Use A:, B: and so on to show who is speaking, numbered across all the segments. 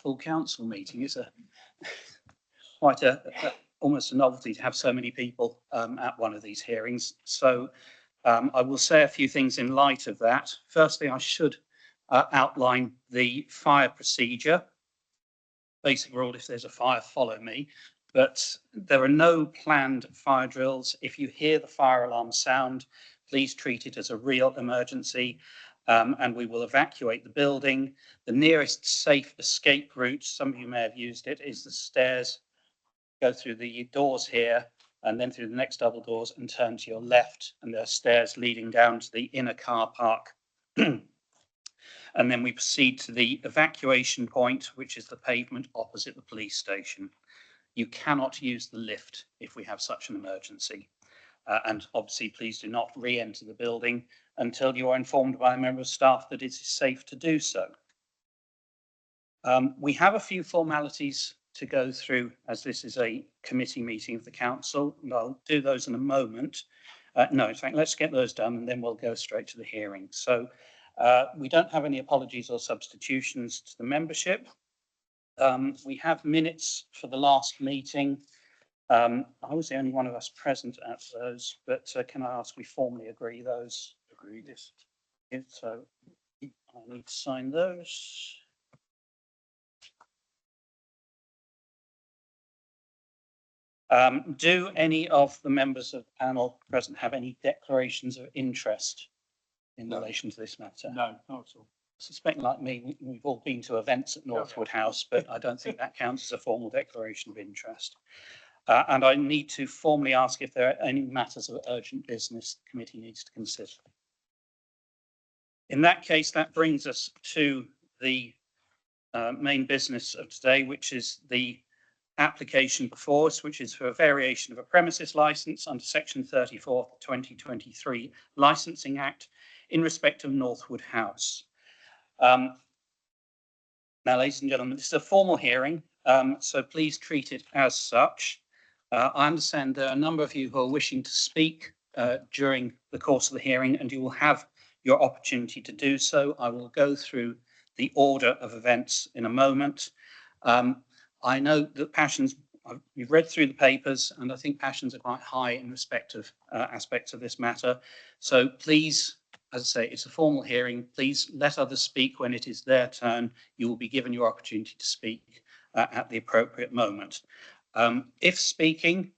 A: full council meeting. It's quite almost a novelty to have so many people at one of these hearings. So I will say a few things in light of that. Firstly, I should outline the fire procedure. Basic rule: if there's a fire, follow me. But there are no planned fire drills. If you hear the fire alarm sound, please treat it as a real emergency, and we will evacuate the building. The nearest safe escape route, some of you may have used it, is the stairs. Go through the doors here and then through the next double doors and turn to your left, and there are stairs leading down to the inner car park. And then we proceed to the evacuation point, which is the pavement opposite the police station. You cannot use the lift if we have such an emergency. And obviously, please do not re-enter the building until you are informed by a member of staff that it is safe to do so. We have a few formalities to go through, as this is a committee meeting of the council, and I'll do those in a moment. No, in fact, let's get those done and then we'll go straight to the hearing. So we don't have any apologies or substitutions to the membership. We have minutes for the last meeting. I was the only one of us present at those, but can I ask we formally agree those? Agreed. Yes. So I need to sign those. Do any of the members of the panel present have any declarations of interest in relation to this matter?
B: No, not at all.
A: I suspect, like me, we've all been to events at Northwood House, but I don't think that counts as a formal declaration of interest. And I need to formally ask if there are any matters of urgent business the committee needs to consider. In that case, that brings us to the main business of today, which is the application before us, which is for a variation of a premises license under Section 34 of the 2023 Licensing Act in respect of Northwood House. Now, ladies and gentlemen, this is a formal hearing, so please treat it as such. I understand there are a number of you who are wishing to speak during the course of the hearing, and you will have your opportunity to do so. I will go through the order of events in a moment. I know that passions, you've read through the papers, and I think passions are quite high in respect of aspects of this matter. So please, as I say, it's a formal hearing. Please let others speak when it is their turn. You will be given your opportunity to speak at the appropriate moment. If speaking,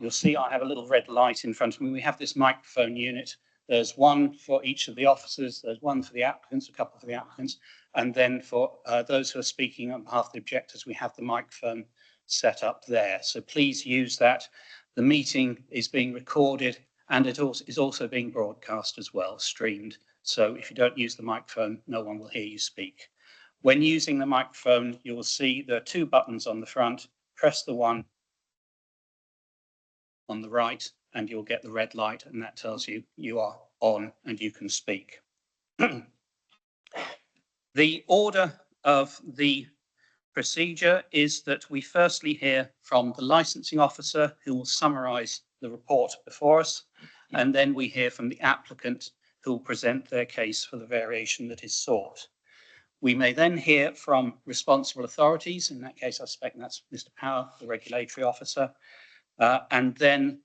A: you'll see I have a little red light in front of me. We have this microphone unit. There's one for each of the officers. There's one for the applicants, a couple for the applicants. And then for those who are speaking on behalf of the objectors, we have the microphone set up there. So please use that. The meeting is being recorded and it is also being broadcast as well, streamed. So if you don't use the microphone, no one will hear you speak. When using the microphone, you will see there are two buttons on the front. Press the one on the right and you'll get the red light, and that tells you you are on and you can speak. The order of the procedure is that we firstly hear from the licensing officer, who will summarise the report before us, and then we hear from the applicant, who will present their case for the variation that is sought. We may then hear from responsible authorities. In that case, I suspect that's Mr. Power, the regulatory officer, and then,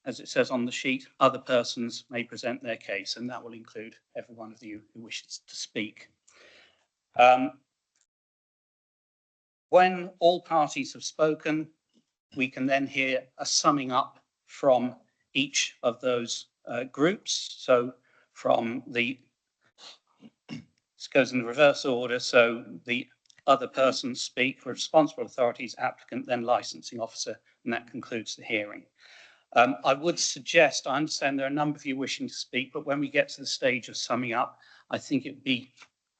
A: as it says on the sheet, other persons may present their case, and that will include every one of you who wishes to speak. When all parties have spoken, we can then hear a summing up from each of those groups. So from the, this goes in the reverse order, so the other persons speak, responsible authorities, applicant, then licensing officer, and that concludes the hearing. I would suggest, I understand there are a number of you wishing to speak, but when we get to the stage of summing up, I think it would be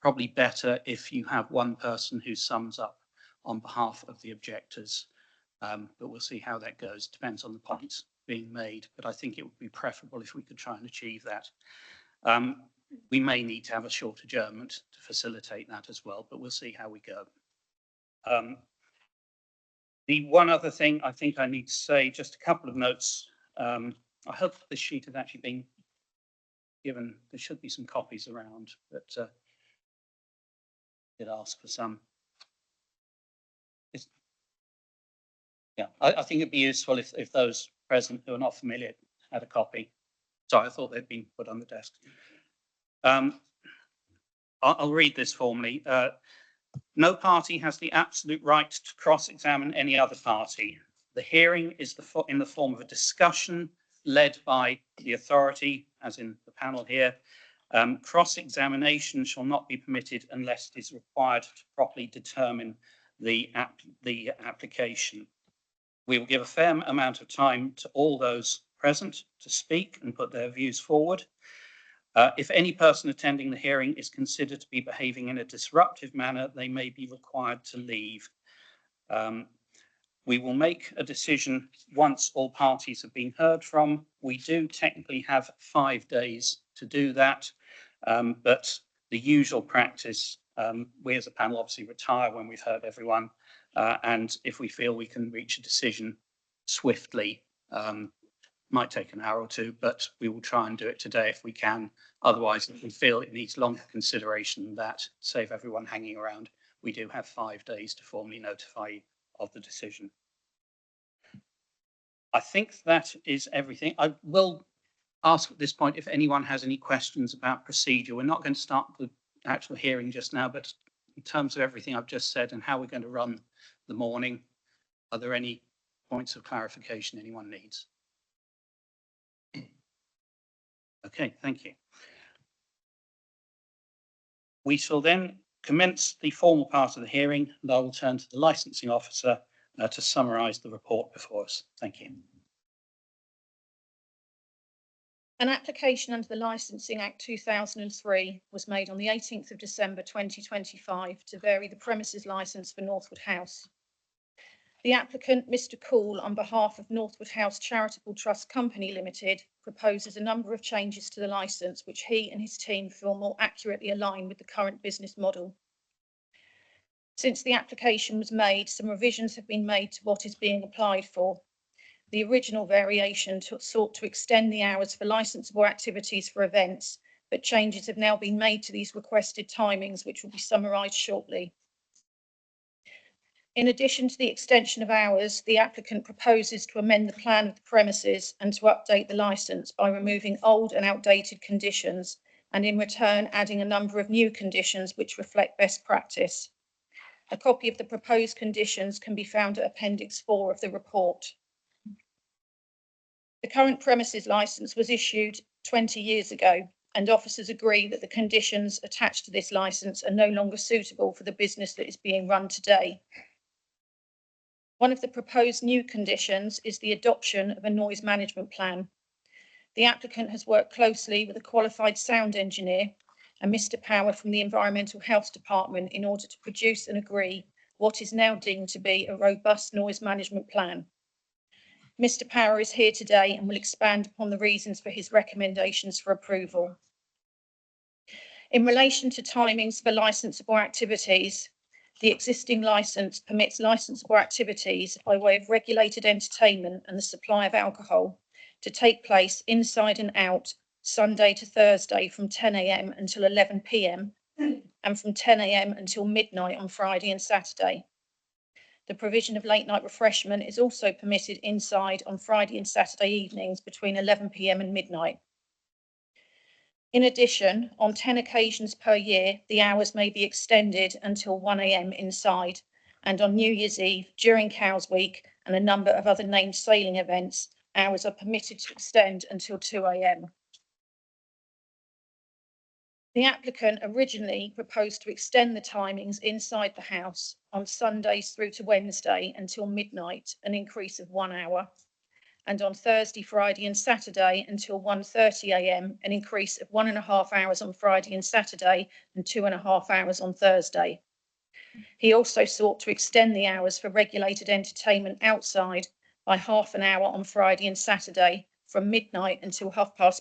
A: probably better if you have one person who sums up on behalf of the objectors, but we'll see how that goes. Depends on the points being made, but I think it would be preferable if we could try and achieve that. We may need to have a short adjournment to facilitate that as well, but we'll see how we go. The one other thing I think I need to say, just a couple of notes. I hope this sheet has actually been given. There should be some copies around, but did ask for some. Yeah, I think it'd be useful if those present who are not familiar had a copy. Sorry, I thought they'd been put on the desk. I'll read this formally. No party has the absolute right to cross-examine any other party. The hearing is in the form of a discussion led by the authority, as in the panel here. Cross-examination shall not be permitted unless it is required to properly determine the application. We will give a fair amount of time to all those present to speak and put their views forward. If any person attending the hearing is considered to be behaving in a disruptive manner, they may be required to leave. We will make a decision once all parties have been heard from. We do technically have 5 days to do that, but the usual practice, we as a panel obviously retire when we've heard everyone, and if we feel we can reach a decision swiftly, might take an hour or two, but we will try and do it today if we can. Otherwise, if we feel it needs longer consideration than that, save everyone hanging around, we do have 5 days to formally notify you of the decision. I think that is everything. I will ask at this point if anyone has any questions about procedure. We're not going to start the actual hearing just now, but in terms of everything I've just said and how we're going to run the morning, are there any points of clarification anyone needs? Okay, thank you. We shall then commence the formal part of the hearing, and I will turn to the licensing officer to summarise the report before us. Thank you.
B: An application under the Licensing Act 2003 was made on the 18th of December 2025 to vary the premises licence for Northwood House. The applicant, Mr. Cool, on behalf of Northwood House Charitable Trust Company Limited, proposes a number of changes to the licence which he and his team feel more accurately align with the current business model. Since the application was made, some revisions have been made to what is being applied for. The original variation sought to extend the hours for licensable activities for events, but changes have now been made to these requested timings, which will be summarised shortly. In addition to the extension of hours, the applicant proposes to amend the plan of the premises and to update the licence by removing old and outdated conditions, and in return adding a number of new conditions which reflect best practice. A copy of the proposed conditions can be found at Appendix 4 of the report. The current premises licence was issued 20 years ago, and officers agree that the conditions attached to this licence are no longer suitable for the business that is being run today. One of the proposed new conditions is the adoption of a noise management plan. The applicant has worked closely with a qualified sound engineer and Mr. Power from the Environmental Health Department in order to produce and agree what is now deemed to be a robust noise management plan. Mr. Power is here today and will expand upon the reasons for his recommendations for approval. In relation to timings for licensable activities, the existing licence permits licensable activities by way of regulated entertainment and the supply of alcohol to take place inside and out Sunday to Thursday from 10 a.m. until 11 p.m. and from 10 a.m. until midnight on Friday and Saturday. The provision of late night refreshment is also permitted inside on Friday and Saturday evenings between 11 p.m. and midnight. In addition, on 10 occasions per year, the hours may be extended until 1 a.m. inside, and on New Year's Eve, during Cows Week, and a number of other named sailing events, hours are permitted to extend until 2 a.m. The applicant originally proposed to extend the timings inside the house on Sundays through to Wednesday until midnight, an increase of 1 hour, and on Thursday, Friday and Saturday until 1:30 a.m, an increase of 1.5 hours on Friday and Saturday and 2.5 hours on Thursday. He also sought to extend the hours for regulated entertainment outside by half an hour on Friday and Saturday from midnight until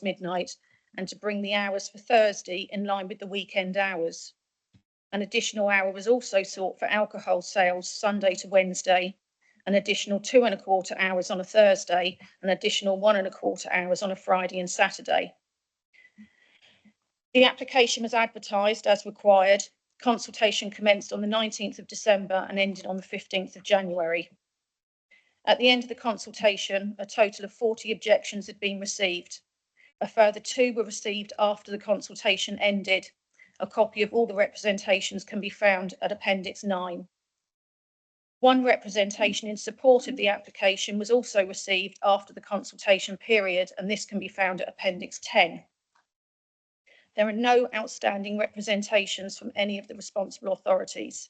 B: midnight, and to bring the hours for Thursday in line with the weekend hours. An additional hour was also sought for alcohol sales Sunday to Wednesday, an additional 2.25 hours on a Thursday, an additional 1.25 hours on a Friday and Saturday. The application was advertised as required. Consultation commenced on the 19th of December and ended on the 15th of January. At the end of the consultation, a total of 40 objections had been received. A further 2 were received after the consultation ended. A copy of all the representations can be found at Appendix 9. One representation in support of the application was also received after the consultation period, and this can be found at Appendix 10. There are no outstanding representations from any of the responsible authorities.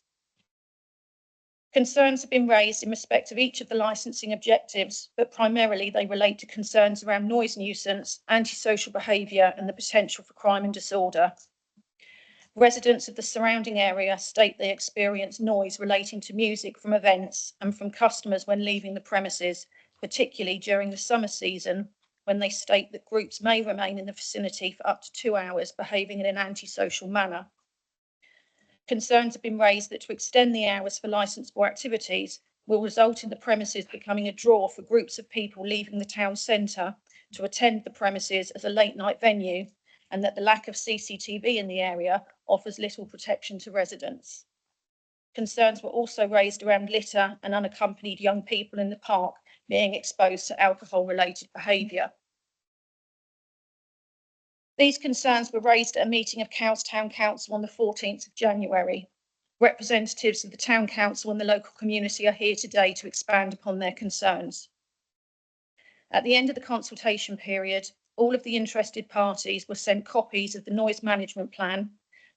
B: Concerns have been raised in respect of each of the licensing objectives, but primarily they relate to concerns around noise nuisance, antisocial behaviour, and the potential for crime and disorder. Residents of the surrounding area state they experience noise relating to music from events and from customers when leaving the premises, particularly during the summer season, when they state that groups may remain in the vicinity for up to 2 hours, behaving in an antisocial manner. Concerns have been raised that to extend the hours for licensable activities will result in the premises becoming a draw for groups of people leaving the town centre to attend the premises as a late night venue, and that the lack of CCTV in the area offers little protection to residents. Concerns were also raised around litter and unaccompanied young people in the park being exposed to alcohol-related behaviour. These concerns were raised at a meeting of Cowes Town Council on the 14th of January. Representatives of the Town Council and the local community are here today to expand upon their concerns. At the end of the consultation period, all of the interested parties were sent copies of the noise management plan,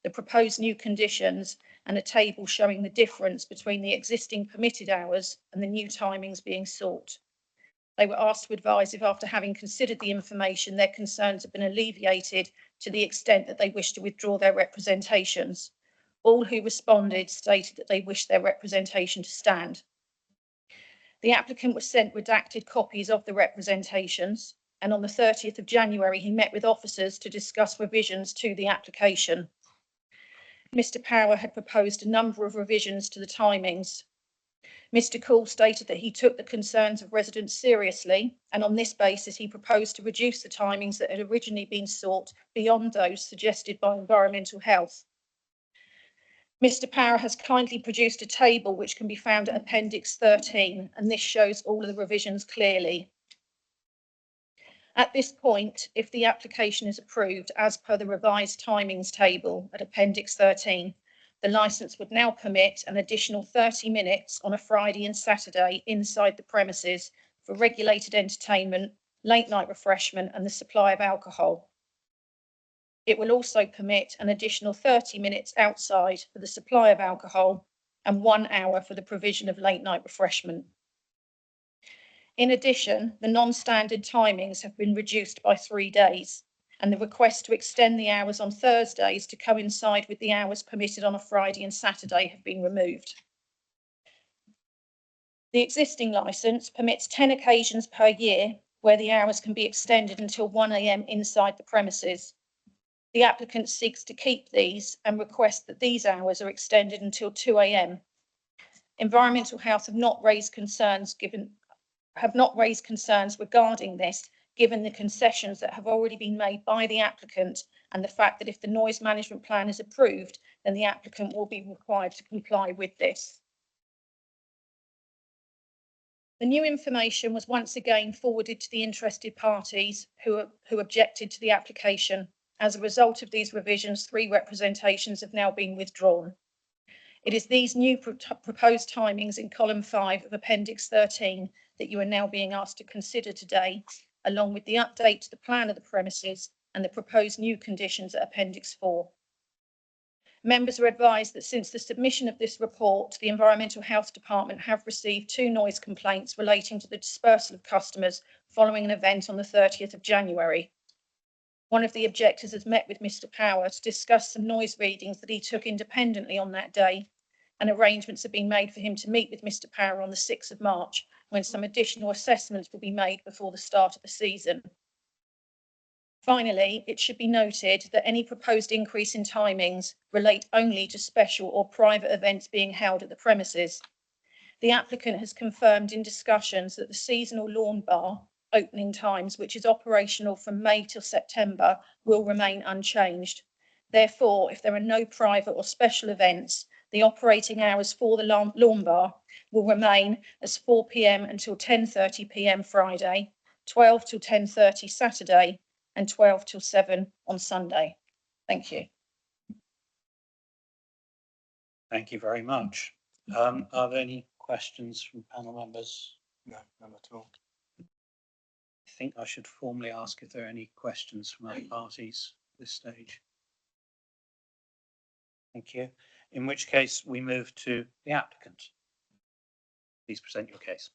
B: the proposed new conditions, and a table showing the difference between the existing permitted hours and the new timings being sought. They were asked to advise if, after having considered the information, their concerns have been alleviated to the extent that they wish to withdraw their representations. All who responded stated that they wish their representation to stand. The applicant was sent redacted copies of the representations, and on the 30th of January, he met with officers to discuss revisions to the application. Mr. Power had proposed a number of revisions to the timings. Mr. Cool stated that he took the concerns of residents seriously, and on this basis, he proposed to reduce the timings that had originally been sought beyond those suggested by Environmental Health. Mr. Power has kindly produced a table which can be found at Appendix 13, and this shows all of the revisions clearly. At this point, if the application is approved as per the revised timings table at Appendix 13, the licence would now permit an additional 30 minutes on a Friday and Saturday inside the premises for regulated entertainment, late night refreshment, and the supply of alcohol. It will also permit an additional 30 minutes outside for the supply of alcohol and 1 hour for the provision of late night refreshment. In addition, the non-standard timings have been reduced by 3 days, and the request to extend the hours on Thursdays to coincide with the hours permitted on a Friday and Saturday have been removed. The existing licence permits 10 occasions per year where the hours can be extended until 1 AM inside the premises. The applicant seeks to keep these and requests that these hours are extended until 2 AM. Environmental Health have not raised concerns regarding this, given the concessions that have already been made by the applicant and the fact that if the noise management plan is approved, then the applicant will be required to comply with this. The new information was once again forwarded to the interested parties who objected to the application. As a result of these revisions, 3 representations have now been withdrawn. It is these new proposed timings in column 5 of Appendix 13 that you are now being asked to consider today, along with the update to the plan of the premises and the proposed new conditions at Appendix 4. Members are advised that since the submission of this report, the Environmental Health Department have received 2 noise complaints relating to the dispersal of customers following an event on the 30th of January. One of the objectors has met with Mr. Power to discuss some noise readings that he took independently on that day, and arrangements have been made for him to meet with Mr. Power on the 6th of March, when some additional assessments will be made before the start of the season. Finally, it should be noted that any proposed increase in timings relate only to special or private events being held at the premises. The applicant has confirmed in discussions that the seasonal lawn bar opening times, which is operational from May till September, will remain unchanged. Therefore, if there are no private or special events, the operating hours for the lawn bar will remain as 4 p.m. until 10:30 p.m. Friday, 12 till 10:30 Saturday, and 12 till 7 on Sunday. Thank you.
A: Thank you very much. Are there any questions from panel members?
C: No, none at all.
A: I think I should formally ask if there are any questions from other parties at this stage. Thank you. In which case we move to the applicant. Please present your case.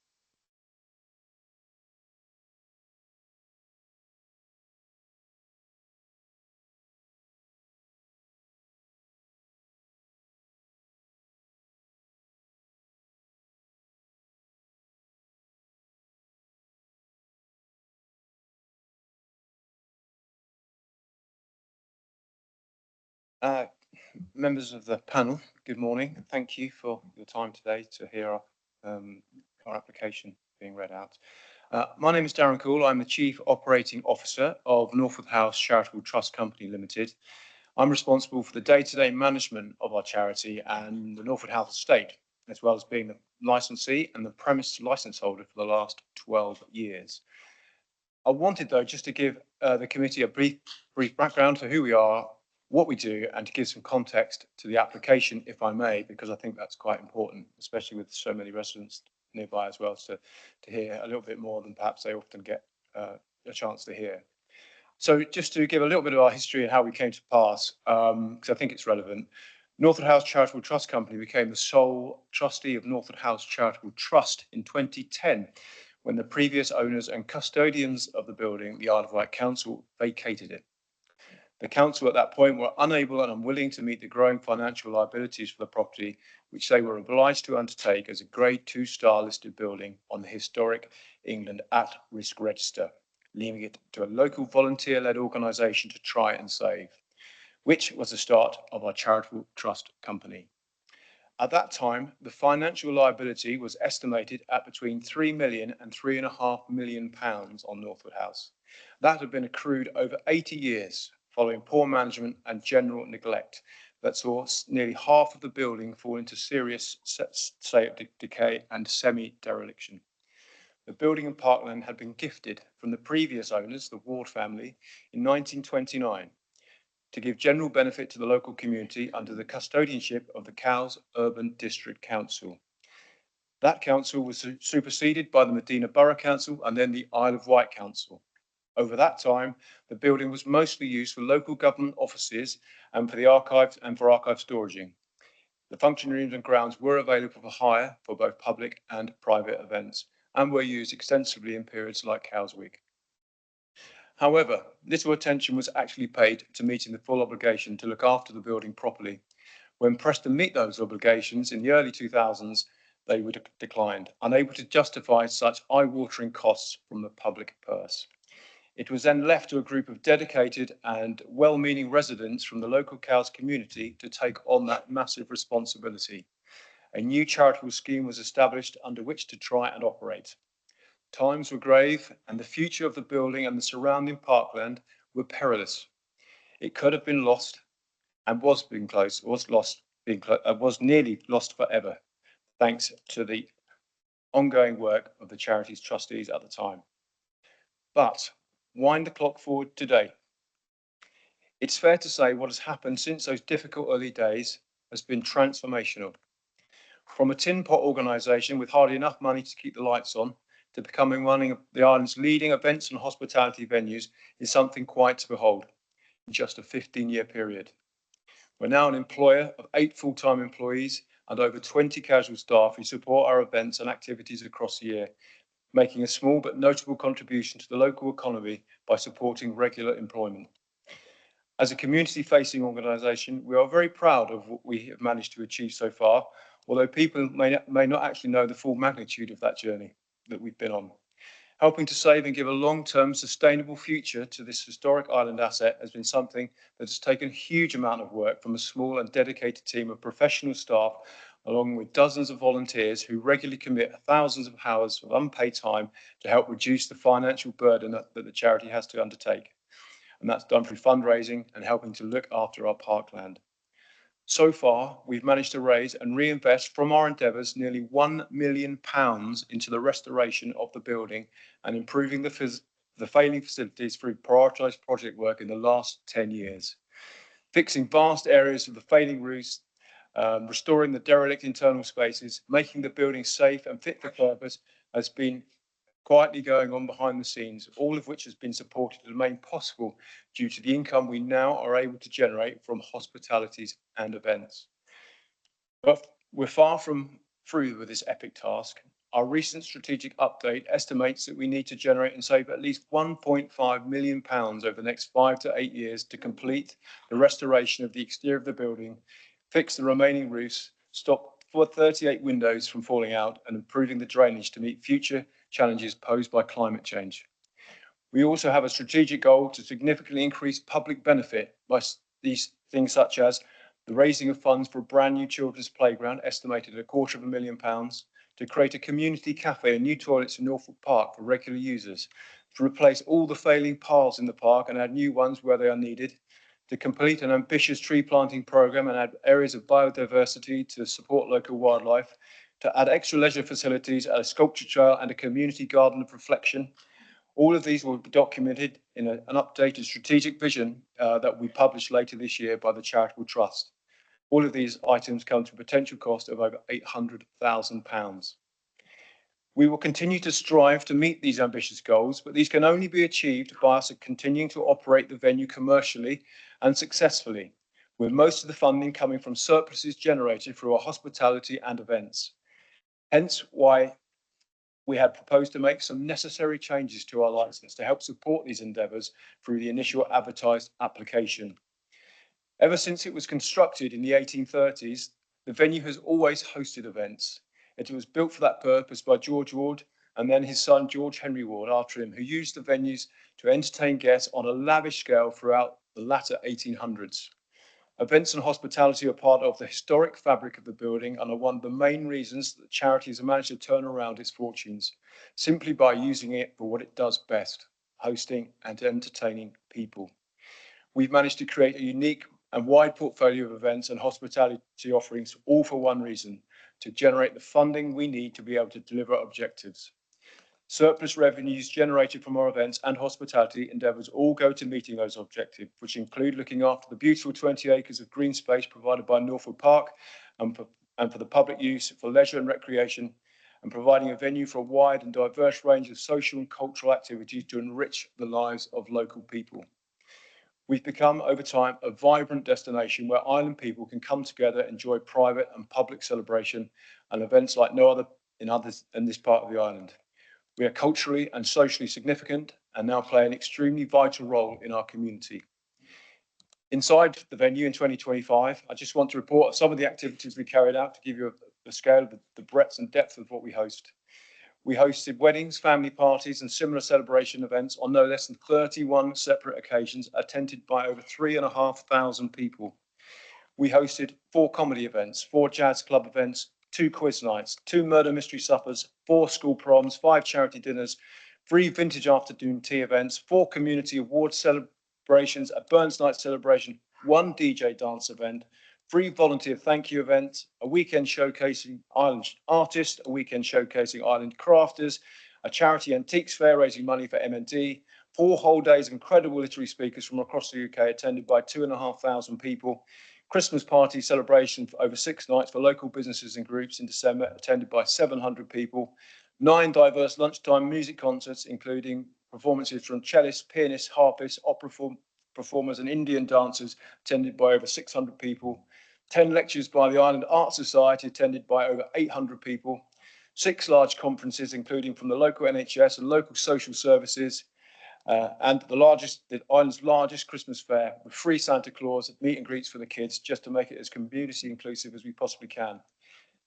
C: Members of the panel, good morning. Thank you for your time today to hear our application being read out. My name is Darren Cool. I'm the Chief Operating Officer of Northwood House Charitable Trust Company Limited. I'm responsible for the day-to-day management of our charity and the Northwood House estate, as well as being the licensee and the premise license holder for the last 12 years. I wanted, though, just to give the committee a brief background to who we are, what we do, and to give some context to the application, if I may, because I think that's quite important, especially with so many residents nearby as well, to hear a little bit more than perhaps they often get a chance to hear. So just to give a little bit of our history and how we came to pass, because I think it's relevant. Northwood House Charitable Trust Company became the sole trustee of Northwood House Charitable Trust in 2010, when the previous owners and custodians of the building, the Isle of Wight Council, vacated it. The council at that point were unable and unwilling to meet the growing financial liabilities for the property, which they were obliged to undertake as a Grade 2 star listed building on the Historic England at-risk register, leaving it to a local volunteer-led organisation to try and save, which was the start of our charitable trust company. At that time, the financial liability was estimated at between £3 million and £3.5 million on Northwood House. That had been accrued over 80 years, following poor management and general neglect that saw nearly half of the building fall into serious state of decay and semi-dereliction. The building and parkland had been gifted from the previous owners, the Ward family, in 1929 to give general benefit to the local community under the custodianship of the Cowes Urban District Council. That council was superseded by the Medina Borough Council and then the Isle of Wight Council. Over that time, the building was mostly used for local government offices and for the archives and for archive storaging. The function rooms and grounds were available for hire for both public and private events and were used extensively in periods like Cowes Week. However, little attention was actually paid to meeting the full obligation to look after the building properly. When pressed to meet those obligations in the early 2000s, they were declined, unable to justify such eye-watering costs from the public purse. It was then left to a group of dedicated and well-meaning residents from the local Cowes community to take on that massive responsibility. A new charitable scheme was established under which to try and operate. Times were grave, and the future of the building and the surrounding parkland were perilous. It could have been lost, and was nearly lost forever, thanks to the ongoing work of the charity's trustees at the time. But wind the clock forward today. It's fair to say what has happened since those difficult early days has been transformational. From a tin pot organisation with hardly enough money to keep the lights on, to becoming one of the island's leading events and hospitality venues is something quite to behold in just a 15-year period. We're now an employer of 8 full-time employees and over 20 casual staff who support our events and activities across the year, making a small but notable contribution to the local economy by supporting regular employment. As a community-facing organisation, we are very proud of what we have managed to achieve so far, although people may not actually know the full magnitude of that journey that we've been on. Helping to save and give a long-term sustainable future to this historic island asset has been something that has taken a huge amount of work from a small and dedicated team of professional staff, along with dozens of volunteers who regularly commit thousands of hours of unpaid time to help reduce the financial burden that the charity has to undertake. And that's done through fundraising and helping to look after our parkland. So far, we've managed to raise and reinvest from our endeavours nearly £1 million into the restoration of the building and improving the failing facilities through prioritised project work in the last 10 years. Fixing vast areas of the failing roofs, restoring the derelict internal spaces, making the building safe and fit for purpose has been quietly going on behind the scenes, all of which has been supported and made possible due to the income we now are able to generate from hospitalities and events. But we're far from through with this epic task. Our recent strategic update estimates that we need to generate and save at least £1.5 million over the next 5 to 8 years to complete the restoration of the exterior of the building, fix the remaining roofs, stop 38 windows from falling out, and improving the drainage to meet future challenges posed by climate change. We also have a strategic goal to significantly increase public benefit by these things such as the raising of funds for a brand new children's playground, estimated at £250,000, to create a community cafe and new toilets in Norfolk Park for regular users, to replace all the failing paths in the park and add new ones where they are needed, to complete an ambitious tree planting programme and add areas of biodiversity to support local wildlife, to add extra leisure facilities, a sculpture trail and a community garden of reflection. All of these will be documented in an updated strategic vision that will be published later this year by the Charitable Trust. All of these items come to a potential cost of over £800,000. We will continue to strive to meet these ambitious goals, but these can only be achieved by us continuing to operate the venue commercially and successfully, with most of the funding coming from surpluses generated through our hospitality and events. Hence why we had proposed to make some necessary changes to our licence to help support these endeavours through the initial advertised application. Ever since it was constructed in the 1830s, the venue has always hosted events. It was built for that purpose by George Ward and then his son George Henry Ward after him, who used the venues to entertain guests on a lavish scale throughout the latter 1800s. Events and hospitality are part of the historic fabric of the building and are one of the main reasons that charities have managed to turn around its fortunes, simply by using it for what it does best, hosting and entertaining people. We've managed to create a unique and wide portfolio of events and hospitality offerings, all for one reason: to generate the funding we need to be able to deliver our objectives. Surplus revenues generated from our events and hospitality endeavours all go to meeting those objectives, which include looking after the beautiful 20 acres of green space provided by Norfolk Park and for the public use for leisure and recreation, and providing a venue for a wide and diverse range of social and cultural activities to enrich the lives of local people. We've become, over time, a vibrant destination where island people can come together, enjoy private and public celebration and events like no other in this part of the island. We are culturally and socially significant and now play an extremely vital role in our community. Inside the venue in 2025, I just want to report some of the activities we carried out to give you a scale of the breadth and depth of what we host. We hosted weddings, family parties and similar celebration events on no less than 31 separate occasions, attended by over 3,500 people. We hosted 4 comedy events, 4 jazz club events, 2 quiz nights, 2 murder mystery suppers, 4 school proms, 5 charity dinners, 3 vintage afternoon tea events, 4 community award celebrations, a Burns Night celebration, 1 DJ dance event, 3 volunteer thank you events, a weekend showcasing island artists, a weekend showcasing island crafters, a charity antiques fair raising money for MND, 4 whole days of incredible literary speakers from across the UK attended by 2,500 people, Christmas party celebration for over 6 nights for local businesses and groups in December attended by 700 people, 9 diverse lunchtime music concerts including performances from cellists, pianists, harpists, opera performers and Indian dancers attended by over 600 people, 10 lectures by the Island Art Society attended by over 800 people, 6 large conferences including from the local NHS and local social services, and the island's largest Christmas fair with free Santa Claus, meet and greets for the kids, just to make it as community inclusive as we possibly can.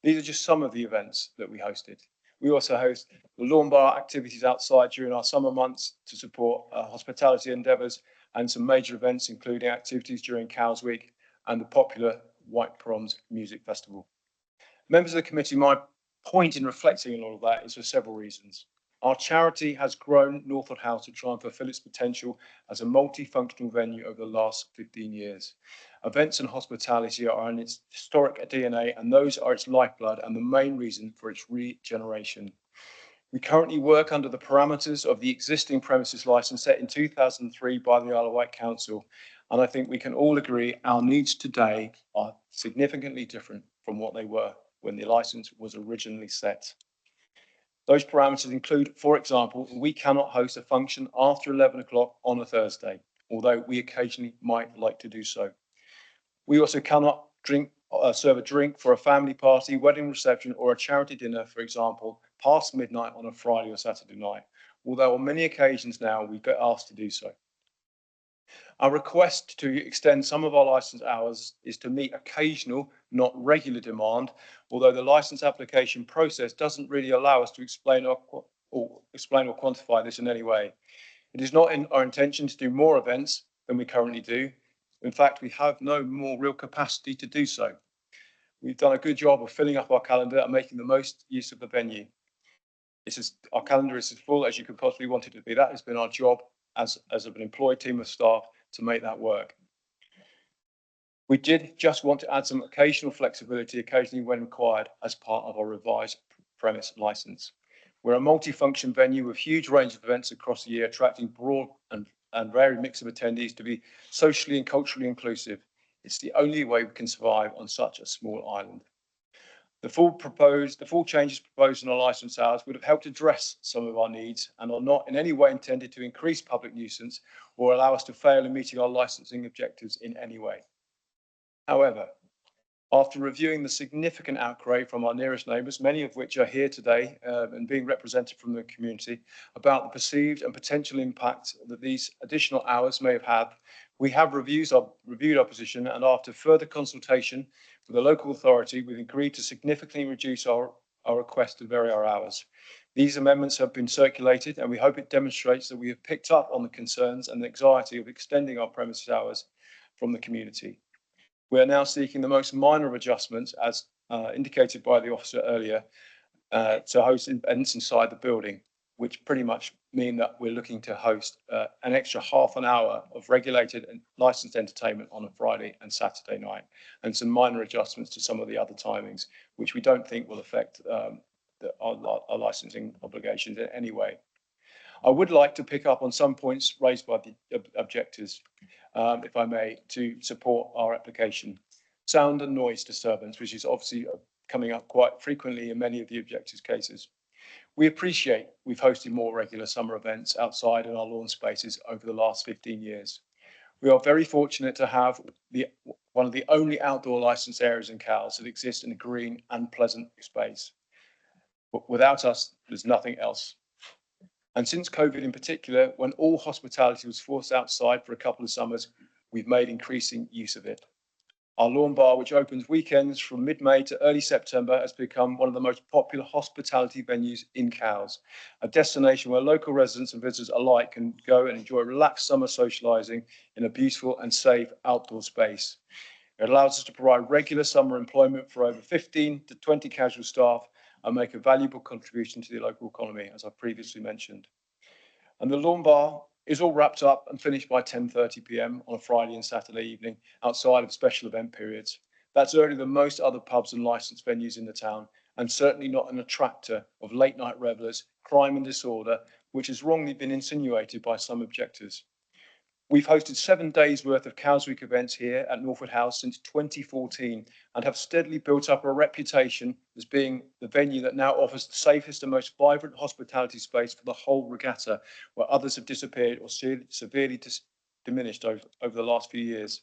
C: These are just some of the events that we hosted. We also host the lawn bar activities outside during our summer months to support hospitality endeavours and some major events including activities during Cows Week and the popular White Proms Music Festival. Members of the committee, my point in reflecting on all of that is for several reasons. Our charity has grown Northwood House to try and fulfil its potential as a multifunctional venue over the last 15 years. Events and hospitality are in its historic DNA, and those are its lifeblood and the main reason for its regeneration. We currently work under the parameters of the existing premises licence set in 2003 by the Isle of Wight Council, and I think we can all agree our needs today are significantly different from what they were when the licence was originally set. Those parameters include, for example, we cannot host a function after 11 o'clock on a Thursday, although we occasionally might like to do so. We also cannot serve a drink for a family party, wedding reception, or a charity dinner, for example, past midnight on a Friday or Saturday night, although on many occasions now we get asked to do so. Our request to extend some of our licence hours is to meet occasional, not regular demand, although the licence application process doesn't really allow us to explain or quantify this in any way. It is not in our intention to do more events than we currently do. In fact, we have no more real capacity to do so. We've done a good job of filling up our calendar and making the most use of the venue. Our calendar is as full as you could possibly want it to be. That has been our job as an employed team of staff to make that work. We did just want to add some occasional flexibility, occasionally when required, as part of our revised premise licence. We're a multifunction venue with a huge range of events across the year, attracting broad and varied mix of attendees to be socially and culturally inclusive. It's the only way we can survive on such a small island. The full changes proposed in our licence hours would have helped address some of our needs and are not in any way intended to increase public nuisance or allow us to fail in meeting our licensing objectives in any way. However, after reviewing the significant outcry from our nearest neighbours, many of which are here today and being represented from the community, about the perceived and potential impact that these additional hours may have had, we have reviewed our position, and after further consultation with the local authority, we've agreed to significantly reduce our request to vary our hours. These amendments have been circulated, and we hope it demonstrates that we have picked up on the concerns and the anxiety of extending our premises hours from the community. We are now seeking the most minor of adjustments, as indicated by the officer earlier, to host events inside the building, which pretty much mean that we're looking to host an extra half an hour of regulated and licensed entertainment on a Friday and Saturday night, and some minor adjustments to some of the other timings, which we don't think will affect our licensing obligations in any way. I would like to pick up on some points raised by the objectors, if I may, to support our application. Sound and noise disturbance, which is obviously coming up quite frequently in many of the objectors' cases. We appreciate we've hosted more regular summer events outside in our lawn spaces over the last 15 years. We are very fortunate to have one of the only outdoor licensed areas in Cowes that exist in a green and pleasant space. But without us, there's nothing else. And since COVID in particular, when all hospitality was forced outside for a couple of summers, we've made increasing use of it. Our lawn bar, which opens weekends from mid-May to early September, has become one of the most popular hospitality venues in Cowes, a destination where local residents and visitors alike can go and enjoy relaxed summer socialising in a beautiful and safe outdoor space. It allows us to provide regular summer employment for over 15 to 20 casual staff and make a valuable contribution to the local economy, as I previously mentioned. And the lawn bar is all wrapped up and finished by 10:30 p.m. on a Friday and Saturday evening outside of special event periods. That's earlier than most other pubs and licensed venues in the town, and certainly not an attractor of late night revellers, crime and disorder, which has wrongly been insinuated by some objectors. We've hosted 7 days worth of Cowes Week events here at Northwood House since 2014 and have steadily built up a reputation as being the venue that now offers the safest and most vibrant hospitality space for the whole regatta, where others have disappeared or severely diminished over the last few years.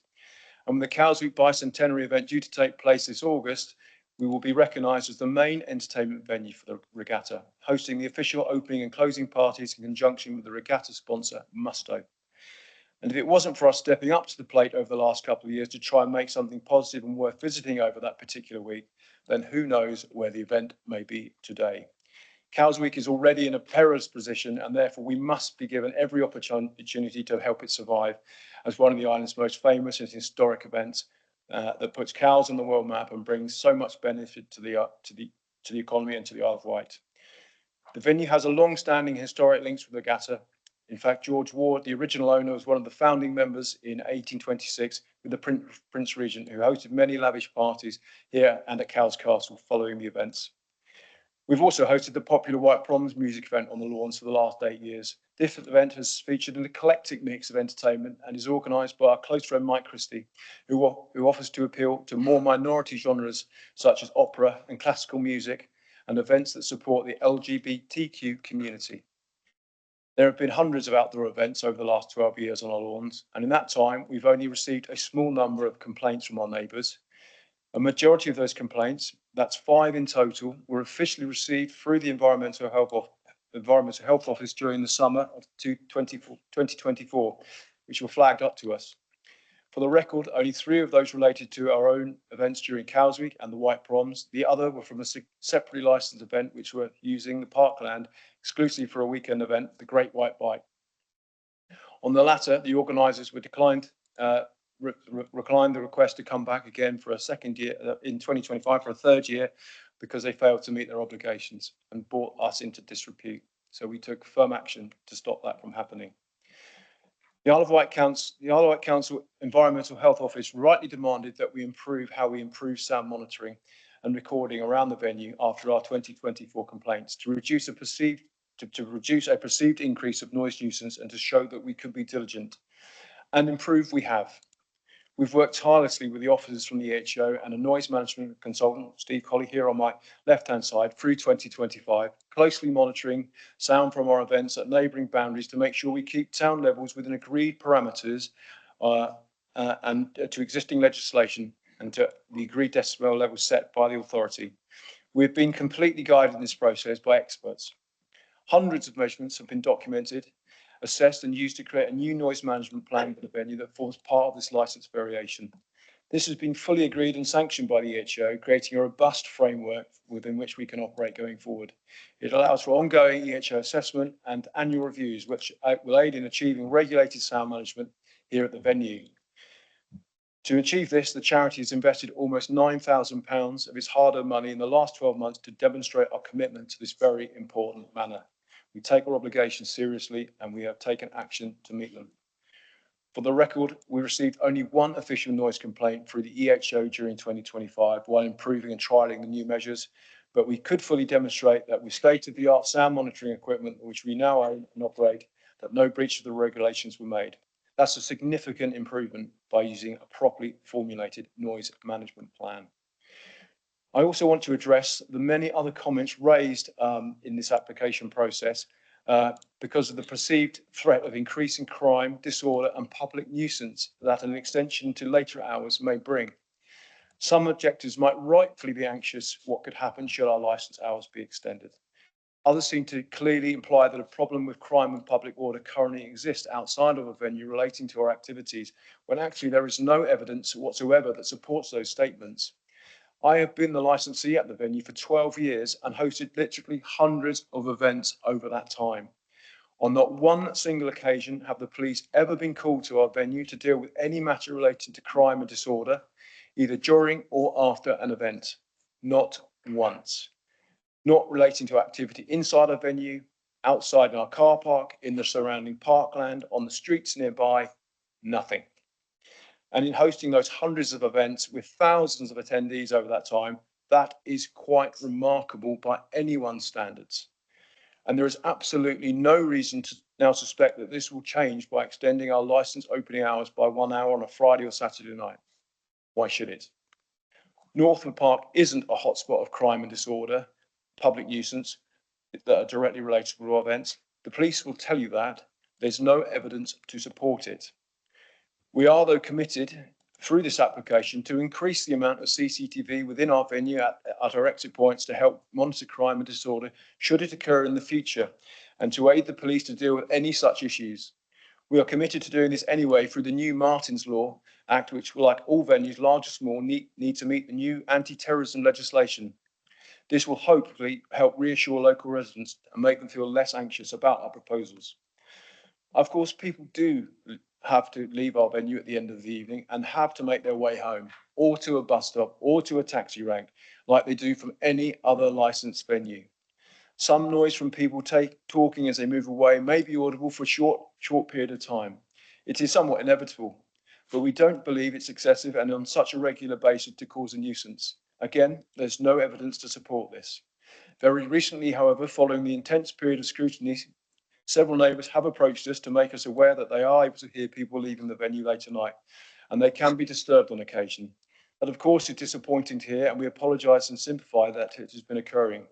C: And with the Cowes Week bicentenary event due to take place this August, we will be recognised as the main entertainment venue for the regatta, hosting the official opening and closing parties in conjunction with the regatta sponsor, Musto. And if it wasn't for us stepping up to the plate over the last couple of years to try and make something positive and worth visiting over that particular week, then who knows where the event may be today. Cowes Week is already in a perilous position, and therefore we must be given every opportunity to help it survive as one of the island's most famous and historic events that puts Cowes on the world map and brings so much benefit to the economy and to the Isle of Wight. The venue has a long-standing historic links with regatta. In fact, George Ward, the original owner, was one of the founding members in 1826 with the Prince Regent, who hosted many lavish parties here and at Cowes Castle following the events. We've also hosted the popular White Proms music event on the lawns for the last 8 years. This event has featured an eclectic mix of entertainment and is organised by our close friend Mike Christie, who offers to appeal to more minority genres such as opera and classical music and events that support the LGBTQ community. There have been hundreds of outdoor events over the last 12 years on our lawns, and in that time, we've only received a small number of complaints from our neighbours. A majority of those complaints, that's 5 in total, were officially received through the Environmental Health Office during the summer of 2024, which were flagged up to us. For the record, only 3 of those related to our own events during Cowes Week and the White Proms. The other were from a separately licensed event, which were using the parkland exclusively for a weekend event, the Great White Bike. On the latter, the organisers were declined the request to come back again for a second year in 2025 for a third year because they failed to meet their obligations and brought us into disrepute. So we took firm action to stop that from happening. The Isle of Wight Council Environmental Health Office rightly demanded that we improve how we improve sound monitoring and recording around the venue after our 2024 complaints to reduce a perceived increase of noise nuisance and to show that we could be diligent. And improve we have. We've worked tirelessly with the officers from the EHO and a noise management consultant, Steve Colley, here on my left-hand side through 2025, closely monitoring sound from our events at neighbouring boundaries to make sure we keep sound levels within agreed parameters and to existing legislation and to the agreed decibel levels set by the authority. We've been completely guided in this process by experts. Hundreds of measurements have been documented, assessed and used to create a new noise management plan for the venue that forms part of this licence variation. This has been fully agreed and sanctioned by the EHO, creating a robust framework within which we can operate going forward. It allows for ongoing EHO assessment and annual reviews, which will aid in achieving regulated sound management here at the venue. To achieve this, the charity has invested almost £9,000 of its hard-earned money in the last 12 months to demonstrate our commitment to this very important matter. We take our obligations seriously and we have taken action to meet them. For the record, we received only 1 official noise complaint through the EHO during 2025 while improving and trialling the new measures, but we could fully demonstrate that with state-of-the-art sound monitoring equipment, which we now own and operate, that no breach of the regulations were made. That's a significant improvement by using a properly formulated noise management plan. I also want to address the many other comments raised in this application process because of the perceived threat of increasing crime, disorder and public nuisance that an extension to later hours may bring. Some objectors might rightfully be anxious what could happen should our licence hours be extended. Others seem to clearly imply that a problem with crime and public order currently exists outside of a venue relating to our activities, when actually there is no evidence whatsoever that supports those statements. I have been the licensee at the venue for 12 years and hosted literally hundreds of events over that time. On not one single occasion have the police ever been called to our venue to deal with any matter relating to crime and disorder, either during or after an event. Not once. Not relating to activity inside a venue, outside in our car park, in the surrounding parkland, on the streets nearby, nothing. And in hosting those hundreds of events with thousands of attendees over that time, that is quite remarkable by anyone's standards. And there is absolutely no reason to now suspect that this will change by extending our licence opening hours by 1 hour on a Friday or Saturday night. Why should it? Northwood Park isn't a hotspot of crime and disorder, public nuisance that are directly related to our events. The police will tell you that. There's no evidence to support it. We are, though, committed through this application to increase the amount of CCTV within our venue at our exit points to help monitor crime and disorder should it occur in the future and to aid the police to deal with any such issues. We are committed to doing this anyway through the new Martin's Law Act, which, like all venues, large or small, need to meet the new anti-terrorism legislation. This will hopefully help reassure local residents and make them feel less anxious about our proposals. Of course, people do have to leave our venue at the end of the evening and have to make their way home or to a bus stop or to a taxi rank like they do from any other licensed venue. Some noise from people talking as they move away may be audible for a short period of time. It is somewhat inevitable, but we don't believe it's excessive and on such a regular basis to cause a nuisance. Again, there's no evidence to support this. Very recently, however, following the intense period of scrutiny, several neighbours have approached us to make us aware that they are able to hear people leaving the venue late at night, and they can be disturbed on occasion. But of course, it's disappointing to hear, and we apologise and sympathise that it has been occurring.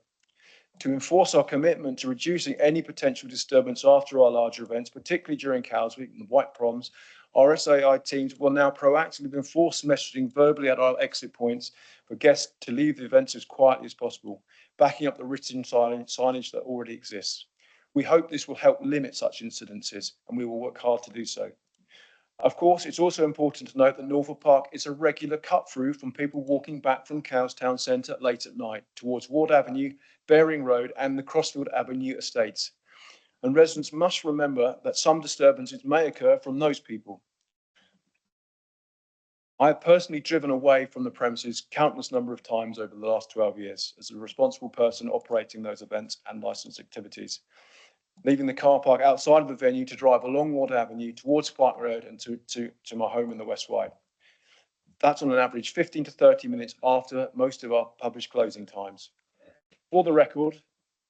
C: To enforce our commitment to reducing any potential disturbance after our larger events, particularly during Cows Week and the White Proms, our SAI teams will now proactively enforce messaging verbally at our exit points for guests to leave the events as quietly as possible, backing up the written signage that already exists. We hope this will help limit such incidences, and we will work hard to do so. Of course, it's also important to note that Norfolk Park is a regular cut through from people walking back from Cows Town Centre late at night towards Ward Avenue, Baring Road and the Crossfield Avenue estates. And residents must remember that some disturbances may occur from those people. I have personally driven away from the premises countless number of times over the last 12 years as a responsible person operating those events and licensed activities, leaving the car park outside of the venue to drive along Ward Avenue towards Park Road and to my home in the West Ryde. That's on an average 15 to 30 minutes after most of our published closing times. For the record,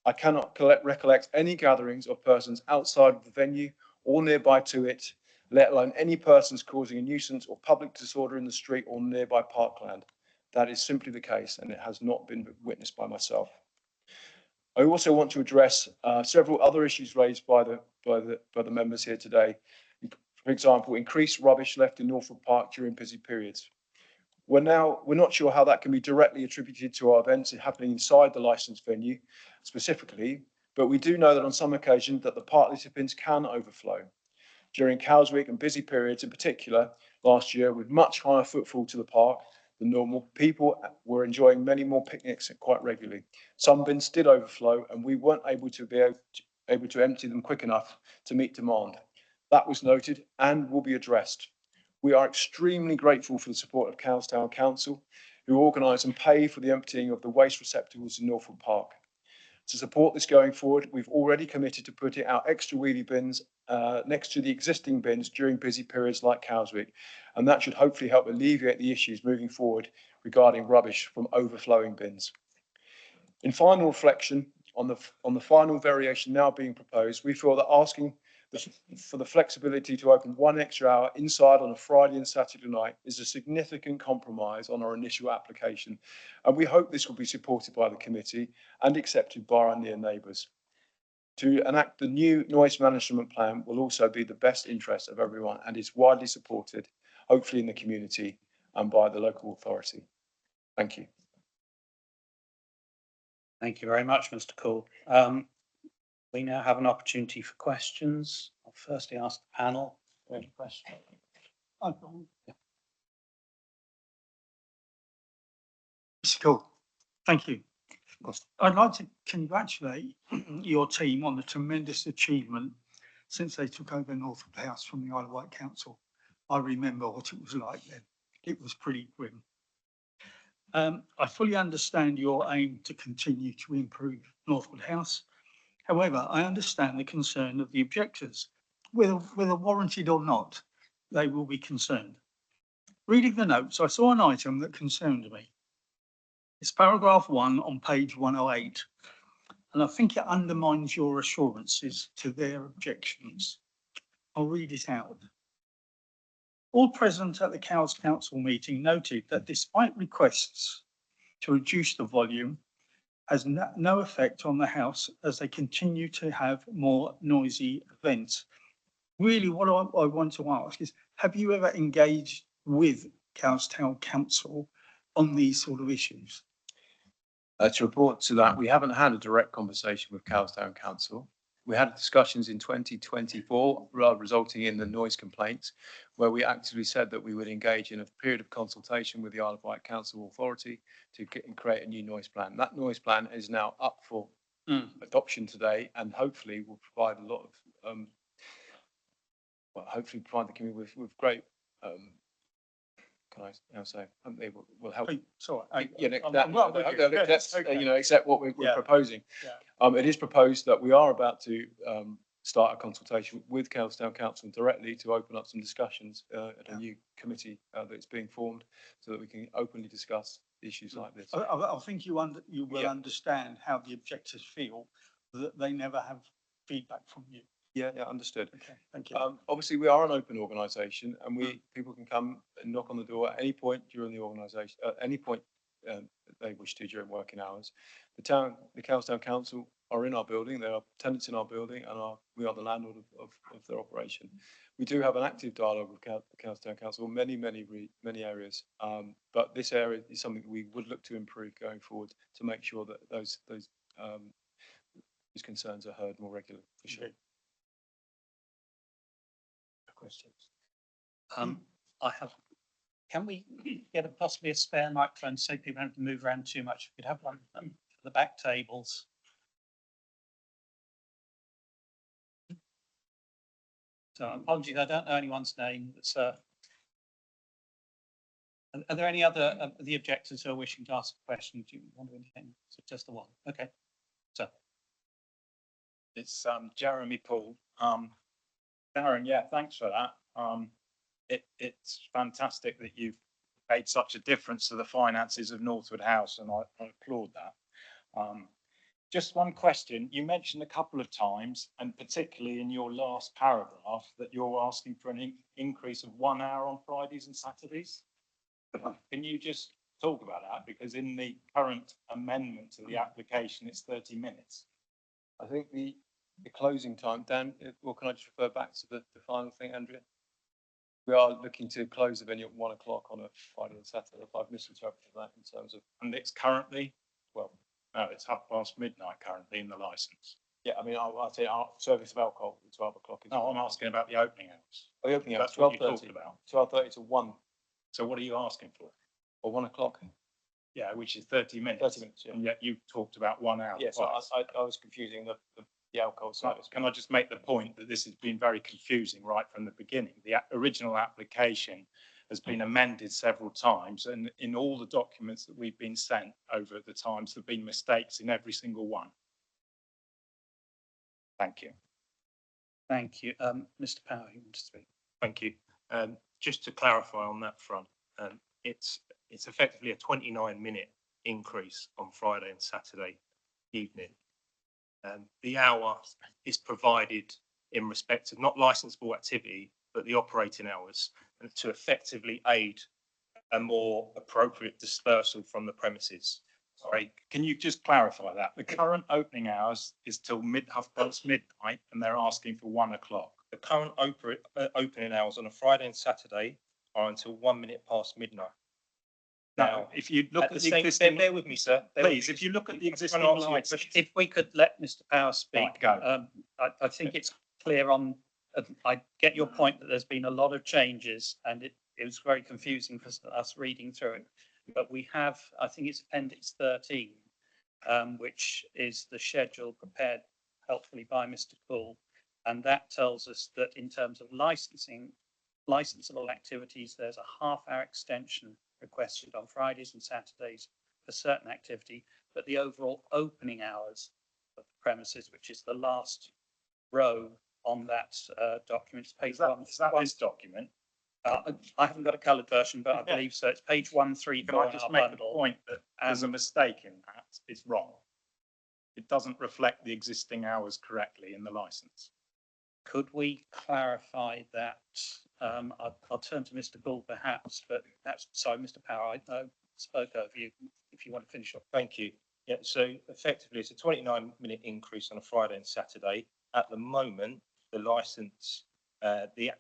C: I cannot recollect any gatherings of persons outside of the venue or nearby to it, let alone any persons causing a nuisance or public disorder in the street or nearby parkland. That is simply the case, and it has not been witnessed by myself. I also want to address several other issues raised by the members here today. For example, increased rubbish left in Norfolk Park during busy periods. We're not sure how that can be directly attributed to our events happening inside the licensed venue specifically, but we do know that on some occasions that the participants can overflow. During Cows Week and busy periods in particular, last year with much higher footfall to the park than normal, people were enjoying many more picnics quite regularly. Some bins did overflow and we weren't able to empty them quick enough to meet demand. That was noted and will be addressed. We are extremely grateful for the support of Cows Town Council, who organise and pay for the emptying of the waste receptacles in Norfolk Park. To support this going forward, we've already committed to putting out extra wheelie bins next to the existing bins during busy periods like Cows Week, and that should hopefully help alleviate the issues moving forward regarding rubbish from overflowing bins. In final reflection on the final variation now being proposed, we feel that asking for the flexibility to open 1 extra hour inside on a Friday and Saturday night is a significant compromise on our initial application, and we hope this will be supported by the committee and accepted by our near neighbours. To enact the new noise management plan will also be the best interest of everyone and is widely supported, hopefully in the community and by the local authority. Thank you.
A: Thank you very much, Mr. Cool. We now have an opportunity for questions. I'll firstly ask the panel. Are there any questions?
D: Mr. Cool, thank you. I'd like to congratulate your team on the tremendous achievement since they took over Norfolk House from the Isle of Wight Council. I remember what it was like then. It was pretty grim. I fully understand your aim to continue to improve Norfolk House. However, I understand the concern of the objectors. Whether warranted or not, they will be concerned. Reading the notes, I saw an item that concerned me. It's paragraph 1 on page 108, and I think it undermines your assurances to their objections. I'll read it out. All present at the Cows Council meeting noted that despite requests to reduce the volume, has no effect on the house as they continue to have more noisy events. Really, what I want to ask is, have you ever engaged with Cows Town Council on these sort of issues?
C: To report to that, we haven't had a direct conversation with Cows Town Council. We had discussions in 2024, resulting in the noise complaints, where we actively said that we would engage in a period of consultation with the Isle of Wight Council Authority to create a new noise plan. That noise plan is now up for adoption today, and hopefully will provide a lot of, hopefully provide the community with great, can I say, they will help.
D: Sorry,
C: Accept what we're proposing.
D: Yeah.
C: It is proposed that we are about to start a consultation with Kelstown Council directly to open up some discussions at a new committee that's being formed, so that we can openly discuss issues like this.
D: I think you will
C: Yeah.
D: understand how the objectors feel that they never have feedback from you.
C: Yeah, understood.
D: Okay, thank you.
C: Obviously, we are an open organisation, and people can come and knock on the door at any point during the organisation, at any point they wish to during working hours. The Kelstown Council are in our building. There are tenants in our building, and we are the landlord of their operation. We do have an active dialogue with the Kelstown Council in many areas, but this area is something we would look to improve going forward to make sure that those concerns are heard more regularly. For sure.
D: Okay.
C: Questions?
A: I have, can we get possibly a spare microphone so people don't have to move around too much? If we could have one for the back tables. So apologies, I don't know anyone's name. That's, are there any other of the objectors who are wishing to ask a question? Do you want to anything? So just the one. Okay. So
E: it's Jeremy Paul. Darren, yeah, thanks for that. It's fantastic that you've made such a difference to the finances of Northwood House, and I applaud that. Just one question. You mentioned a couple of times, and particularly in your last paragraph, that you're asking for an increase of 1 hour on Fridays and Saturdays. Can you just talk about that? Because in the current amendment to the application, it's 30 minutes.
C: I think the closing time, Dan, or can I just refer back to the final thing, Andrea? We are looking to close the venue at 1 o'clock on a Friday and Saturday. If I've misinterpreted that in terms of,
E: And it's currently, well, no, it's midnight currently in the license.
C: yeah, I mean, I'll say our service of alcohol at 12 o'clock.
E: No, I'm asking about the opening hours.
C: The opening hours,
E: That's what you
C: 12:30.
E: talked about.
C: 12:30 to 1
E: So what are you asking for?
C: or 1 o'clock.
E: Yeah, which is 30 minutes.
C: 30 minutes, yeah.
E: And yet you talked about 1 hour.
C: Yes,
E: twice.
C: I was confusing the alcohol
E: So
C: service.
E: can I just make the point that this has been very confusing right from the beginning? The original application has been amended several times, and in all the documents that we've been sent over the times, there have been mistakes in every single one. Thank you.
A: thank you. Mr. Power, you want to speak?
F: Thank you. Just to clarify on that front, it's effectively a 29-minute increase on Friday and Saturday evening. The hour is provided in respect of not licensable activity, but the operating hours, and to effectively aid a more appropriate dispersal from the premises.
E: Sorry, can you just clarify that? The current opening hours is till 1:30 midnight, and they're asking for 1 o'clock.
F: The current opening hours on a Friday and Saturday are until 1 minute past midnight.
E: Now, if you look at the existing,
F: bear with me, sir. Bear with
E: please,
F: me.
E: if you look at the
F: I'm
E: existing
F: trying to answer your
E: license,
F: question.
A: If we could let Mr. Power speak.
E: Right, go.
A: I think it's clear on, I get your point that there's been a lot of changes and it was very confusing for us reading through it. But we have, I think it's Appendix 13, which is the schedule prepared helpfully by Mr. Cool. And that tells us that in terms of licensable activities, there's a half-hour extension requested on Fridays and Saturdays for certain activity, but the overall opening hours of the premises, which is the last row on that document, is page
E: is that,
A: one.
E: is that this document?
A: I haven't got a coloured version, but I
E: Yeah.
A: believe so. It's page 134
E: Can I
A: in
E: just
A: our
E: make the
A: bundle.
E: point that there's a mistake in that? It's wrong. It doesn't reflect the existing hours correctly in the license.
A: Could we clarify that? I'll turn to Mr. Bull perhaps, but that's, sorry, Mr. Power, I spoke over you. If you want to finish up.
F: Thank you. Yeah, so effectively it's a 29-minute increase on a Friday and Saturday. At the moment, the license, the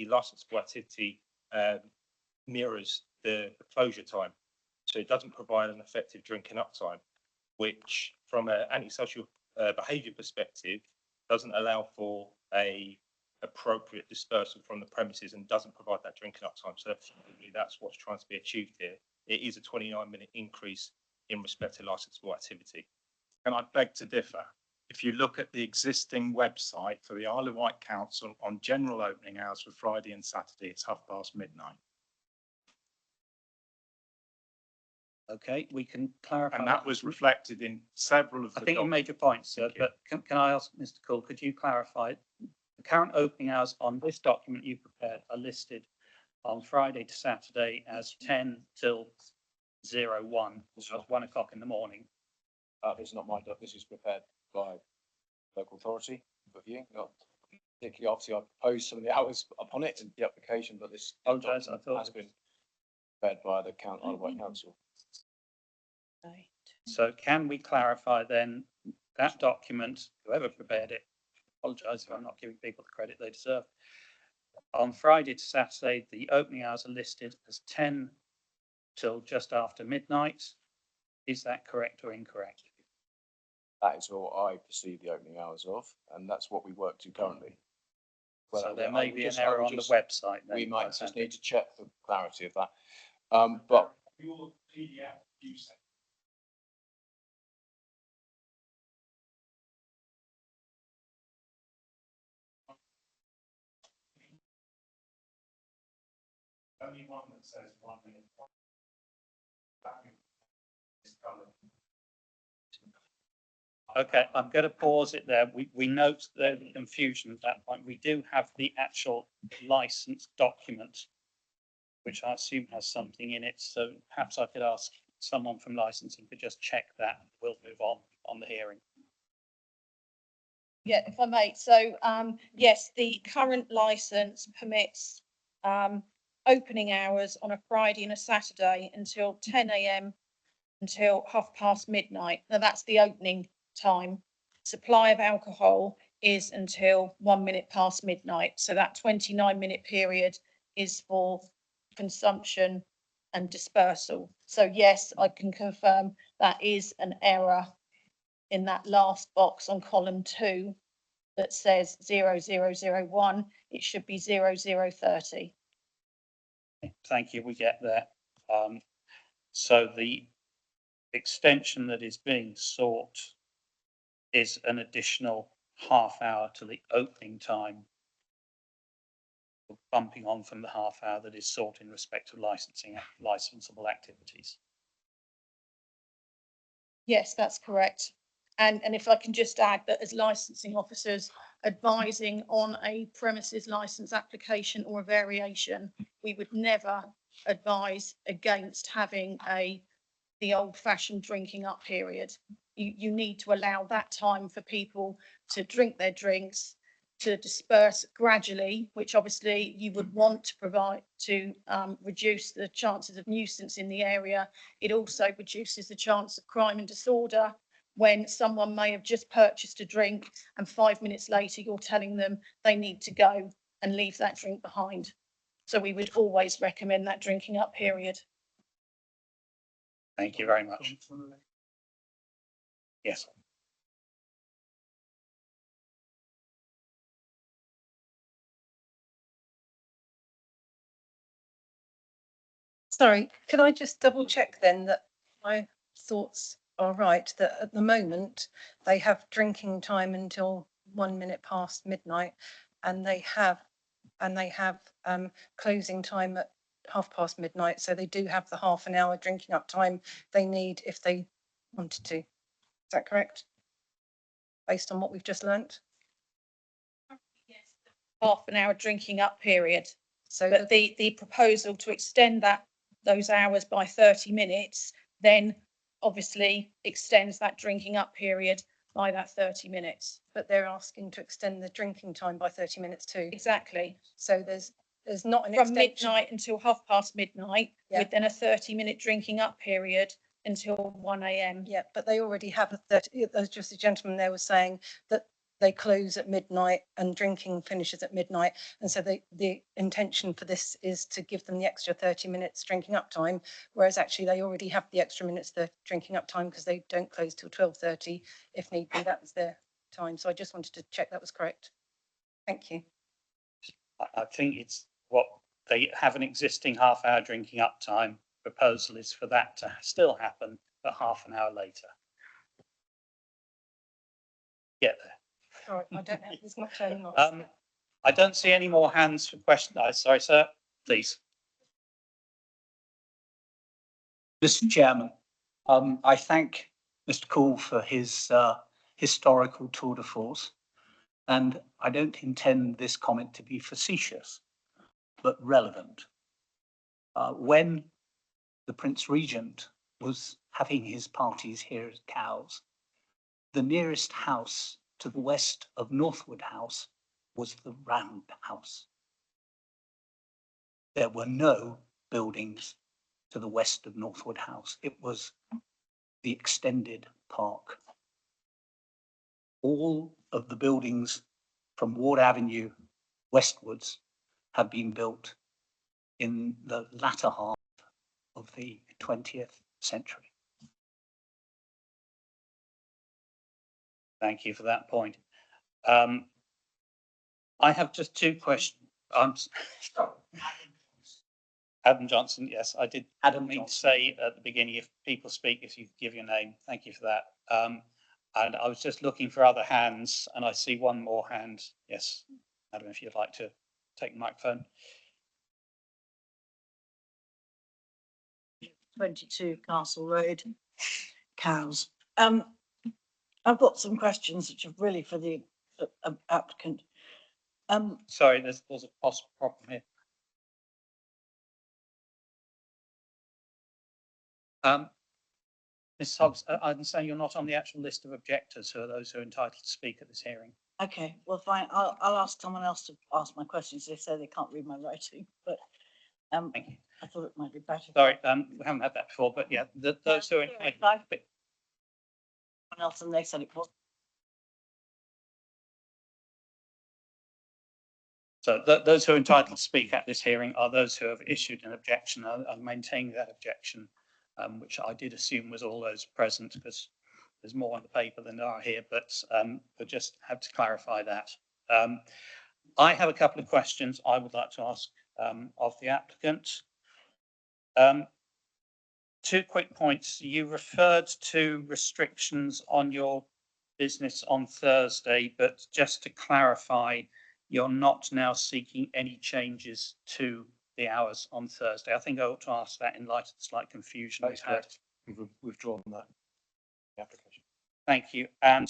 F: licensable activity mirrors the closure time. So it doesn't provide an effective drinking up time, which from an antisocial behaviour perspective doesn't allow for a appropriate dispersal from the premises and doesn't provide that drinking up time. So effectively that's what's trying to be achieved here. It is a 29-minute increase in respect to licensable activity.
E: Can I beg to differ? If you look at the existing website for the Isle of Wight Council on general opening hours for Friday and Saturday, it's midnight.
A: Okay, we can clarify.
E: And that was reflected in several of the.
A: I think you made your point, sir,
E: Thank you.
A: but can I ask Mr. Cool, could you clarify? The current opening hours on this document you prepared are listed on Friday to Saturday as 10 till 01, so that's 1 o'clock in the morning.
C: This is not my doc, this is prepared by local authority review, not particularly, obviously I proposed some of the hours upon it in the application, but this
A: Apologise, I
C: document
A: thought.
C: has been prepared by the Isle of Wight Council.
A: So can we clarify then that document, whoever prepared it, apologise if I'm not giving people the credit they deserve. On Friday to Saturday, the opening hours are listed as 10 till just after midnight. Is that correct or incorrect?
C: That is what I perceive the opening hours of, and that's what we work to currently.
A: So there may be an
C: I
A: error
C: will
A: on the
C: just-
A: website. then,
C: We
A: by
C: might
A: the
C: just
A: sound of
C: need
A: it.
C: to check the clarity of that. But
E: Your PDF, you said. Only one that says 1 minute.
A: Okay, I'm going to pause it there. We note the confusion at that point. We do have the actual license document, which I assume has something in it. So perhaps I could ask someone from licensing to just check that. We'll move on the hearing.
B: Yeah, if I may. So, yes, the current licence permits opening hours on a Friday and a Saturday until 10 a.m. until midnight. Now, that's the opening time. Supply of alcohol is until 1 minute past midnight. So that 29-minute period is for consumption and dispersal. So yes, I can confirm that is an error in that last box on column 2 that says 0001. It should be 0030.
A: Thank you. We get there. So the extension that is being sought is an additional half hour to the opening time, bumping on from the half hour that is sought in respect of licensable activities.
B: Yes, that's correct. And if I can just add that as licensing officers advising on a premises license application or a variation, we would never advise against having the old-fashioned drinking up period. You need to allow that time for people to drink their drinks, to disperse gradually, which obviously you would want to provide to reduce the chances of nuisance in the area. It also reduces the chance of crime and disorder when someone may have just purchased a drink and 5 minutes later you're telling them they need to go and leave that drink behind. So we would always recommend that drinking up period.
A: Thank you very much. Yes.
G: Sorry, could I just double check then that my thoughts are right, that at the moment they have drinking time until 1 minute past midnight and they have closing time at midnight. So they do have the half an hour drinking up time they need if they wanted to. Is that correct? Based on what we've just learnt?
B: Half an hour drinking up period.
G: So
B: But the proposal to extend those hours by 30 minutes then obviously extends that drinking up period by that 30 minutes.
G: but they're asking to extend the drinking time by 30 minutes too.
B: Exactly.
G: So there's not an
B: From
G: extension.
B: midnight until midnight,
G: Yeah.
B: with then a 30-minute drinking up period until 1 a.m.
G: Yeah, but they already have a 30, there's just a gentleman there was saying that they close at midnight and drinking finishes at midnight. And so the intention for this is to give them the extra 30 minutes drinking up time, whereas actually they already have the extra minutes, the drinking up time, because they don't close till 12:30 if need be. That was their time. So I just wanted to check that was correct. Thank you.
A: I think it's what they have an existing half hour drinking up time. Proposal is for that to still happen, but half an hour later. Get there.
G: Sorry, I don't know. It's not turning off.
A: I don't see any more hands for questions. Sorry, sir, please.
D: Mr. Chairman, I thank Mr. Cool for his historical tour de force. And I don't intend this comment to be facetious, but relevant. When the Prince Regent was having his parties here at Cowes, the nearest house to the west of Northwood House was the Round House. There were no buildings to the west of Northwood House. It was the extended park. All of the buildings from Ward Avenue westwards have been built in the latter half of the 20th century.
A: Thank you for that point. I have just two questions. Adam Johnson, yes, I did.
D: Adam
A: mean to
D: Johnson.
A: say at the beginning, if people speak, if you give your name, thank you for that. And I was just looking for other hands, and I see one more hand. Yes, Adam, if you'd like to take the microphone.
H: 22 Castle Road, Cowes. I've got some questions which are really for the applicant.
A: Sorry, there's a possible problem here. Ms. Hobbs, I understand you're not on the actual list of objectors, who are those who are entitled to speak at this hearing.
H: Okay, well, fine. I'll ask someone else to ask my questions. They say they can't read my writing, but
A: Thank you.
H: I thought it might be better.
A: Sorry, we haven't had that before, but yeah, those who are entitled to speak.
H: Someone else, and they said it was.
A: So those who are entitled to speak at this hearing are those who have issued an objection. I'm maintaining that objection, which I did assume was all those present, because there's more on the paper than there are here, but just have to clarify that. I have a couple of questions I would like to ask of the applicant. Two quick points. You referred to restrictions on your business on Thursday, but just to clarify, you're not now seeking any changes to the hours on Thursday. I think I ought to ask that in light of the slight confusion we've had.
C: We've withdrawn that application.
A: Thank you. And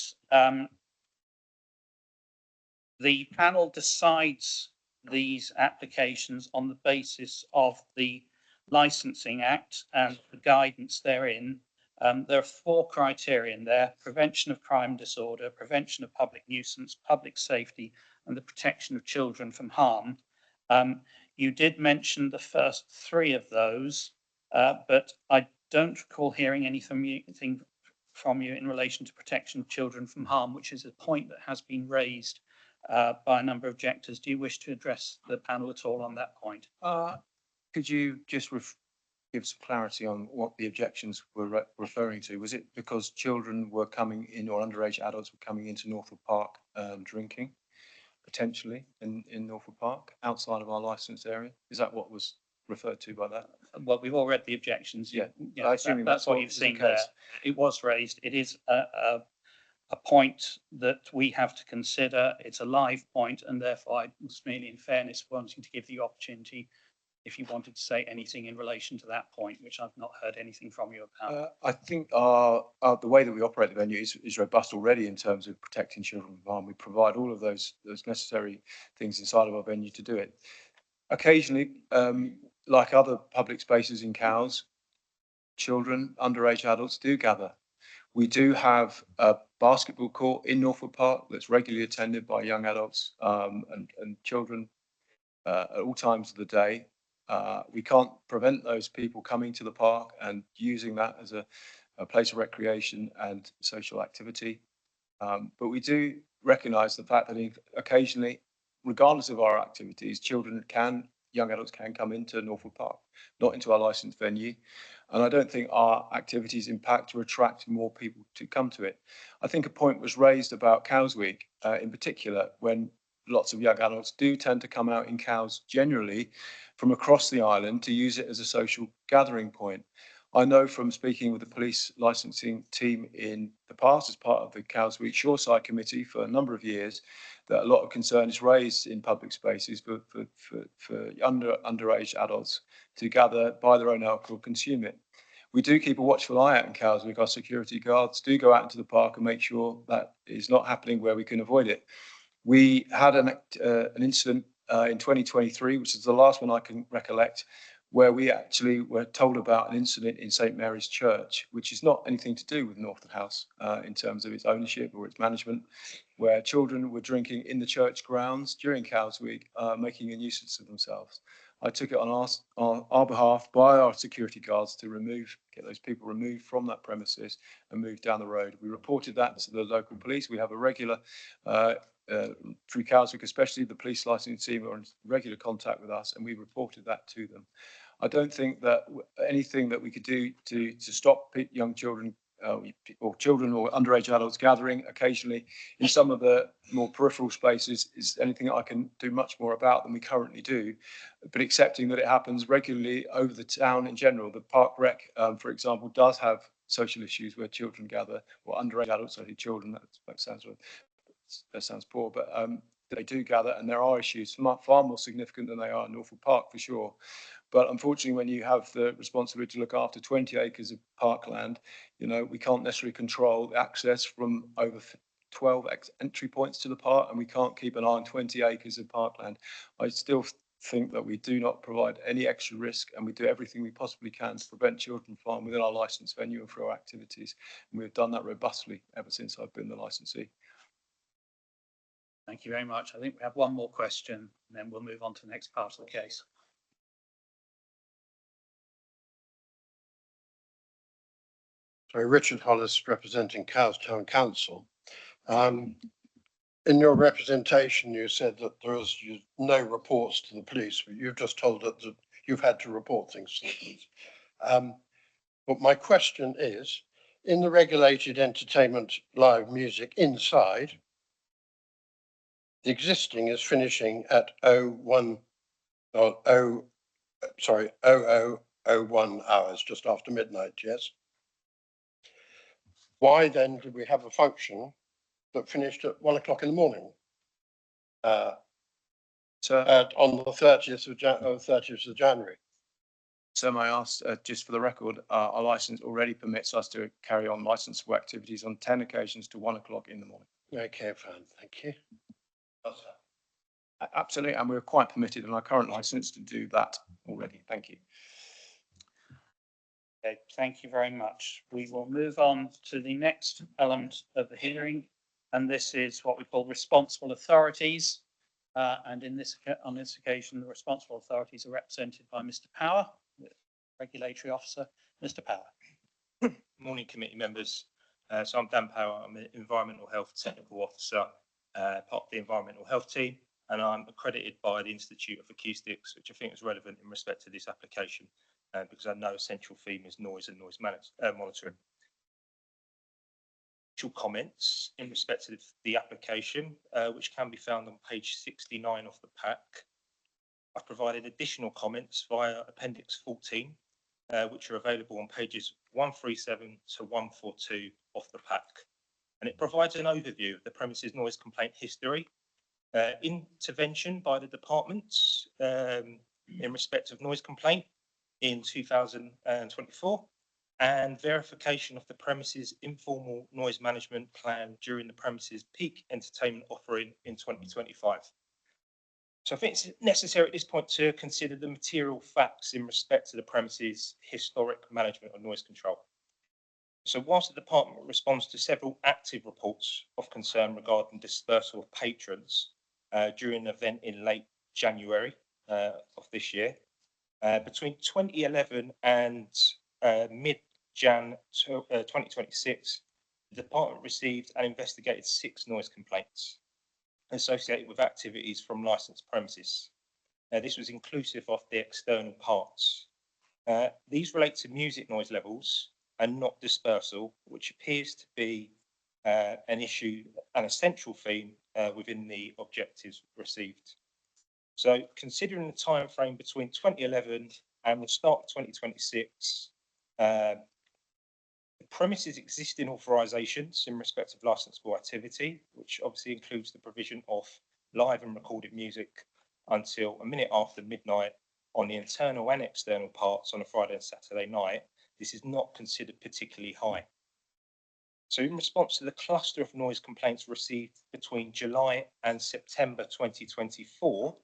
A: the panel decides these applications on the basis of the Licensing Act and the guidance therein. There are 4 criteria in there: prevention of crime and disorder, prevention of public nuisance, public safety, and the protection of children from harm. You did mention the first 3 of those, but I don't recall hearing anything from you in relation to protection of children from harm, which is a point that has been raised by a number of objectors. Do you wish to address the panel at all on that point?
C: Could you just give some clarity on what the objections were referring to? Was it because children were coming in, or underage adults were coming into Northwood Park drinking, potentially in Northwood Park, outside of our licensed area? Is that what was referred to by that?
A: Well, we've all read the objections.
C: Yeah, I assume
A: that's what you've seen there. It was raised. It is a point that we have to consider. It's a live point, and therefore I was merely, in fairness, wanting to give the opportunity if you wanted to say anything in relation to that point, which I've not heard anything from you about.
C: I think the way that we operate the venue is robust already in terms of protecting children from harm. We provide all of those necessary things inside of our venue to do it. Occasionally, like other public spaces in Cowes, children, underage adults do gather. We do have a basketball court in Northwood Park that's regularly attended by young adults and children at all times of the day. We can't prevent those people coming to the park and using that as a place of recreation and social activity. But we do recognise the fact that occasionally, regardless of our activities, young adults can come into Northwood Park, not into our licensed venue. And I don't think our activities impact or attract more people to come to it. I think a point was raised about Cowes Week in particular, when lots of young adults do tend to come out in Cowes generally from across the island to use it as a social gathering point. I know from speaking with the police licensing team in the past as part of the Cowes Week Shoreside Committee for a number of years, that a lot of concern is raised in public spaces for underage adults to gather, buy their own alcohol, consume it. We do keep a watchful eye out in Cowswick. Our security guards do go out into the park and make sure that is not happening where we can avoid it. We had an incident in 2023, which is the last one I can recollect, where we actually were told about an incident in St Mary's Church, which is not anything to do with Northern House in terms of its ownership or its management, where children were drinking in the church grounds during Cows Week, making a nuisance of themselves. I took it on our behalf by our security guards to get those people removed from that premises and moved down the road. We reported that to the local police. We have a regular through Cowswick, especially the police licensing team are in regular contact with us, and we reported that to them. I don't think that anything that we could do to stop young children or children or underage adults gathering occasionally in some of the more peripheral spaces is anything that I can do much more about than we currently do, but accepting that it happens regularly over the town in general. The park rec, for example, does have social issues where children gather, or underage adults, I think children, that sounds poor, but they do gather, and there are issues far more significant than they are in Norfolk Park for sure. But unfortunately, when you have the responsibility to look after 20 acres of parkland, you know, we can't necessarily control the access from over 12 entry points to the park, and we can't keep an eye on 20 acres of parkland. I still think that we do not provide any extra risk, and we do everything we possibly can to prevent children from within our licensed venue and through our activities. And we've done that robustly ever since I've been the licensee.
A: Thank you very much. I think we have one more question, and then we'll move on to the next part of the case.
I: Sorry, Richard Hollis, representing Cowes Town Council. In your representation, you said that there was no reports to the police, but you've just told us that you've had to report things to the police. But my question is, in the regulated entertainment live music inside, the existing is finishing at 0001 hours, just after midnight, yes? Why then did we have a function that finished at 1 o'clock in the morning? On the 30th of January.
C: So may I ask, just for the record, our license already permits us to carry on licensable activities on 10 occasions to 1 o'clock in the morning.
I: Okay, fine, thank you.
C: Absolutely, and we're quite permitted in our current license to do that already. Thank you.
A: Okay, thank you very much. We will move on to the next element of the hearing, and this is what we call responsible authorities. And on this occasion, the responsible authorities are represented by Mr. Power, the regulatory officer. Mr. Power.
F: Morning, committee members. So I'm Dan Power. I'm an environmental health technical officer, part of the environmental health team, and I'm accredited by the Institute of Acoustics, which I think is relevant in respect to this application, because I know essential theme is noise and noise monitoring. Comments in respect to the application, which can be found on page 69 of the pack. I've provided additional comments via Appendix 14, which are available on pages 137 to 142 of the pack. And it provides an overview of the premises noise complaint history, intervention by the departments in respect of noise complaint in 2024, and verification of the premises informal noise management plan during the premises peak entertainment offering in 2025. So I think it's necessary at this point to consider the material facts in respect to the premises historic management of noise control. So whilst the department responds to several active reports of concern regarding dispersal of patrons during an event in late January of this year, between 2011 and mid-Jan 2026, the department received and investigated 6 noise complaints associated with activities from licensed premises. This was inclusive of the external parts. These relate to music noise levels and not dispersal, which appears to be an issue, an essential theme within the objectives received. So considering the time frame between 2011 and the start of 2026, the premises existing authorisations in respect of licensable activity, which obviously includes the provision of live and recorded music until a minute after midnight on the internal and external parts on a Friday and Saturday night, this is not considered particularly high. So in response to the cluster of noise complaints received between July and September 2024,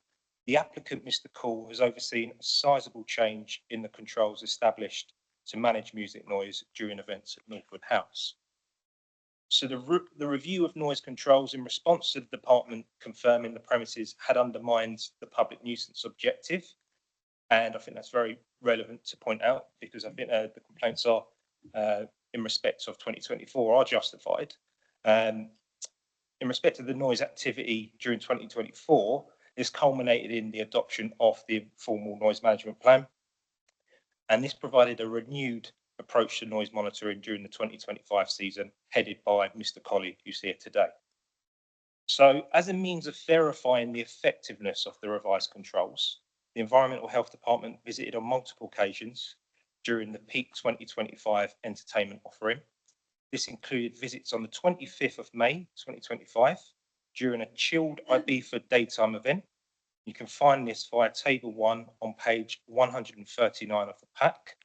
F: the applicant, Mr. Cool, has overseen a sizable change in the controls established to manage music noise during events at Northwood House. So the review of noise controls in response to the department confirming the premises had undermined the public nuisance objective. And I think that's very relevant to point out, because I think the complaints are in respect of 2024 are justified. In respect of the noise activity during 2024, this culminated in the adoption of the informal noise management plan. And this provided a renewed approach to noise monitoring during the 2025 season, headed by Mr. Colley, who's here today. So as a means of verifying the effectiveness of the revised controls, the Environmental Health Department visited on multiple occasions during the peak 2025 entertainment offering. This included visits on the 25th of May 2025 during a chilled Ibiza daytime event. You can find this via table 1 on page 139 of the pack,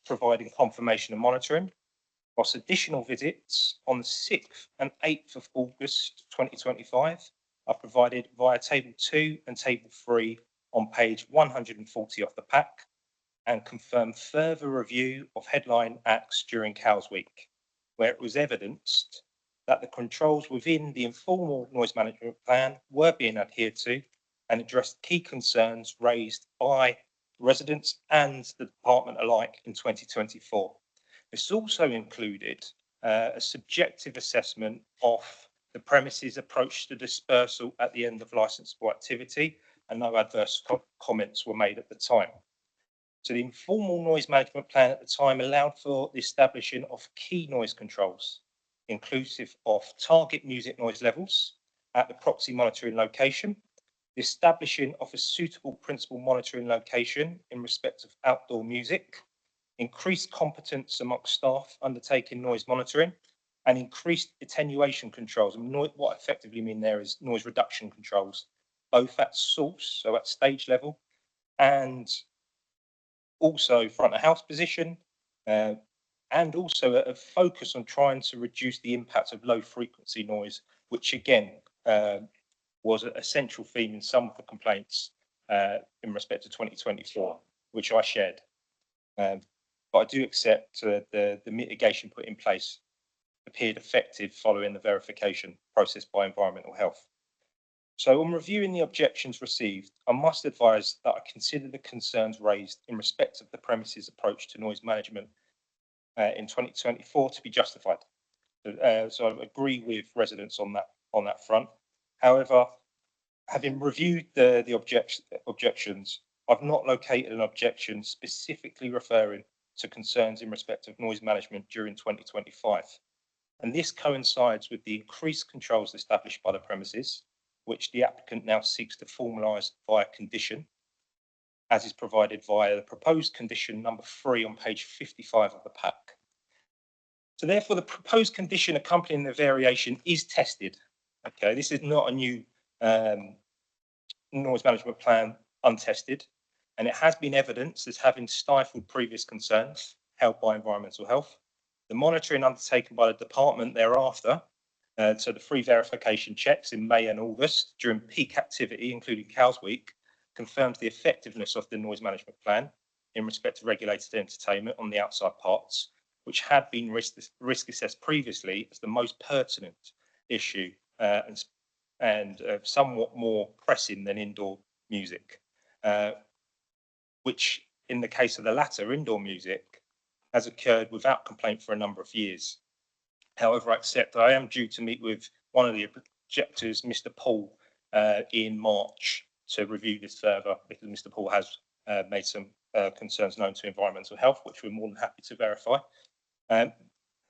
F: providing confirmation and monitoring, whilst additional visits on the 6th and 8th of August 2025 are provided via table 2 and table 3 on page 140 of the pack, and confirm further review of headline acts during Cows Week, where it was evidenced that the controls within the informal noise management plan were being adhered to and addressed key concerns raised by residents and the department alike in 2024. This also included a subjective assessment of the premises approach to dispersal at the end of licensable activity, and no adverse comments were made at the time. So the informal noise management plan at the time allowed for the establishing of key noise controls, inclusive of target music noise levels at the proxy monitoring location, the establishing of a suitable principal monitoring location in respect of outdoor music, increased competence amongst staff undertaking noise monitoring, and increased attenuation controls. And what I effectively mean there is noise reduction controls, both at source, so at stage level, and also front of house position, and also a focus on trying to reduce the impact of low frequency noise, which again was a central theme in some of the complaints in respect to 2024, which I shared. But I do accept the mitigation put in place appeared effective following the verification process by Environmental Health. So on reviewing the objections received, I must advise that I consider the concerns raised in respect of the premises approach to noise management in 2024 to be justified. So I agree with residents on that front. However, having reviewed the objections, I've not located an objection specifically referring to concerns in respect of noise management during 2025. And this coincides with the increased controls established by the premises, which the applicant now seeks to formalise via condition, as is provided via the proposed condition number 3 on page 55 of the pack. So therefore, the proposed condition accompanying the variation is tested. Okay, this is not a new noise management plan untested, and it has been evidenced as having stifled previous concerns held by Environmental Health. The monitoring undertaken by the department thereafter, so the free verification checks in May and August during peak activity, including Cows Week, confirms the effectiveness of the noise management plan in respect to regulated entertainment on the outside parts, which had been risk assessed previously as the most pertinent issue and somewhat more pressing than indoor music, which in the case of the latter, indoor music, has occurred without complaint for a number of years. However, I accept I am due to meet with one of the objectors, Mr. Paul, in March to review this further, because Mr. Paul has made some concerns known to Environmental Health, which we're more than happy to verify.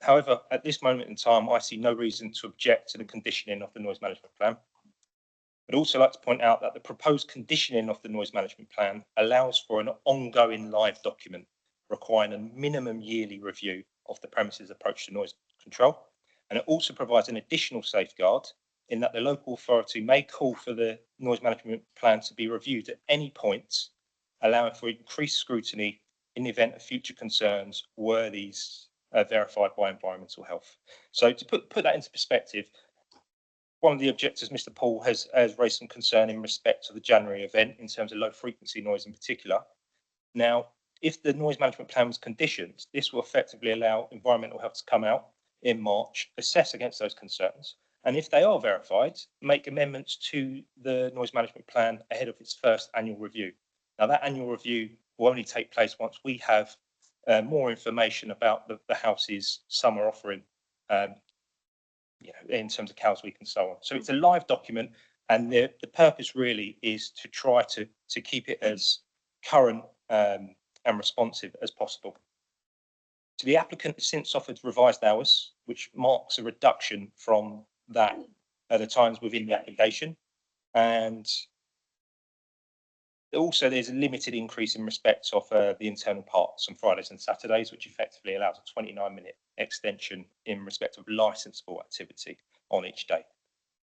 F: However, at this moment in time, I see no reason to object to the conditioning of the noise management plan. I'd also like to point out that the proposed conditioning of the noise management plan allows for an ongoing live document requiring a minimum yearly review of the premises approach to noise control. And it also provides an additional safeguard in that the local authority may call for the noise management plan to be reviewed at any point, allowing for increased scrutiny in the event of future concerns were these verified by environmental health. So to put that into perspective, one of the objectors, Mr. Paul, has raised some concern in respect to the January event in terms of low frequency noise in particular. Now, if the noise management plan was conditioned, this will effectively allow environmental health to come out in March, assess against those concerns, and if they are verified, make amendments to the noise management plan ahead of its first annual review. Now, that annual review will only take place once we have more information about the house's summer offering, in terms of Cows Week and so on. So it's a live document, and the purpose really is to try to keep it as current and responsive as possible. So the applicant has since offered revised hours, which marks a reduction from that at the times within the application. And also there's a limited increase in respect of the internal parts on Fridays and Saturdays, which effectively allows a 29-minute extension in respect of licensable activity on each day.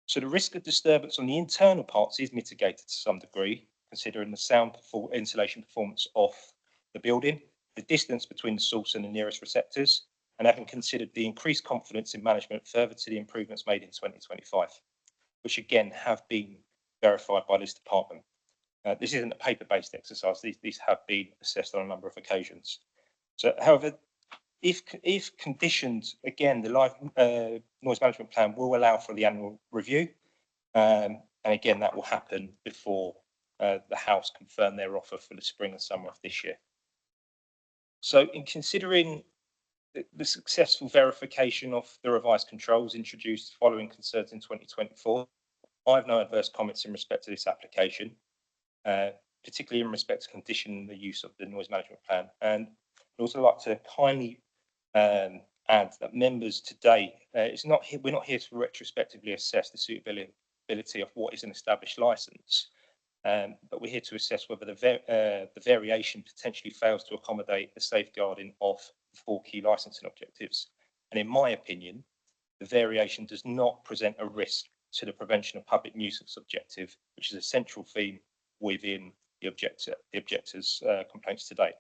F: So the risk of disturbance on the internal parts is mitigated to some degree, considering the sound insulation performance of the building, the distance between the source and the nearest receptors, and having considered the increased confidence in management further to the improvements made in 2025, which again have been verified by this department. This isn't a paper-based exercise. These have been assessed on a number of occasions. So, however, if conditioned, again, the live noise management plan will allow for the annual review. And again, that will happen before the House confirm their offer for the spring and summer of this year. So in considering the successful verification of the revised controls introduced following concerns in 2024, I have no adverse comments in respect to this application, particularly in respect to conditioning the use of the noise management plan. And I'd also like to kindly add that members today, we're not here to retrospectively assess the suitability of what is an established licence, but we're here to assess whether the variation potentially fails to accommodate the safeguarding of the 4 key licensing objectives. And in my opinion, the variation does not present a risk to the prevention of public nuisance objective, which is a central theme within the objector's complaints today.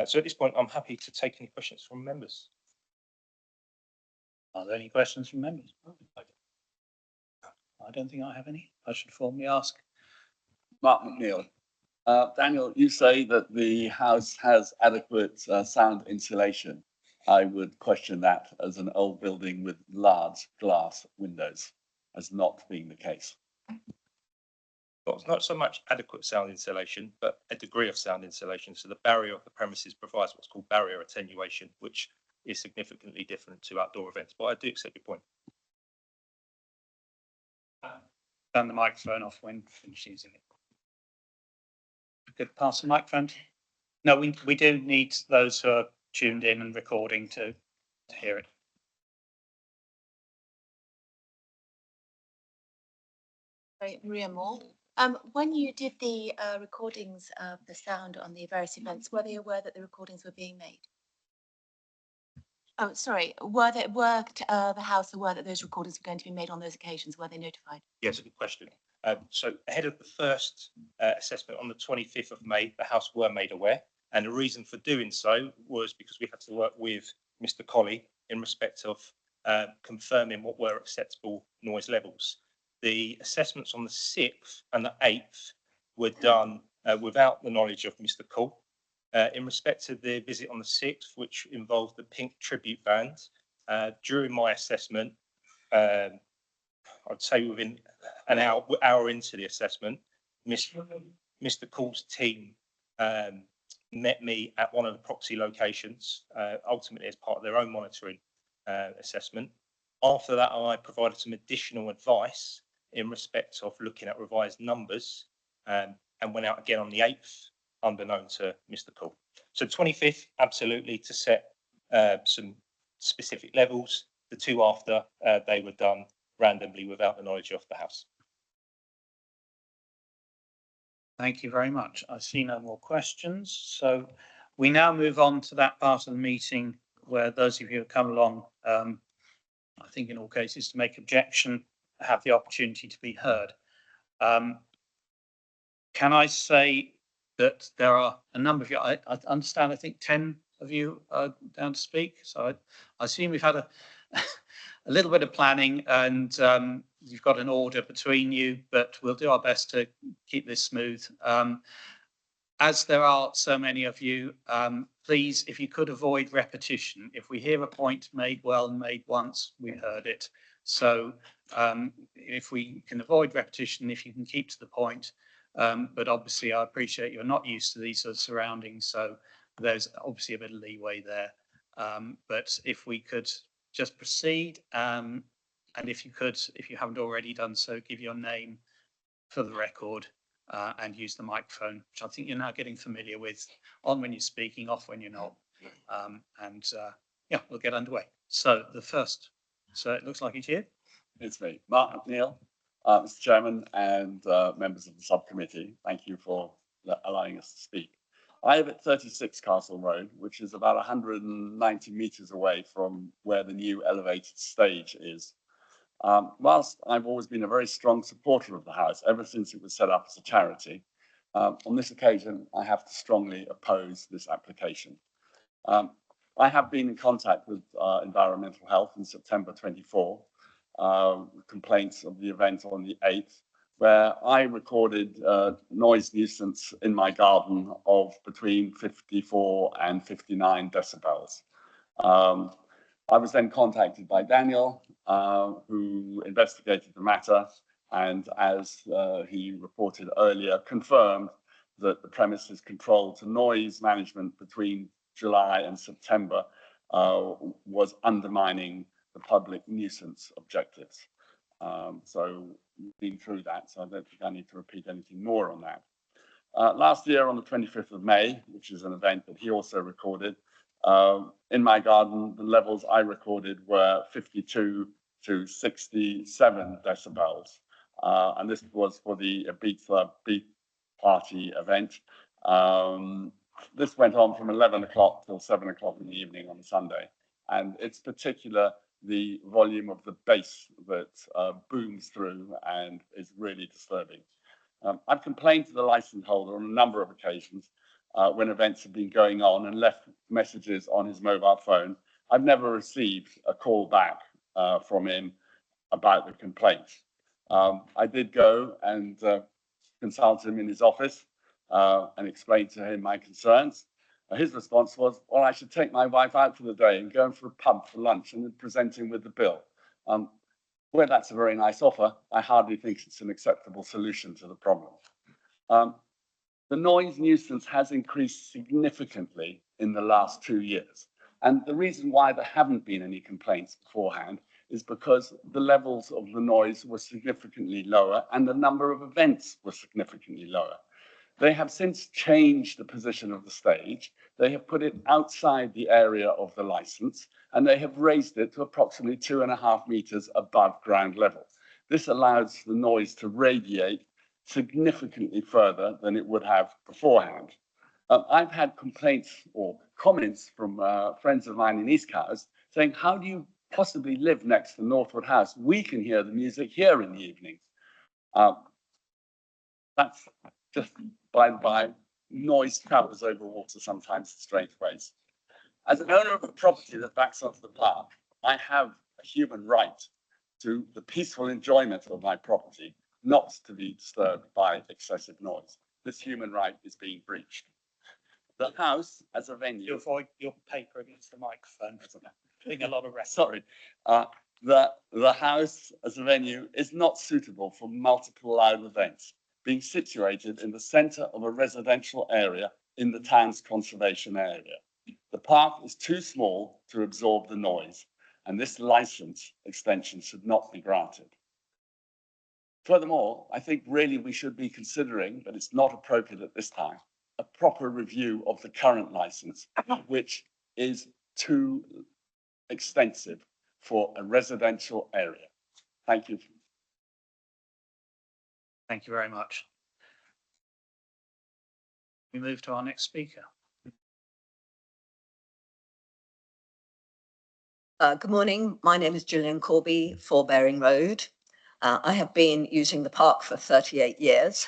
F: So at this point, I'm happy to take any questions from members.
A: Are there any questions from members? I don't think I have any. I should formally ask.
J: Mark McNeil. Daniel, you say that the house has adequate sound insulation. I would question that as an old building with large glass windows as not being the case.
F: Well, it's not so much adequate sound insulation, but a degree of sound insulation. So the barrier of the premises provides what's called barrier attenuation, which is significantly different to outdoor events. But I do accept your point.
A: Turn the microphone off when finished using it. Could pass the microphone. No, we do need those who are tuned in and recording to hear it.
K: Sorry, Maria Moore. When you did the recordings of the sound on the various events, were they aware that the recordings were being made? Oh, sorry. Were the House aware that those recordings were going to be made on those occasions? Were they notified?
F: Yes, good question. So ahead of the first assessment on the 25th of May, the House were made aware. And the reason for doing so was because we had to work with Mr. Colley in respect of confirming what were acceptable noise levels. The assessments on the 6th and the 8th were done without the knowledge of Mr. Cole. In respect to the visit on the 6th, which involved the Pink Tribute Band, during my assessment, I'd say within an hour into the assessment, Mr. Cole's team met me at one of the proxy locations, ultimately as part of their own monitoring assessment. After that, I provided some additional advice in respect of looking at revised numbers and went out again on the 8th, unbeknown to Mr. Cole. So 25th, absolutely, to set some specific levels. The 2 after, they were done randomly without the knowledge of the House.
A: Thank you very much. I see no more questions. So we now move on to that part of the meeting where those of you who come along, I think in all cases to make objection, have the opportunity to be heard. Can I say that there are a number of you, I understand, I think 10 of you are down to speak. So I assume we've had a little bit of planning and you've got an order between you, but we'll do our best to keep this smooth. As there are so many of you, please, if you could avoid repetition. If we hear a point made well and made once, we heard it. So if we can avoid repetition, if you can keep to the point, but obviously I appreciate you're not used to these sort of surroundings, so there's obviously a bit of leeway there. But if we could just proceed, and if you could, if you haven't already done so, give your name for the record and use the microphone, which I think you're now getting familiar with, on when you're speaking, off when you're not. Yeah, we'll get underway. So the first, so it looks like it's you.
J: It's me, Mark McNeil, Mr. Chairman and members of the subcommittee. Thank you for allowing us to speak. I live at 36 Castle Road, which is about 190 metres away from where the new elevated stage is. Whilst I've always been a very strong supporter of the house, ever since it was set up as a charity, on this occasion, I have to strongly oppose this application. I have been in contact with Environmental Health in September 24, complaints of the event on the 8th, where I recorded noise nuisance in my garden of between 54 and 59 decibels. I was then contacted by Daniel, who investigated the matter, and as he reported earlier, confirmed that the premises control to noise management between July and September was undermining the public nuisance objectives. So we've been through that, so I don't think I need to repeat anything more on that. Last year on the 25th of May, which is an event that he also recorded, in my garden, the levels I recorded were 52 to 67 decibels. And this was for the Ibiza Beat Party event. This went on from 11 o'clock till 7 o'clock in the evening on Sunday. And it's particular the volume of the bass that booms through and is really disturbing. I've complained to the license holder on a number of occasions when events have been going on and left messages on his mobile phone. I've never received a call back from him about the complaint. I did go and consult him in his office and explain to him my concerns. His response was, well, I should take my wife out for the day and go for a pub for lunch and then present him with the bill. Well, that's a very nice offer. I hardly think it's an acceptable solution to the problem. The noise nuisance has increased significantly in the last 2 years. And the reason why there haven't been any complaints beforehand is because the levels of the noise were significantly lower and the number of events were significantly lower. They have since changed the position of the stage. They have put it outside the area of the license and they have raised it to approximately 2.5 meters above ground level. This allows the noise to radiate significantly further than it would have beforehand. I've had complaints or comments from friends of mine in East Cowes saying, how do you possibly live next to Northwood House? We can hear the music here in the evenings. That's just by the by, noise travels over water sometimes in strange ways. As an owner of a property that backs onto the park, I have a human right to the peaceful enjoyment of my property, not to be disturbed by excessive noise. This human right is being breached. The house as a venue.
A: You avoid your paper against the microphone. Doing a lot of rest.
J: Sorry. The house as a venue is not suitable for multiple loud events, being situated in the centre of a residential area in the town's conservation area. The park is too small to absorb the noise, and this license extension should not be granted. Furthermore, I think really we should be considering, but it's not appropriate at this time, a proper review of the current license, which is too extensive for a residential area. Thank you.
A: Thank you very much. We move to our next speaker.
L: Good morning. My name is Gillian Corby, 4 Bearing Road. I have been using the park for 38 years.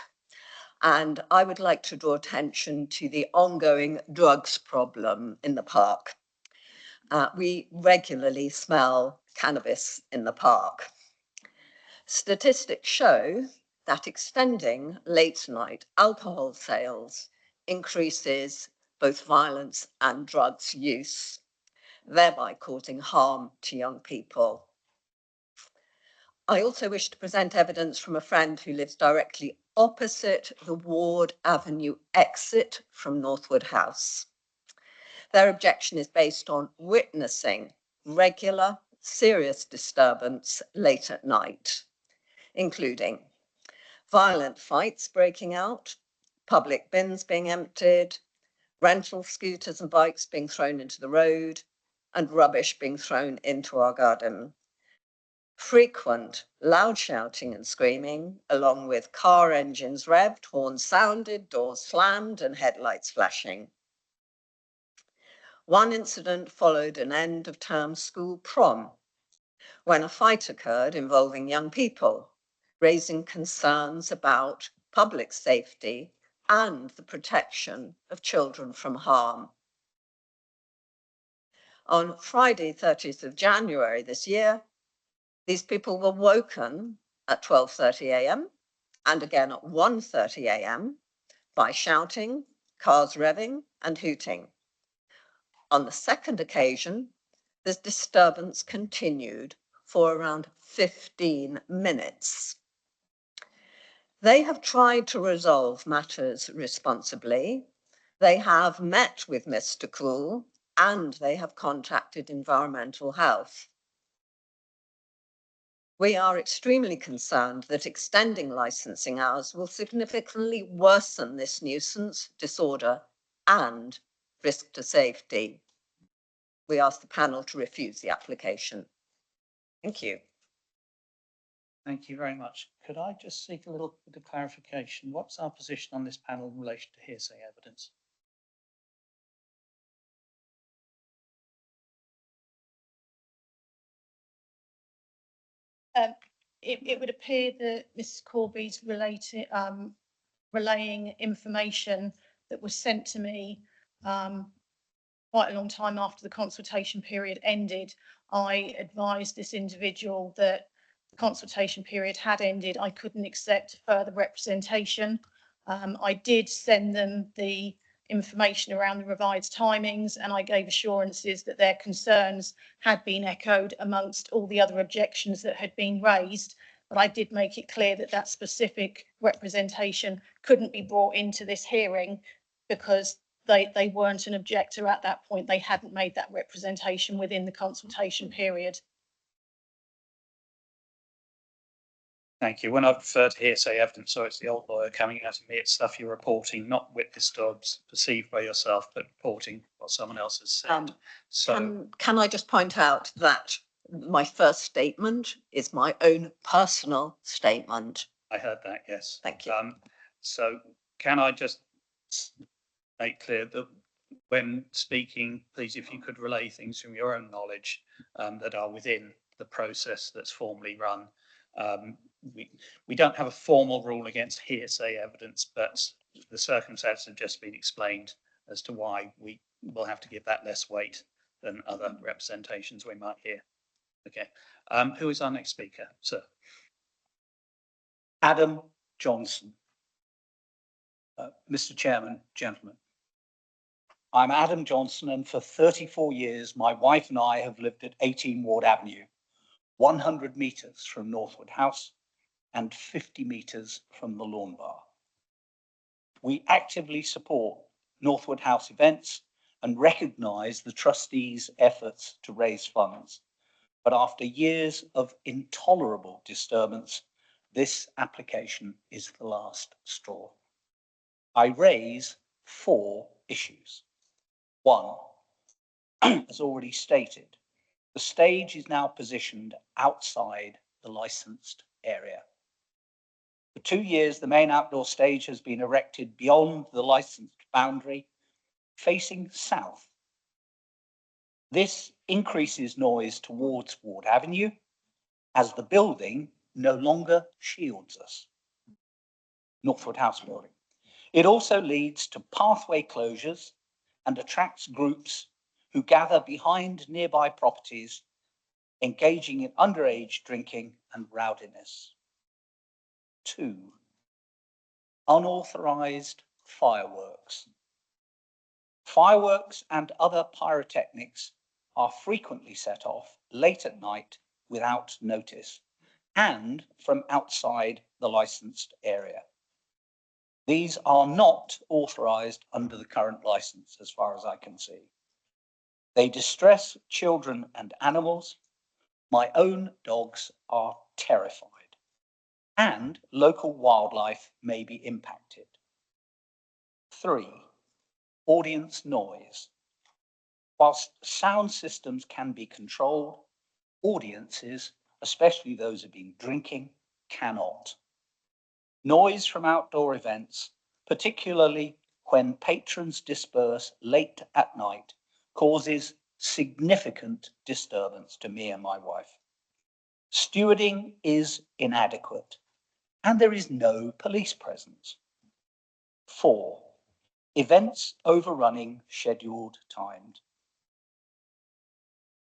L: And I would like to draw attention to the ongoing drugs problem in the park. We regularly smell cannabis in the park. Statistics show that extending late night alcohol sales increases both violence and drugs use, thereby causing harm to young people. I also wish to present evidence from a friend who lives directly opposite the Ward Avenue exit from Northwood House. Their objection is based on witnessing regular, serious disturbance late at night, including violent fights breaking out, public bins being emptied, rental scooters and bikes being thrown into the road, and rubbish being thrown into our garden. Frequent loud shouting and screaming, along with car engines revved, horns sounded, doors slammed, and headlights flashing. One incident followed an end of term school prom, when a fight occurred involving young people, raising concerns about public safety and the protection of children from harm. On Friday, 30th of January this year, these people were woken at 12:30 a.m. and again at 1:30 a.m. by shouting, cars revving, and hooting. On the second occasion, the disturbance continued for around 15 minutes. They have tried to resolve matters responsibly. They have met with Mr. Krul and they have contacted Environmental Health. We are extremely concerned that extending licensing hours will significantly worsen this nuisance, disorder, and risk to safety. We ask the panel to refuse the application. Thank you.
A: Thank you very much. Could I just seek a little bit of clarification? What's our position on this panel in relation to hearsay evidence?
B: It would appear that Mrs. Corby's relaying information that was sent to me quite a long time after the consultation period ended. I advised this individual that the consultation period had ended. I couldn't accept further representation. I did send them the information around the revised timings, and I gave assurances that their concerns had been echoed amongst all the other objections that had been raised. But I did make it clear that that specific representation couldn't be brought into this hearing because they weren't an objector at that point. They hadn't made that representation within the consultation period.
A: Thank you. When I refer to hearsay evidence, so it's the old lawyer coming out of me, it's stuff you're reporting, not witness jobs perceived by yourself, but reporting what someone else has said.
L: Can I just point out that my first statement is my own personal statement?
A: I heard that, yes.
L: Thank you.
A: So can I just make clear that when speaking, please, if you could relay things from your own knowledge that are within the process that's formally run. We don't have a formal rule against hearsay evidence, but the circumstances have just been explained as to why we will have to give that less weight than other representations we might hear. Okay. Who is our next speaker, sir?
M: Adam Johnson. Mr. Chairman, gentlemen. I'm Adam Johnson, and for 34 years, my wife and I have lived at 18 Ward Avenue, 100 metres from Northwood House and 50 metres from the Lawn Bar. We actively support Northwood House events and recognise the trustees' efforts to raise funds. But after years of intolerable disturbance, this application is the last straw. I raise 4 issues. 1, as already stated, the stage is now positioned outside the licensed area. For 2 years, the main outdoor stage has been erected beyond the licensed boundary, facing south. This increases noise towards Ward Avenue, as the building no longer shields us. Northwood House building. It also leads to pathway closures and attracts groups who gather behind nearby properties, engaging in underage drinking and rowdiness. 2, unauthorized fireworks. Fireworks and other pyrotechnics are frequently set off late at night without notice and from outside the licensed area. These are not authorized under the current license, as far as I can see. They distress children and animals. My own dogs are terrified, and local wildlife may be impacted. 3, audience noise. Whilst sound systems can be controlled, audiences, especially those who've been drinking, cannot. Noise from outdoor events, particularly when patrons disperse late at night, causes significant disturbance to me and my wife. Stewarding is inadequate, and there is no police presence. 4, events overrunning scheduled times.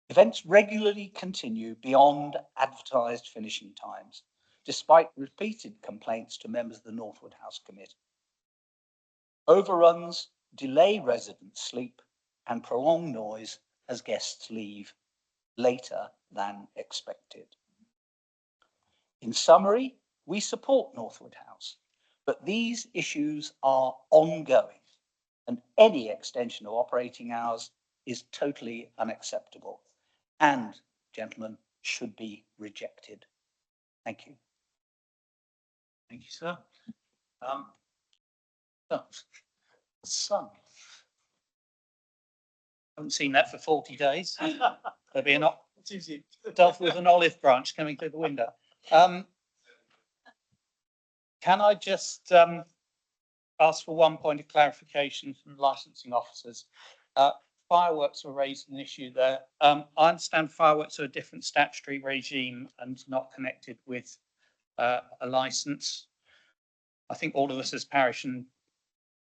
M: Events regularly continue beyond advertised finishing times, despite repeated complaints to members of the Northwood House Committee. Overruns delay residents' sleep and prolong noise as guests leave later than expected. In summary, we support Northwood House, but these issues are ongoing, and any extension of operating hours is totally unacceptable and, gentlemen, should be rejected. Thank you.
A: Thank you, sir. Son. Haven't seen that for 40 days. There'll be a dove with an olive branch coming through the window. Can I just ask for one point of clarification from licensing officers? Fireworks were raised an issue there. I understand fireworks are a different statutory regime and not connected with a license. I think all of us as parish and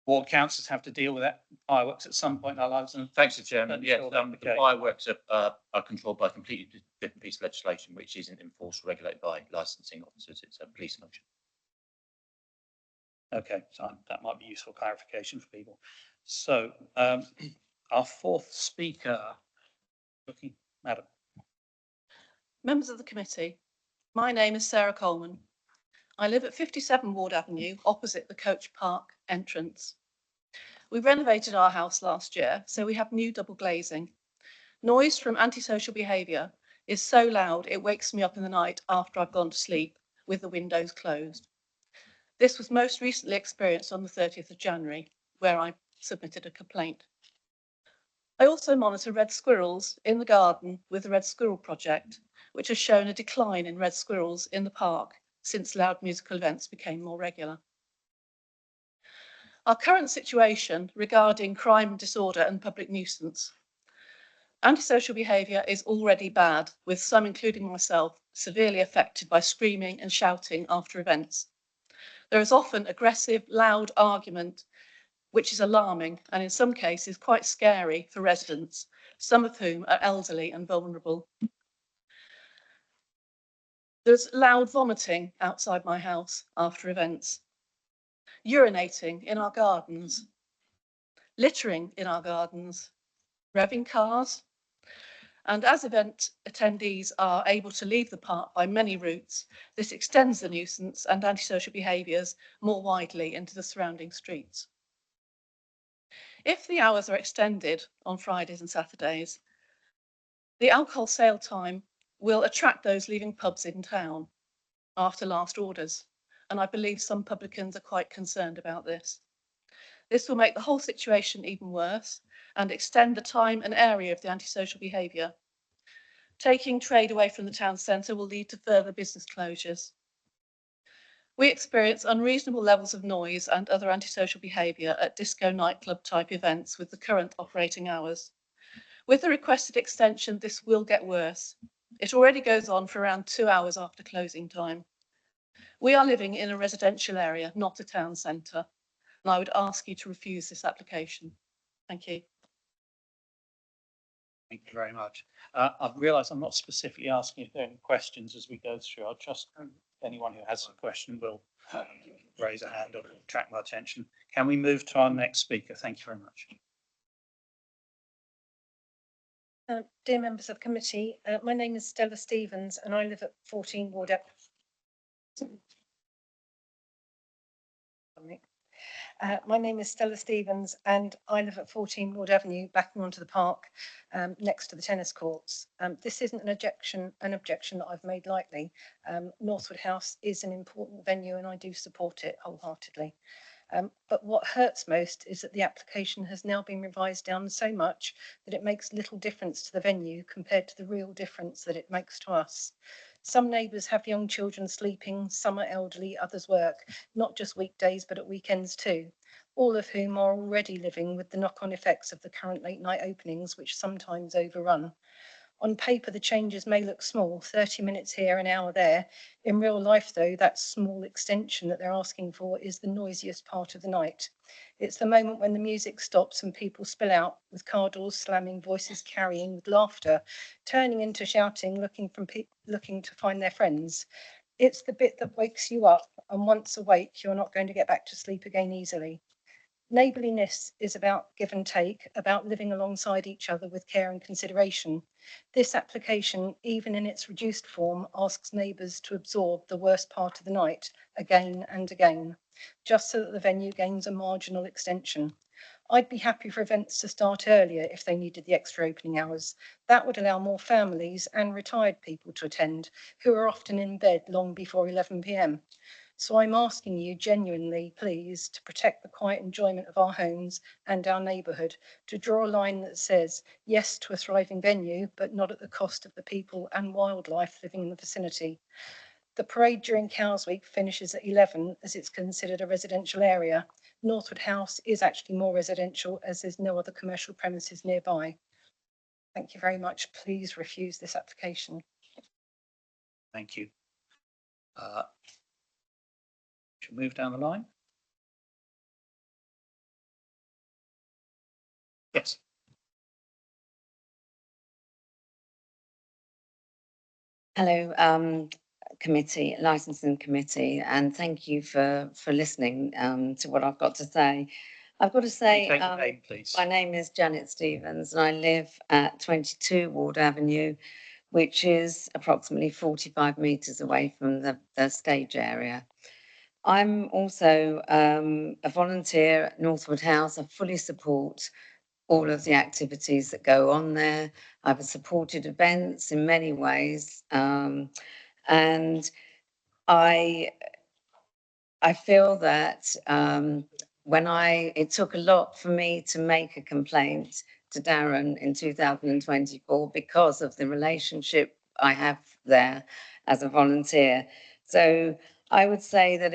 A: ward councillors have to deal with that fireworks at some point in our lives. And
N: thanks, Mr. Chairman. Yes,
A: sure
N: the fireworks are controlled by a completely different piece of legislation, which isn't enforced or regulated by licensing officers. It's a police function.
A: Okay, so that might be useful clarification for people. So our fourth speaker, Madam.
O: Members of the committee, my name is Sarah Coleman. I live at 57 Ward Avenue, opposite the Coach Park entrance. We renovated our house last year, so we have new double glazing. Noise from antisocial behaviour is so loud it wakes me up in the night after I've gone to sleep with the windows closed. This was most recently experienced on the 30th of January, where I submitted a complaint. I also monitor red squirrels in the garden with the Red Squirrel Project, which has shown a decline in red squirrels in the park since loud musical events became more regular. Our current situation regarding crime, disorder and public nuisance. Antisocial behaviour is already bad, with some, including myself, severely affected by screaming and shouting after events. There is often aggressive, loud argument, which is alarming and in some cases quite scary for residents, some of whom are elderly and vulnerable. There's loud vomiting outside my house after events, urinating in our gardens, littering in our gardens, revving cars, and as event attendees are able to leave the park by many routes, this extends the nuisance and antisocial behaviours more widely into the surrounding streets. If the hours are extended on Fridays and Saturdays, the alcohol sale time will attract those leaving pubs in town after last orders, and I believe some publicans are quite concerned about this. This will make the whole situation even worse and extend the time and area of the antisocial behaviour. Taking trade away from the town centre will lead to further business closures. We experience unreasonable levels of noise and other antisocial behaviour at disco nightclub type events with the current operating hours. With the requested extension, this will get worse. It already goes on for around 2 hours after closing time. We are living in a residential area, not a town centre. And I would ask you to refuse this application. Thank you.
A: Thank you very much. I've realised I'm not specifically asking if there are any questions as we go through. I'll just, anyone who has a question will raise a hand or attract my attention. Can we move to our next speaker? Thank you very much.
G: Dear members of committee, my name is Stella Stevens and I live at 14 Ward my name is Stella Stevens and I live at 14 Ward Avenue, backing onto the park next to the tennis courts. This isn't an objection that I've made lightly. Northwood House is an important venue and I do support it wholeheartedly. But what hurts most is that the application has now been revised down so much that it makes little difference to the venue compared to the real difference that it makes to us. Some neighbours have young children sleeping, some are elderly, others work, not just weekdays, but at weekends too, all of whom are already living with the knock-on effects of the current late night openings, which sometimes overrun. On paper, the changes may look small, 30 minutes here, an hour there. In real life, though, that small extension that they're asking for is the noisiest part of the night. It's the moment when the music stops and people spill out, with car doors slamming, voices carrying, with laughter, turning into shouting, looking to find their friends. It's the bit that wakes you up, and once awake, you're not going to get back to sleep again easily. Neighbourliness is about give and take, about living alongside each other with care and consideration. This application, even in its reduced form, asks neighbours to absorb the worst part of the night again and again, just so that the venue gains a marginal extension. I'd be happy for events to start earlier if they needed the extra opening hours. That would allow more families and retired people to attend, who are often in bed long before 11 p.m. So I'm asking you genuinely, please, to protect the quiet enjoyment of our homes and our neighbourhood, to draw a line that says yes to a thriving venue, but not at the cost of the people and wildlife living in the vicinity. The parade during Cows Week finishes at 11 as it's considered a residential area. Northwood House is actually more residential as there's no other commercial premises nearby. Thank you very much. Please refuse this application.
A: Thank you. Should move down the line. Yes.
P: Hello, committee, licensing committee, and thank you for listening to what I've got to say. I've got to say,
A: Take your name, please.
P: my name is Janet Stevens and I live at 22 Ward Avenue, which is approximately 45 metres away from the stage area. I'm also a volunteer at Northwood House. I fully support all of the activities that go on there. I've supported events in many ways, and I feel that it took a lot for me to make a complaint to Darren in 2024 because of the relationship I have there as a volunteer. So I would say that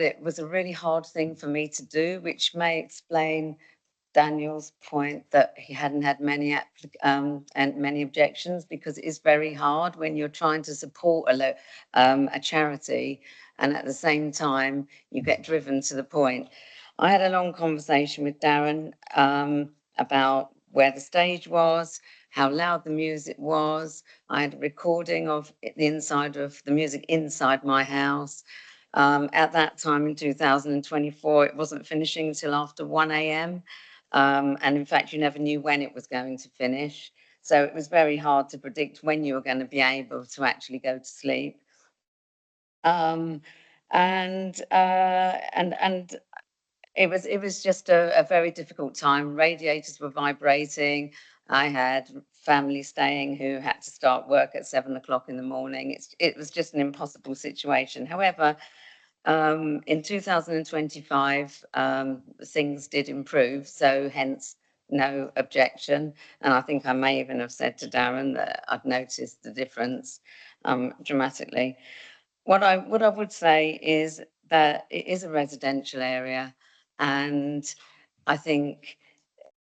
P: it was a really hard thing for me to do, which may explain Daniel's point that he hadn't had many objections, because it is very hard when you're trying to support a charity and at the same time you get driven to the point. I had a long conversation with Darren about where the stage was, how loud the music was. I had a recording of the inside of the music inside my house. At that time in 2024, it wasn't finishing until after 1 a.m. And in fact, you never knew when it was going to finish. So it was very hard to predict when you were going to be able to actually go to sleep. And it was just a very difficult time. Radiators were vibrating. I had family staying who had to start work at 7 o'clock in the morning. It was just an impossible situation. However, in 2025, things did improve, so hence no objection. And I think I may even have said to Darren that I've noticed the difference dramatically. What I would say is that it is a residential area, and I think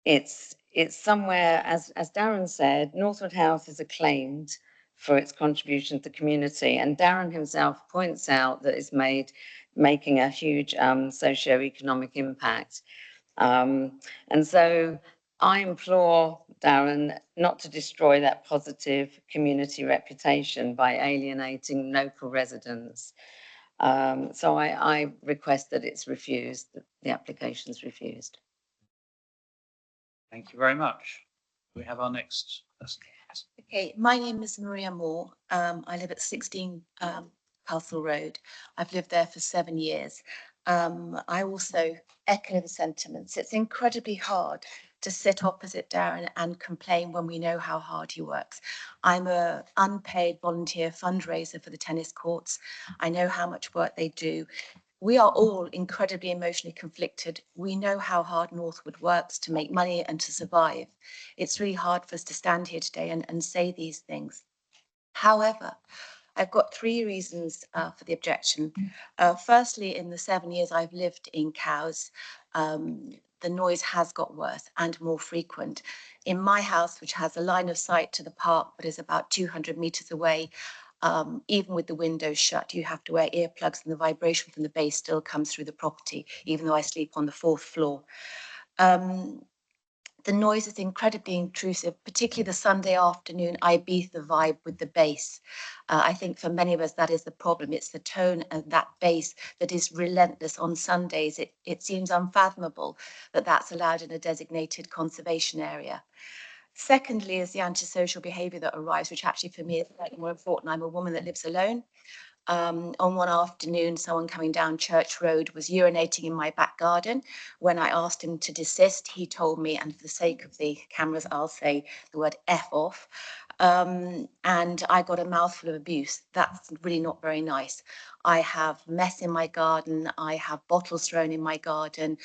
P: it's somewhere, as Darren said, Northwood House is acclaimed for its contribution to the community, and Darren himself points out that it's made making a huge socio-economic impact. And so I implore Darren not to destroy that positive community reputation by alienating local residents. So I request that it's refused, that the application's refused.
A: Thank you very much. We have our next person.
K: Okay, my name is Maria Moore. I live at 16 Castle Road. I've lived there for 7 years. I also echo the sentiments. It's incredibly hard to sit opposite Darren and complain when we know how hard he works. I'm an unpaid volunteer fundraiser for the tennis courts. I know how much work they do. We are all incredibly emotionally conflicted. We know how hard Northwood works to make money and to survive. It's really hard for us to stand here today and say these things. However, I've got 3 reasons for the objection. Firstly, in the 7 years I've lived in Cowes, the noise has got worse and more frequent. In my house, which has a line of sight to the park, but is about 200 metres away, even with the windows shut, you have to wear earplugs and the vibration from the bass still comes through the property, even though I sleep on the 4th floor. The noise is incredibly intrusive, particularly the Sunday afternoon Ibiza vibe with the bass. I think for many of us, that is the problem. It's the tone of that bass that is relentless on Sundays. It seems unfathomable that that's allowed in a designated conservation area. Secondly, is the antisocial behaviour that arrives, which actually for me is slightly more important. I'm a woman that lives alone. On one afternoon, someone coming down Church Road was urinating in my back garden. When I asked him to desist, he told me, and for the sake of the cameras, I'll say the word F off. And I got a mouthful of abuse. That's really not very nice. I have mess in my garden. I have bottles thrown in my garden.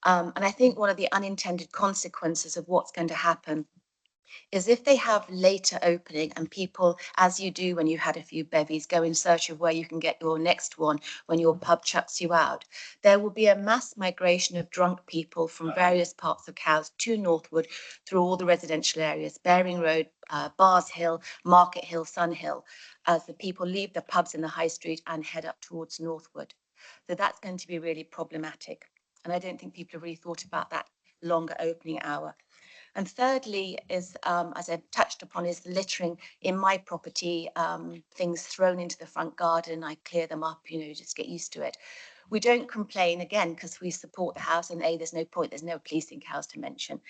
K: And I think one of the unintended consequences of what's going to happen is if they have later opening and people, as you do when you had a few bevies, go in search of where you can get your next one when your pub chucks you out, there will be a mass migration of drunk people from various parts of Cowes to Northwood through all the residential areas, Baring Road, Bars Hill, Market Hill, Sun Hill, as the people leave the pubs in the high street and head up towards Northwood. So that's going to be really problematic. And I don't think people have really thought about that longer opening hour. And thirdly is, as I've touched upon, is the littering in my property, things thrown into the front garden. I clear them up, just get used to it. We don't complain, again, because we support the house and there's no point, there's no police in Cowes to mention.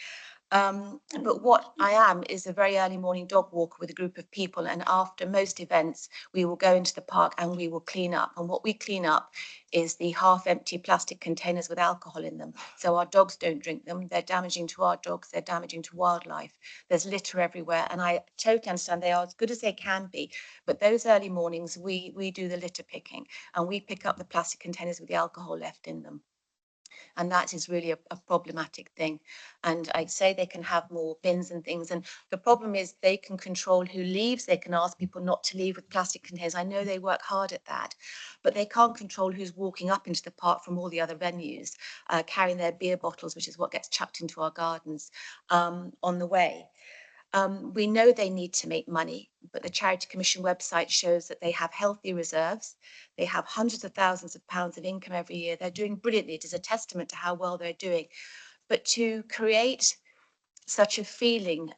K: But what I am is a very early morning dog walker with a group of people. And after most events, we will go into the park and we will clean up. And what we clean up is the half empty plastic containers with alcohol in them. So our dogs don't drink them. They're damaging to our dogs. They're damaging to wildlife. There's litter everywhere. And I totally understand they are as good as they can be. But those early mornings, we do the litter picking and we pick up the plastic containers with the alcohol left in them. And that is really a problematic thing. And I'd say they can have more bins and things. And the problem is they can control who leaves. They can ask people not to leave with plastic containers. I know they work hard at that, but they can't control who's walking up into the park from all the other venues, carrying their beer bottles, which is what gets chucked into our gardens on the way. We know they need to make money, but the Charity Commission website shows that they have healthy reserves. They have hundreds of thousands of pounds of income every year. They're doing brilliantly. It is a testament to how well they're doing. But to create such a feeling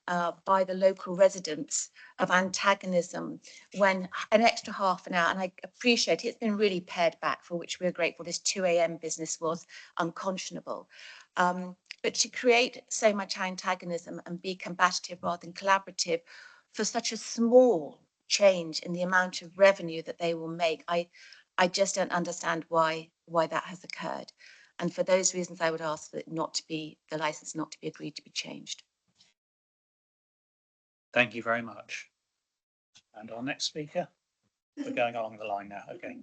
K: by the local residents of antagonism when an extra half an hour, and I appreciate it's been really pared back, for which we're grateful. This 2 a.m. business was unconscionable. But to create so much antagonism and be combative rather than collaborative for such a small change in the amount of revenue that they will make, I just don't understand why that has occurred. And for those reasons, I would ask for it not to be, the license not to be agreed to be changed.
A: Thank you very much. And our next speaker, we're going along the line now. Okay.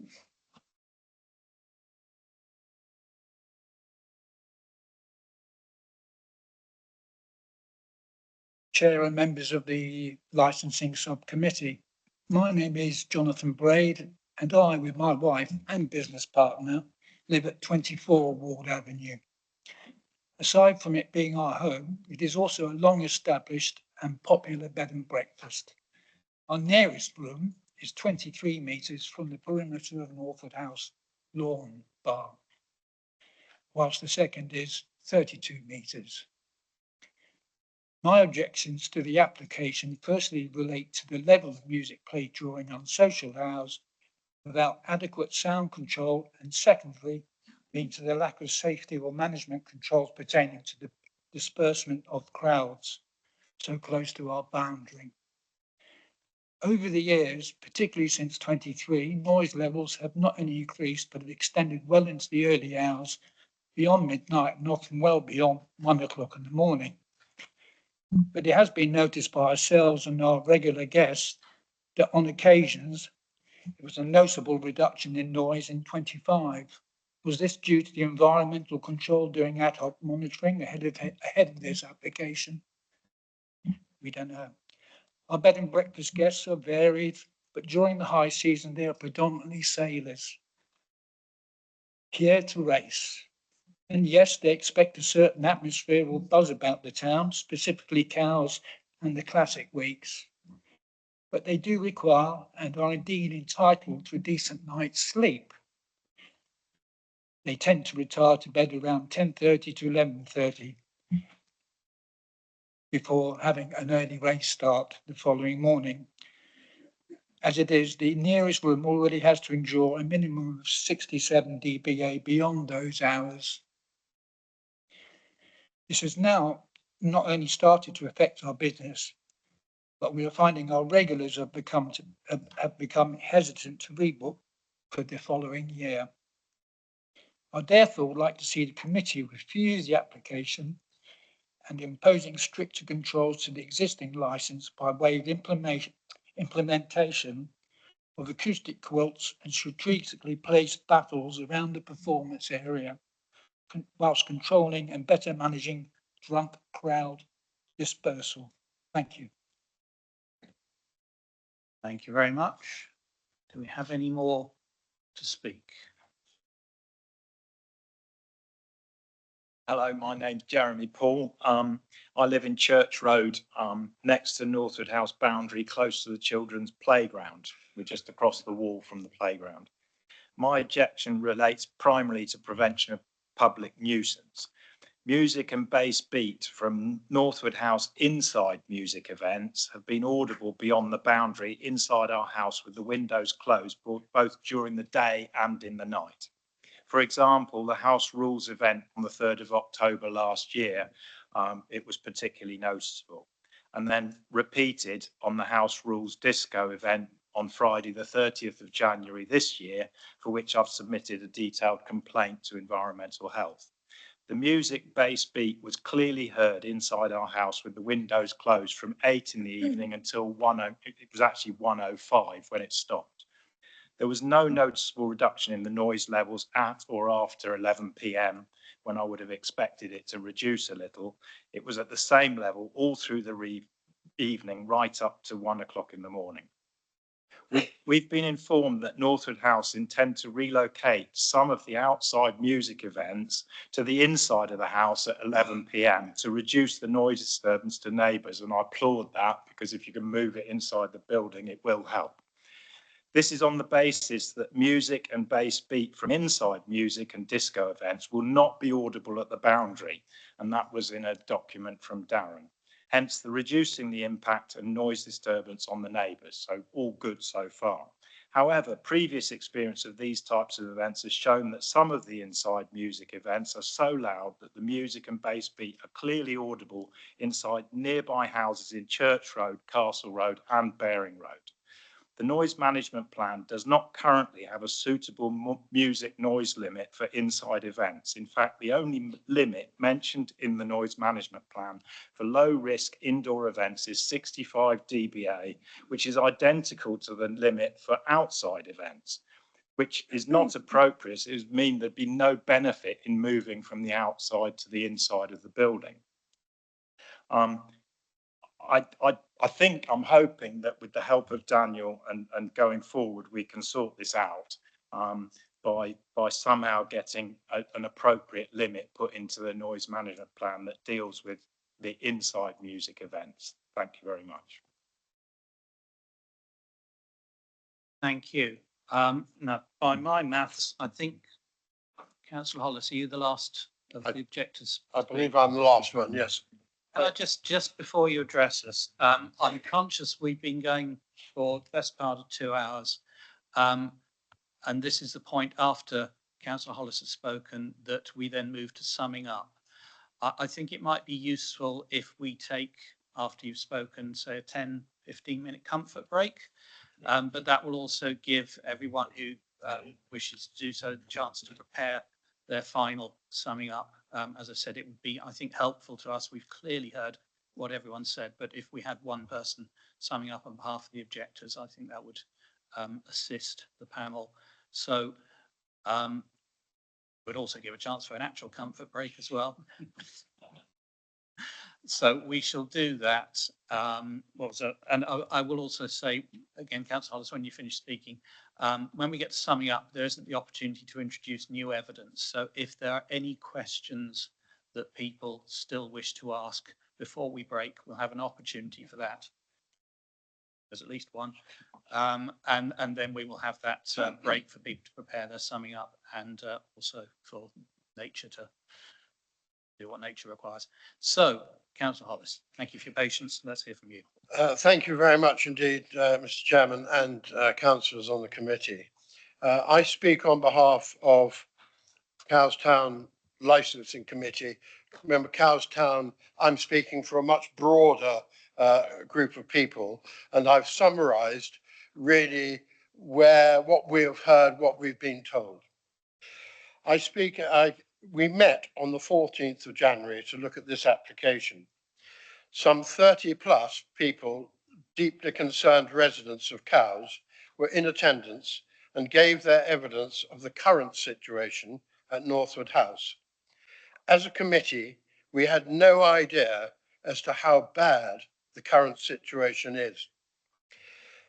D: Chair and members of the licensing subcommittee. My name is Jonathan Braid and I, with my wife and business partner, live at 24 Ward Avenue. Aside from it being our home, it is also a long established and popular bed and breakfast. Our nearest room is 23 metres from the perimeter of Northwood House lawn bar, whilst the second is 32 metres. My objections to the application firstly relate to the level of music played during unsocial hours without adequate sound control, and secondly, being to the lack of safety or management controls pertaining to the disbursement of crowds so close to our boundary. Over the years, particularly since 23, noise levels have not only increased but have extended well into the early hours beyond midnight and often well beyond 1 o'clock in the morning. But it has been noticed by ourselves and our regular guests that on occasions there was a noticeable reduction in noise in 25. Was this due to the environmental control during ad hoc monitoring ahead of this application? We don't know. Our bed and breakfast guests are varied, but during the high season they are predominantly sailors here to race. And yes, they expect a certain atmosphere or buzz about the town, specifically cows and the classic weeks. But they do require and are indeed entitled to a decent night's sleep. They tend to retire to bed around 10:30 to 11:30 before having an early race start the following morning. As it is, the nearest room already has to endure a minimum of 67 dBA beyond those hours. This has now not only started to affect our business, but we are finding our regulars have become hesitant to rebook for the following year. I'd therefore like to see the committee refuse the application and imposing stricter controls to the existing license by way of implementation of acoustic quilts and strategically placed baffles around the performance area, whilst controlling and better managing drunk crowd dispersal. Thank you.
M: Thank you very much. Do we have any more to speak?
E: Hello, my name's Jeremy Paul. I live in Church Road, next to Northwood House boundary, close to the children's playground. We're just across the wall from the playground. My objection relates primarily to prevention of public nuisance. Music and bass beat from Northwood House inside music events have been audible beyond the boundary inside our house with the windows closed, both during the day and in the night. For example, the House Rules event on the 3rd of October last year, it was particularly noticeable. And then repeated on the House Rules disco event on Friday, the 30th of January this year, for which I've submitted a detailed complaint to Environmental Health. The music bass beat was clearly heard inside our house with the windows closed from 8 in the evening until it was actually 1:05 when it stopped. There was no noticeable reduction in the noise levels at or after 11 p.m. when I would have expected it to reduce a little. It was at the same level all through the evening, right up to 1 o'clock in the morning. We've been informed that Northwood House intend to relocate some of the outside music events to the inside of the house at 11 p.m. to reduce the noise disturbance to neighbours, and I applaud that, because if you can move it inside the building, it will help. This is on the basis that music and bass beat from inside music and disco events will not be audible at the boundary, and that was in a document from Darren. Hence the reducing the impact and noise disturbance on the neighbours, so all good so far. However, previous experience of these types of events has shown that some of the inside music events are so loud that the music and bass beat are clearly audible inside nearby houses in Church Road, Castle Road and Baring Road. The noise management plan does not currently have a suitable music noise limit for inside events. In fact, the only limit mentioned in the noise management plan for low risk indoor events is 65 dBA, which is identical to the limit for outside events, which is not appropriate. It would mean there'd be no benefit in moving from the outside to the inside of the building. I think, I'm hoping that with the help of Daniel and going forward, we can sort this out by somehow getting an appropriate limit put into the noise management plan that deals with the inside music events. Thank you very much.
M: Thank you.
A: No, by my maths, I think, Councillor Hollis, are you the last of the objectors?
I: I believe I'm the last one, yes.
A: Just before you address us, I'm conscious we've been going for the best part of 2 hours. And this is the point after Councillor Hollis has spoken that we then move to summing up. I think it might be useful if we take, after you've spoken, say a 10, 15-minute comfort break. But that will also give everyone who wishes to do so the chance to prepare their final summing up. As I said, it would be, I think, helpful to us. We've clearly heard what everyone said, but if we had one person summing up on behalf of the objectors, I think that would assist the panel. So would also give a chance for an actual comfort break as well. So we shall do that. And I will also say, again, Councillor Hollis, when you finish speaking, when we get to summing up, there isn't the opportunity to introduce new evidence. So if there are any questions that people still wish to ask before we break, we'll have an opportunity for that. There's at least one. And then we will have that break for people to prepare their summing up and also for nature to do what nature requires. So, Councillor Hollis, thank you for your patience. Let's hear from you.
I: Thank you very much indeed, Mr. Chairman and councillors on the committee. I speak on behalf of Cowstown Licensing Committee. Remember, Cowstown, I'm speaking for a much broader group of people, and I've summarised really what we have heard, what we've been told. We met on the 14th of January to look at this application. Some 30 plus people, deeply concerned residents of Cowes, were in attendance and gave their evidence of the current situation at Northwood House. As a committee, we had no idea as to how bad the current situation is.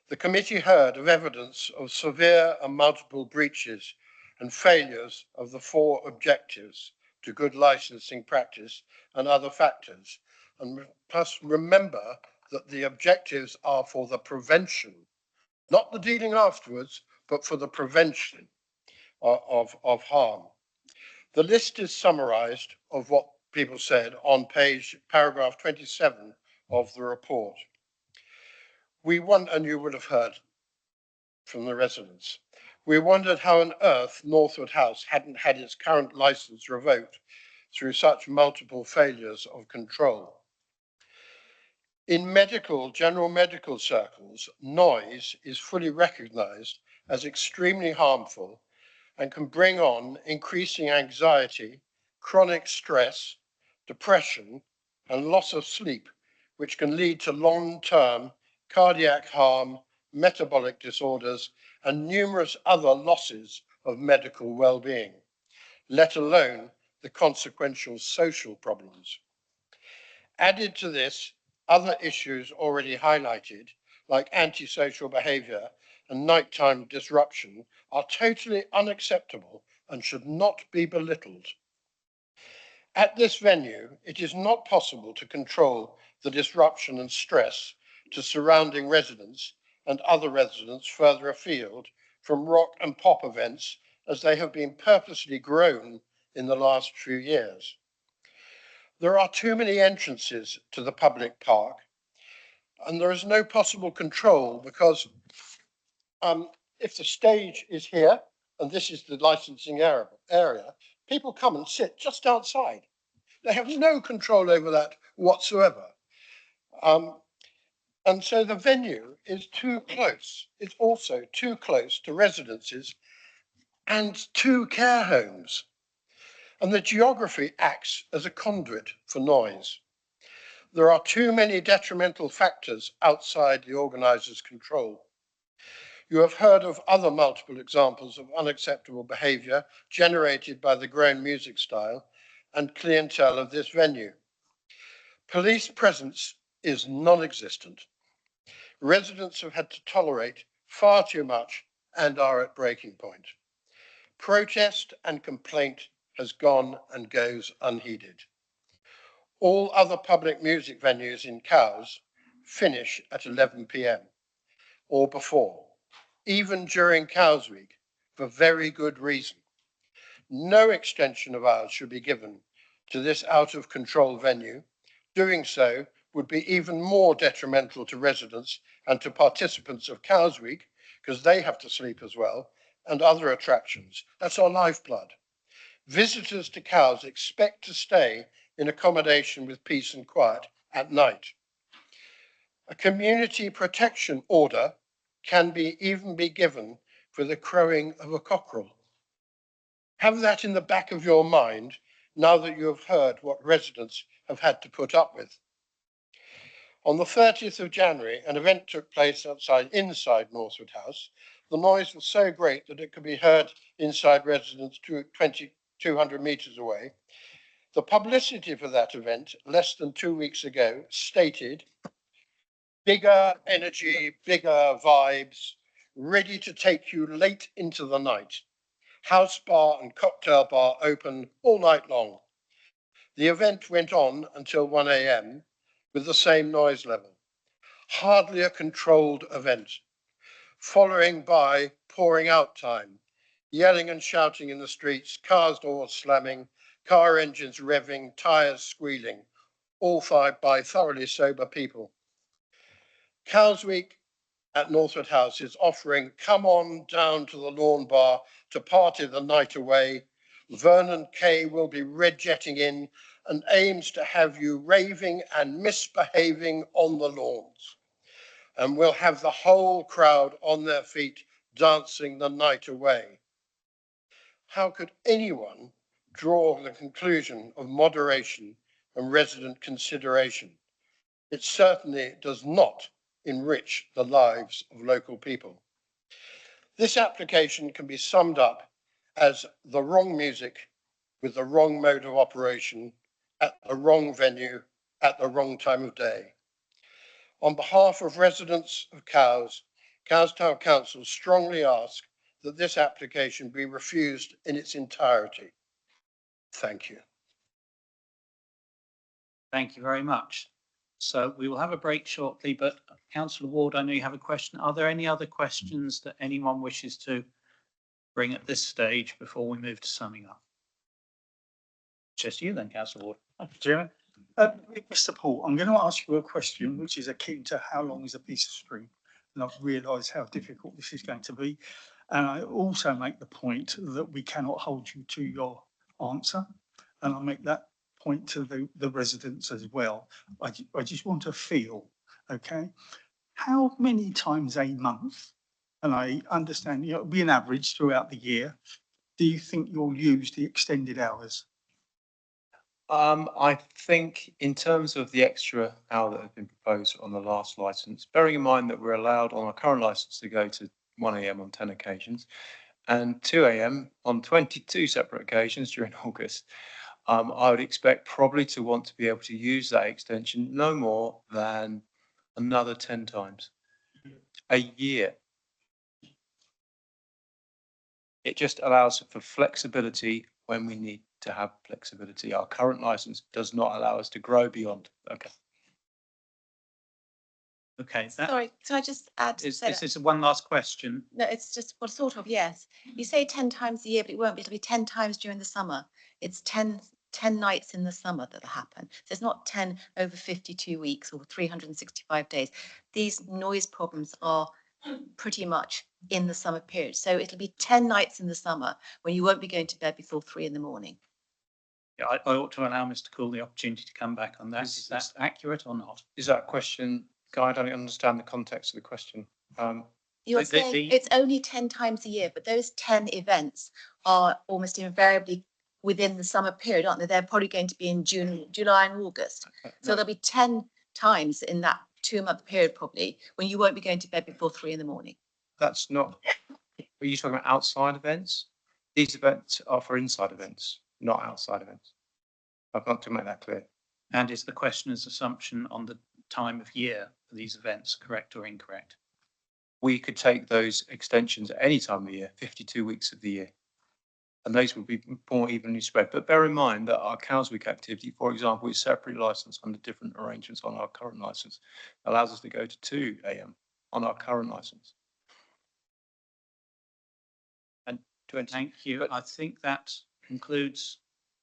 I: The committee heard of evidence of severe and multiple breaches and failures of the 4 objectives to good licensing practice and other factors. And plus remember that the objectives are for the prevention, not the dealing afterwards, but for the prevention of harm. The list is summarized of what people said on paragraph 27 of the report. And you would have heard from the residents. We wondered how on earth Northwood House hadn't had its current license revoked through such multiple failures of control. In general medical circles, noise is fully recognized as extremely harmful and can bring on increasing anxiety, chronic stress, depression, and loss of sleep, which can lead to long-term cardiac harm, metabolic disorders, and numerous other losses of medical well-being, let alone the consequential social problems. Added to this, other issues already highlighted, like antisocial behaviour and nighttime disruption, are totally unacceptable and should not be belittled. At this venue, it is not possible to control the disruption and stress to surrounding residents and other residents further afield from rock and pop events as they have been purposely grown in the last few years. There are too many entrances to the public park, and there is no possible control because if the stage is here, and this is the licensing area, people come and sit just outside. They have no control over that whatsoever. And so the venue is too close. It's also too close to residences and to care homes. And the geography acts as a conduit for noise. There are too many detrimental factors outside the organizer's control. You have heard of other multiple examples of unacceptable behavior generated by the grown music style and clientele of this venue. Police presence is non-existent. Residents have had to tolerate far too much and are at breaking point. Protest and complaint has gone and goes unheeded. All other public music venues in Cowes finish at 11 p.m. or before. even during Cows Week, for very good reason. No extension of hours should be given to this out of control venue. Doing so would be even more detrimental to residents and to participants of Cows Week, because they have to sleep as well, and other attractions. That's our lifeblood. Visitors to Cowes expect to stay in accommodation with peace and quiet at night. A community protection order can even be given for the crowing of a cockerel. Have that in the back of your mind now that you have heard what residents have had to put up with. On the 30th of January, an event took place inside Northwood House. The noise was so great that it could be heard inside residents 200 metres away. The publicity for that event, less than 2 weeks ago, stated, bigger energy, bigger vibes, ready to take you late into the night. House bar and cocktail bar open all night long. The event went on until 1 a.m. with the same noise level. Hardly a controlled event, following by pouring out time, yelling and shouting in the streets, cars' doors slamming, car engines revving, tyres squealing, all by thoroughly sober people. Cows Week at Northwood House is offering come on down to the lawn bar to party the night away. Vernon Kay will be red jetting in and aims to have you raving and misbehaving on the lawns. And we'll have the whole crowd on their feet dancing the night away. How could anyone draw the conclusion of moderation and resident consideration? It certainly does not enrich the lives of local people. This application can be summed up as the wrong music with the wrong mode of operation at the wrong venue at the wrong time of day. On behalf of residents of Cowes, Cowes Town Council strongly ask that this application be refused in its entirety. Thank you.
A: Thank you very much. So we will have a break shortly, but Councillor Ward, I know you have a question. Are there any other questions that anyone wishes to bring at this stage before we move to summing up? Just you then, Councillor Ward.
D: Thank you, Chairman. Mr. Paul, I'm going to ask you a question which is akin to how long is a piece of string? And I've realised how difficult this is going to be. And I also make the point that we cannot hold you to your answer. And I make that point to the residents as well. I just want to feel, okay, how many times a month, and I understand it'll be an average throughout the year, do you think you'll use the extended hours?
C: I think in terms of the extra hour that has been proposed on the last licence, bearing in mind that we're allowed on our current licence to go to 1 a.m. on 10 occasions and 2 a.m. on 22 separate occasions during August, I would expect probably to want to be able to use that extension no more than another 10 times a year. It just allows for flexibility when we need to have flexibility. Our current license does not allow us to grow beyond. Okay.
A: Okay.
K: Sorry, so I just add?
A: Is this one last question?
K: No, it's just, well, sort of, yes. You say 10 times a year, but it won't be. It'll be 10 times during the summer. It's 10 nights in the summer that'll happen. So it's not 10 over 52 weeks or 365 days. These noise problems are pretty much in the summer period. So it'll be 10 nights in the summer when you won't be going to bed before 3 in the morning.
A: Yeah, I ought to allow Mr. Cool the opportunity to come back on that. Is that accurate or not?
C: Is that a question, Guy? I don't understand the context of the question.
K: You're saying it's only 10 times a year, but those 10 events are almost invariably within the summer period, aren't they? They're probably going to be in June, July and August. So there'll be 10 times in that 2-month period probably when you won't be going to bed before 3 in the morning.
C: That's not, are you talking about outside events? These events are for inside events, not outside events. I've got to make that clear.
A: And is the questioner's assumption on the time of year for these events correct or incorrect?
C: We could take those extensions at any time of the year, 52 weeks of the year, and those would be more evenly spread. But bear in mind that our Cows Week activity, for example, is separately licensed under different arrangements on our current license. Allows us to go to 2 a.m. on our current license.
A: Thank you. I think that concludes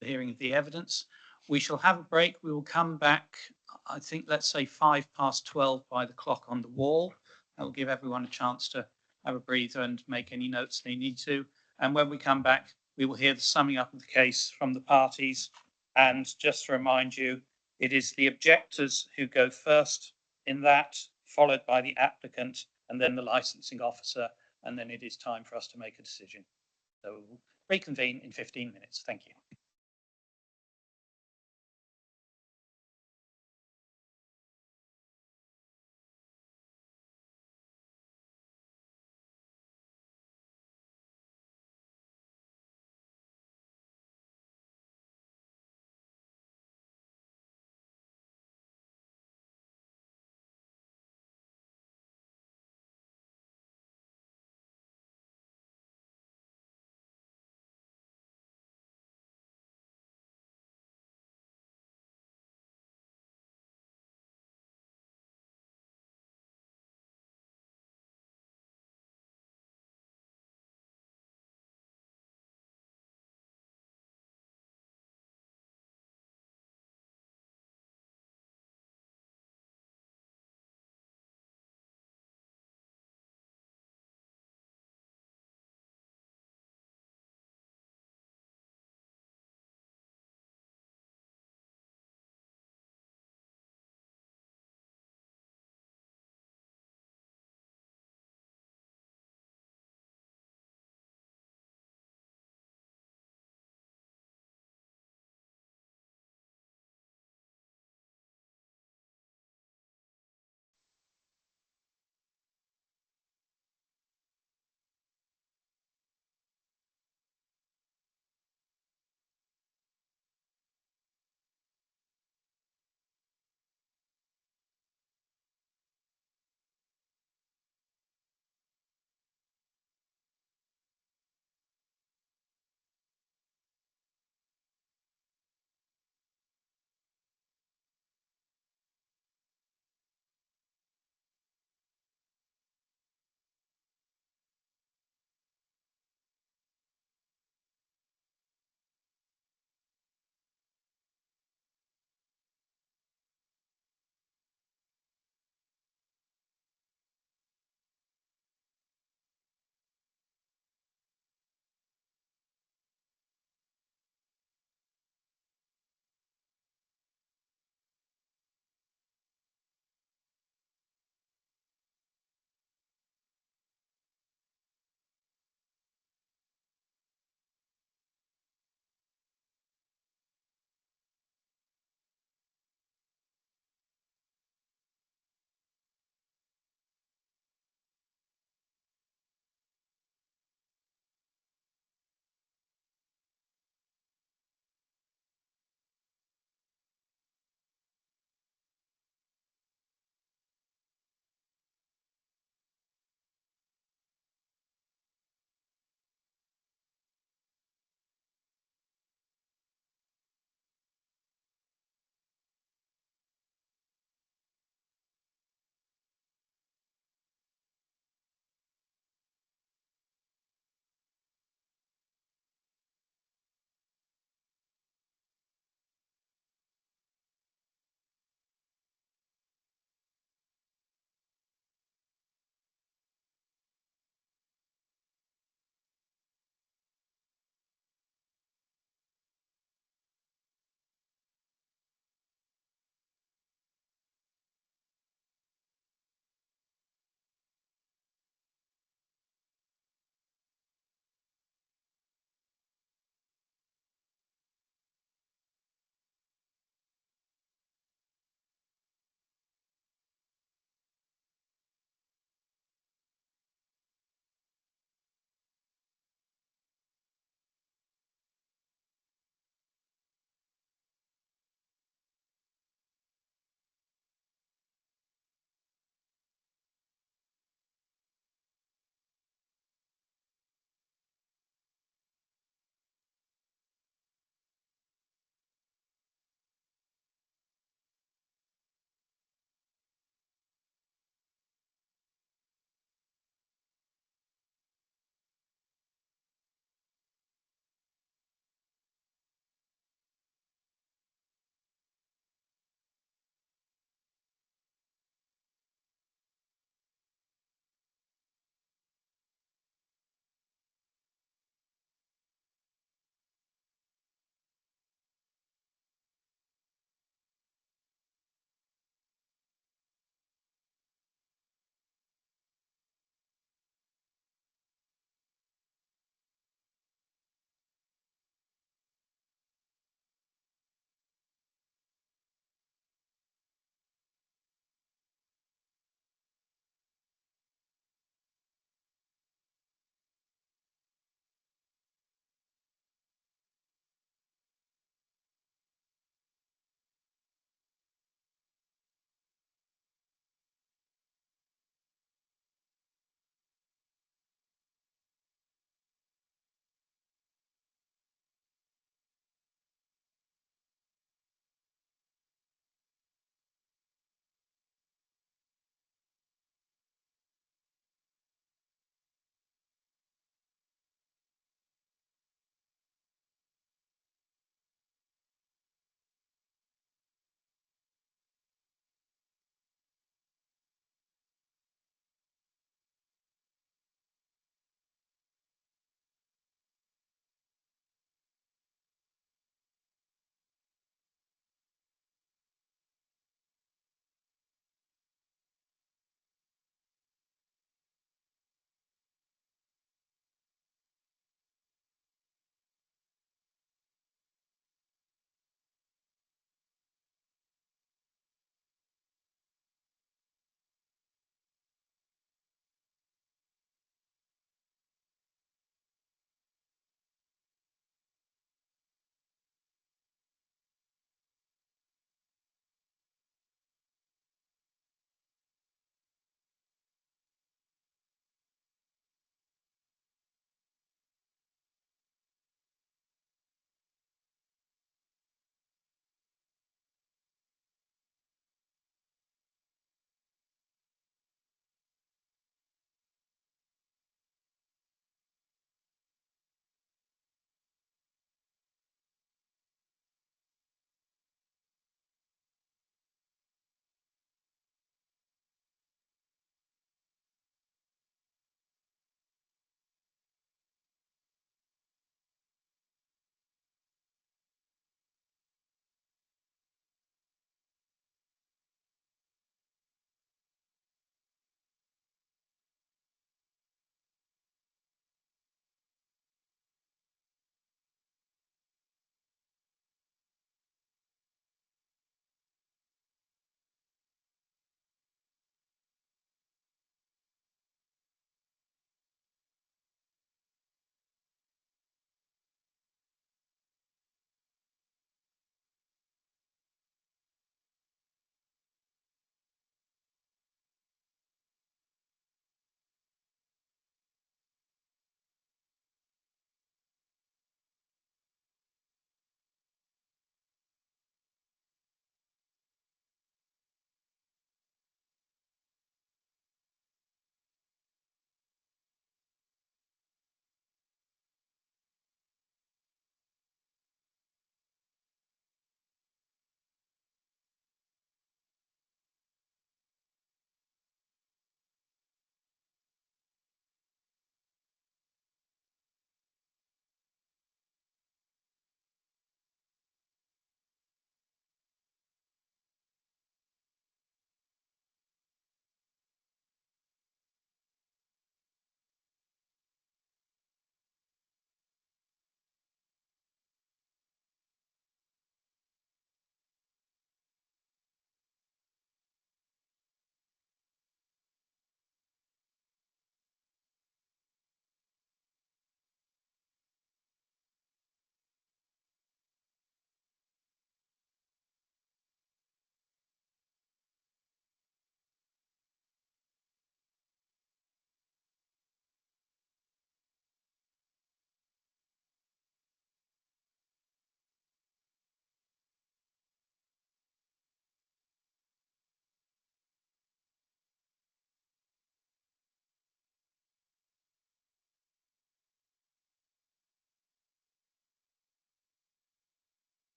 A: the hearing of the evidence. We shall have a break. We will come back, I think, let's say 12:05 by the clock on the wall. That will give everyone a chance to have a breather and make any notes they need to. And when we come back, we will hear the summing up of the case from the parties. And just to remind you, it is the objectors who go first in that, followed by the applicant, and then the licensing officer, and then it is time for us to make a decision. So we'll reconvene in 15 minutes. Thank you.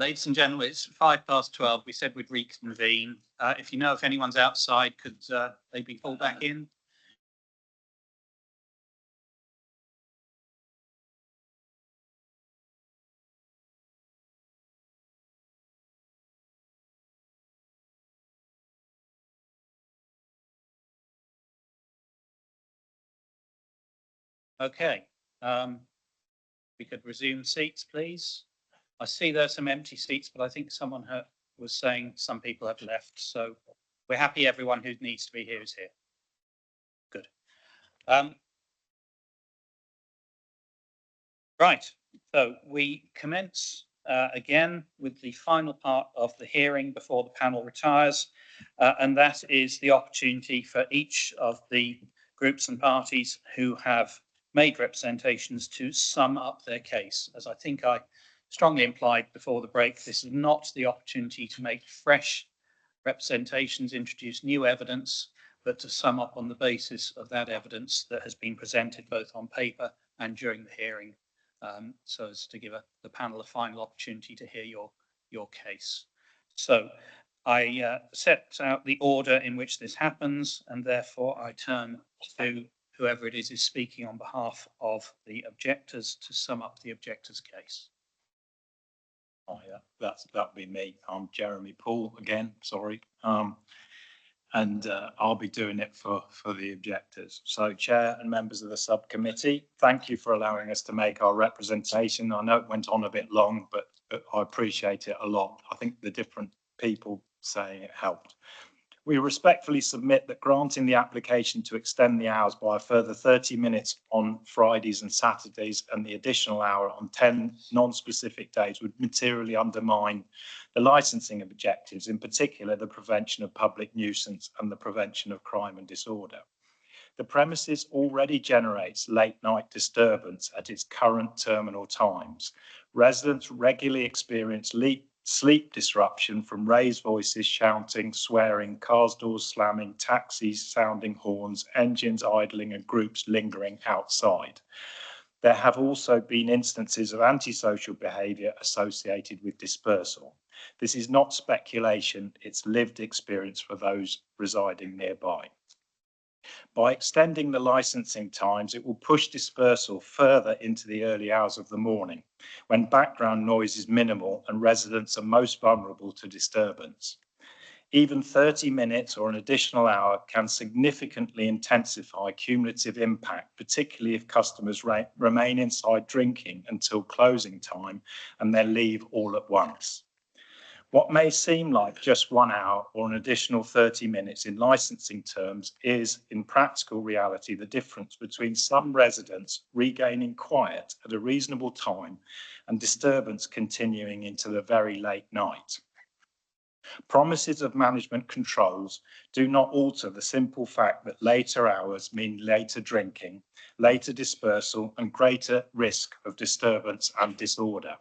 A: Ladies and gentlemen, it's 12:05. We said we'd reconvene. If you know if anyone's outside, could they be pulled back in? Okay. We could resume seats, please. I see there's some empty seats, but I think someone was saying some people have left. So we're happy everyone who needs to be here is here. Good. Right. So we commence again with the final part of the hearing before the panel retires. And that is the opportunity for each of the groups and parties who have made representations to sum up their case. As I think I strongly implied before the break, this is not the opportunity to make fresh representations, introduce new evidence, but to sum up on the basis of that evidence that has been presented both on paper and during the hearing, so as to give the panel a final opportunity to hear your case. So I set out the order in which this happens, and therefore I turn to whoever it is speaking on behalf of the objectors to sum up the objector's case.
E: Oh, yeah, that'll be me. I'm Jeremy Poole again, sorry. And I'll be doing it for the objectors. So Chair and members of the subcommittee, thank you for allowing us to make our representation. I know it went on a bit long, but I appreciate it a lot. I think the different people saying it helped. We respectfully submit that granting the application to extend the hours by a further 30 minutes on Fridays and Saturdays and the additional hour on 10 non-specific days would materially undermine the licensing objectives, in particular the prevention of public nuisance and the prevention of crime and disorder. The premises already generates late night disturbance at its current terminal times. Residents regularly experience sleep disruption from raised voices shouting, swearing, cars doors slamming, taxis sounding horns, engines idling and groups lingering outside. There have also been instances of antisocial behaviour associated with dispersal. This is not speculation, it's lived experience for those residing nearby. By extending the licensing times, it will push dispersal further into the early hours of the morning, when background noise is minimal and residents are most vulnerable to disturbance. Even 30 minutes or an additional hour can significantly intensify cumulative impact, particularly if customers remain inside drinking until closing time and then leave all at once. What may seem like just 1 hour or an additional 30 minutes in licensing terms is, in practical reality, the difference between some residents regaining quiet at a reasonable time and disturbance continuing into the very late night. Promises of management controls do not alter the simple fact that later hours mean later drinking, later dispersal, and greater risk of disturbance and disorder.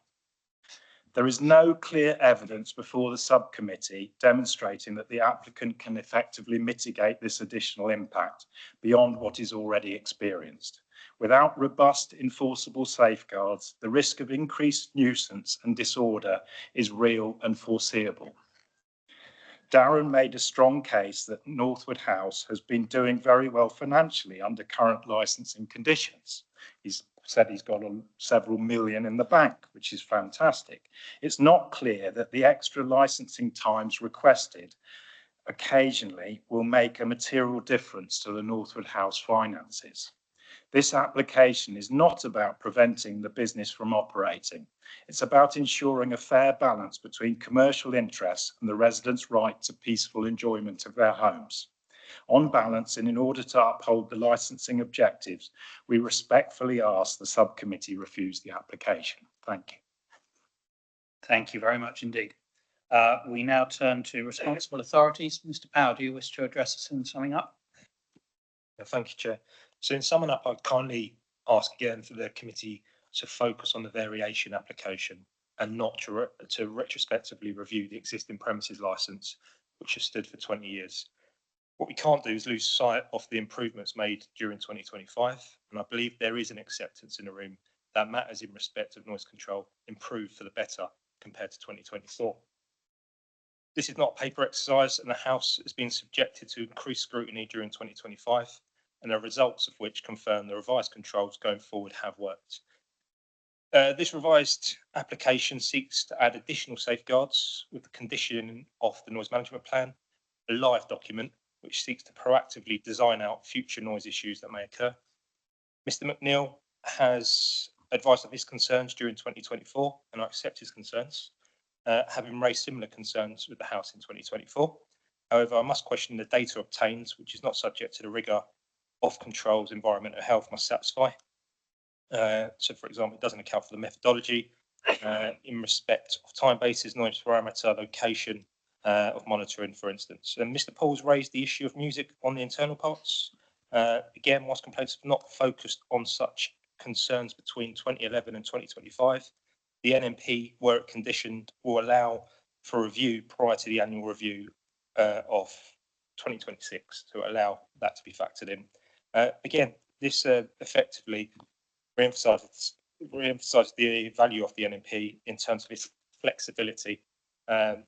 E: There is no clear evidence before the subcommittee demonstrating that the applicant can effectively mitigate this additional impact beyond what is already experienced. Without robust enforceable safeguards, the risk of increased nuisance and disorder is real and foreseeable. Darren made a strong case that Northwood House has been doing very well financially under current licensing conditions. He's said he's got several million in the bank, which is fantastic. It's not clear that the extra licensing times requested occasionally will make a material difference to the Northwood House finances. This application is not about preventing the business from operating. It's about ensuring a fair balance between commercial interests and the residents' right to peaceful enjoyment of their homes. On balance, and in order to uphold the licensing objectives, we respectfully ask the subcommittee refuse the application. Thank you.
A: Thank you very much indeed. We now turn to responsible authorities. Mr. Power, do you wish to address us in summing up?
F: Thank you, Chair. So in summing up, I'd kindly ask again for the committee to focus on the variation application and not to retrospectively review the existing premises licence, which has stood for 20 years. What we can't do is lose sight of the improvements made during 2025, and I believe there is an acceptance in the room that matters in respect of noise control improve for the better compared to 2024. This is not a paper exercise, and the House has been subjected to increased scrutiny during 2025, and the results of which confirm the revised controls going forward have worked. This revised application seeks to add additional safeguards with the condition of the noise management plan, a live document which seeks to proactively design out future noise issues that may occur. Mr. McNeill has advised of his concerns during 2024, and I accept his concerns, having raised similar concerns with the House in 2024. However, I must question the data obtained, which is not subject to the rigour of controls environmental health must satisfy. So, for example, it doesn't account for the methodology in respect of time bases, noise parameter, location of monitoring, for instance. And Mr. Paul's raised the issue of music on the internal parts. Again, whilst complaints have not focused on such concerns between 2011 and 2025, the NMP, where it conditioned, will allow for review prior to the annual review of 2026 to allow that to be factored in. Again, this effectively re-emphasises the value of the NMP in terms of its flexibility,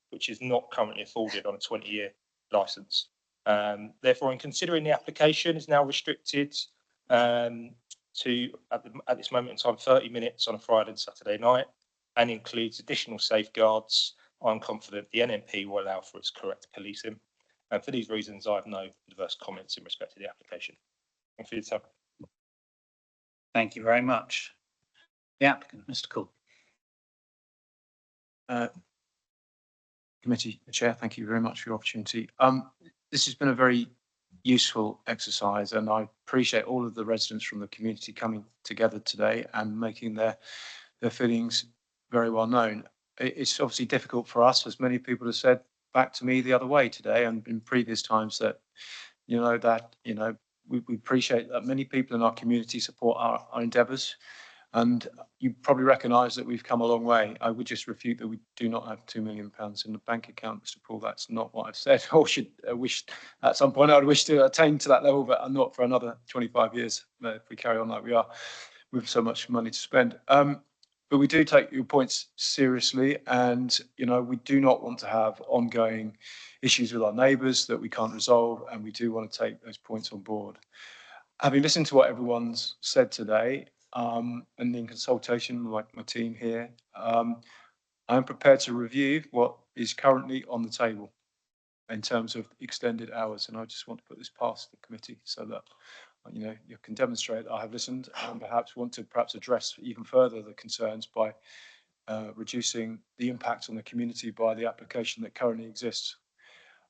F: which is not currently afforded on a 20-year licence. Therefore, in considering the application is now restricted to, at this moment in time, 30 minutes on a Friday and Saturday night, and includes additional safeguards, I'm confident the NMP will allow for its correct policing. And for these reasons, I have no adverse comments in respect to the application. Thank you for your time.
M: Thank you very much. The applicant, Mr. Cool.
C: Committee Chair, thank you very much for your opportunity. This has been a very useful exercise, and I appreciate all of the residents from the community coming together today and making their feelings very well known. It's obviously difficult for us, as many people have said back to me the other way today and in previous times, that we appreciate that many people in our community support our endeavours, and you probably recognise that we've come a long way. I would just refute that we do not have £2 million in the bank account, Mr. Paul. That's not what I've said. Or should wish at some point I'd wish to attain to that level, but not for another 25 years if we carry on like we are with so much money to spend. But we do take your points seriously, and we do not want to have ongoing issues with our neighbours that we can't resolve, and we do want to take those points on board. Having listened to what everyone's said today, and in consultation with my team here, I'm prepared to review what is currently on the table in terms of extended hours, and I just want to put this past the committee so that you can demonstrate that I have listened and perhaps want to address even further the concerns by reducing the impact on the community by the application that currently exists.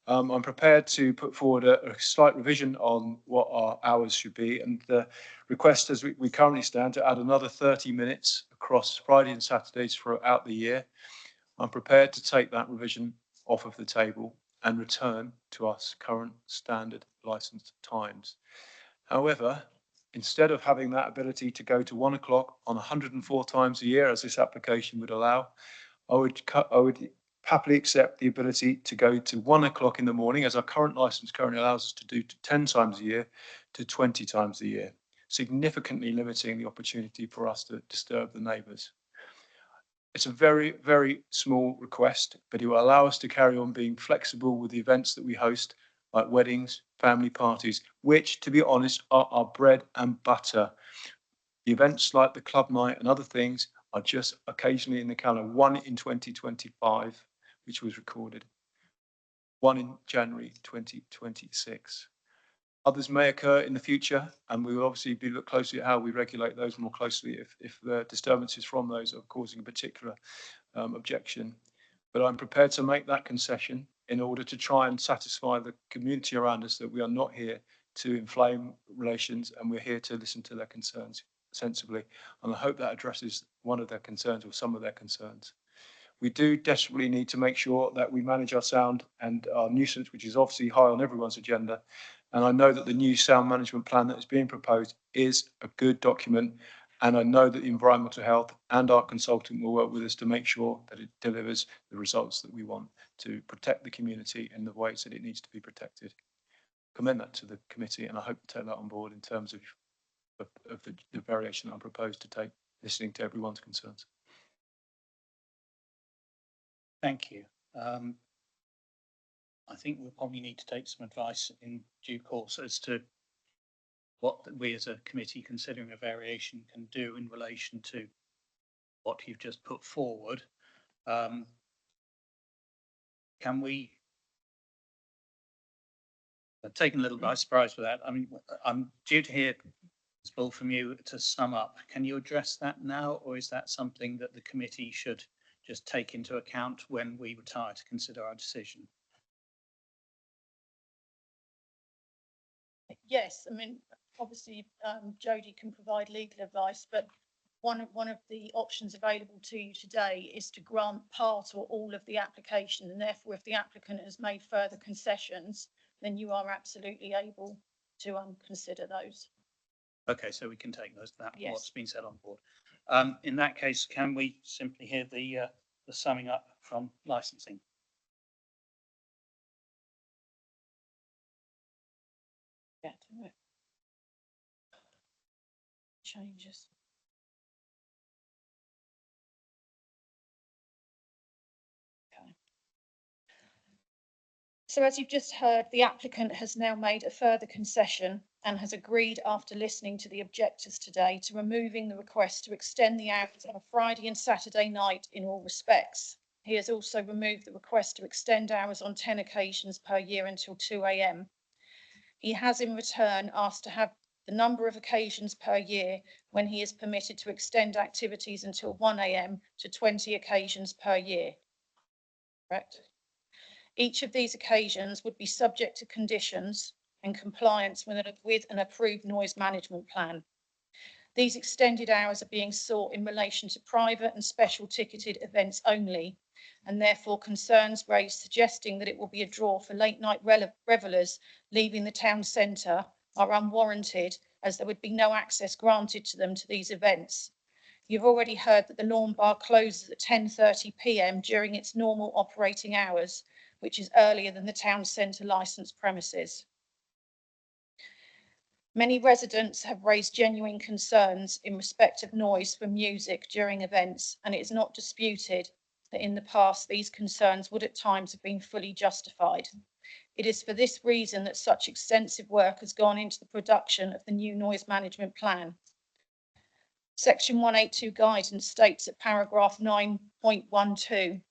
C: I'm prepared to put forward a slight revision on what our hours should be, and the request as we currently stand to add another 30 minutes across Friday and Saturdays throughout the year. I'm prepared to take that revision off of the table and return to our current standard licensed times. However, instead of having that ability to go to 1 o'clock on 104 times a year, as this application would allow, I would happily accept the ability to go to 1 o'clock in the morning, as our current license currently allows us to do, to 10 times a year, to 20 times a year, significantly limiting the opportunity for us to disturb the neighbours. It's a very, very small request, but it will allow us to carry on being flexible with the events that we host, like weddings, family parties, which, to be honest, are our bread and butter. The events like the club night and other things are just occasionally in the calendar. One in 2025, which was recorded. One in January 2026. Others may occur in the future, and we will obviously look closely at how we regulate those more closely if the disturbances from those are causing a particular objection. But I'm prepared to make that concession in order to try and satisfy the community around us that we are not here to inflame relations, and we're here to listen to their concerns sensibly. And I hope that addresses one of their concerns or some of their concerns. We do desperately need to make sure that we manage our sound and our nuisance, which is obviously high on everyone's agenda. And I know that the new sound management plan that is being proposed is a good document. And I know that the environmental health and our consultant will work with us to make sure that it delivers the results that we want to protect the community in the ways that it needs to be protected. Commend that to the committee, and I hope to take that on board in terms of the variation I propose to take, listening to everyone's concerns.
A: Thank you. I think we'll probably need to take some advice in due course as to what we as a committee considering a variation can do in relation to what you've just put forward. Can we? I'm taken a little by surprise with that. I mean, I'm due to hear, Ms. Bull, from you to sum up. Can you address that now, or is that something that the committee should just take into account when we retire to consider our decision?
B: Yes, I mean, obviously, Jodie can provide legal advice, but one of the options available to you today is to grant part or all of the application, and therefore, if the applicant has made further concessions, then you are absolutely able to consider those.
A: Okay, so we can take those, that
B: Yes.
A: what's been said on board. In that case, can we simply hear the summing up from licensing?
B: Yeah, do it. Changes. Okay. So as you've just heard, the applicant has now made a further concession and has agreed, after listening to the objectors today, to removing the request to extend the hours on a Friday and Saturday night in all respects. He has also removed the request to extend hours on 10 occasions per year until 2 a.m. He has in return asked to have the number of occasions per year when he is permitted to extend activities until 1 a.m. to 20 occasions per year. Correct? Each of these occasions would be subject to conditions and compliance with an approved noise management plan. These extended hours are being sought in relation to private and special ticketed events only, and therefore concerns raised suggesting that it will be a draw for late night revellers leaving the town centre are unwarranted, as there would be no access granted to them to these events. You've already heard that the Lawn Bar closes at 10:30 p.m. during its normal operating hours, which is earlier than the town centre licensed premises. Many residents have raised genuine concerns in respect of noise from music during events, and it is not disputed that in the past these concerns would at times have been fully justified. It is for this reason that such extensive work has gone into the production of the new noise management plan. Section 182 guidance states at paragraph 9.12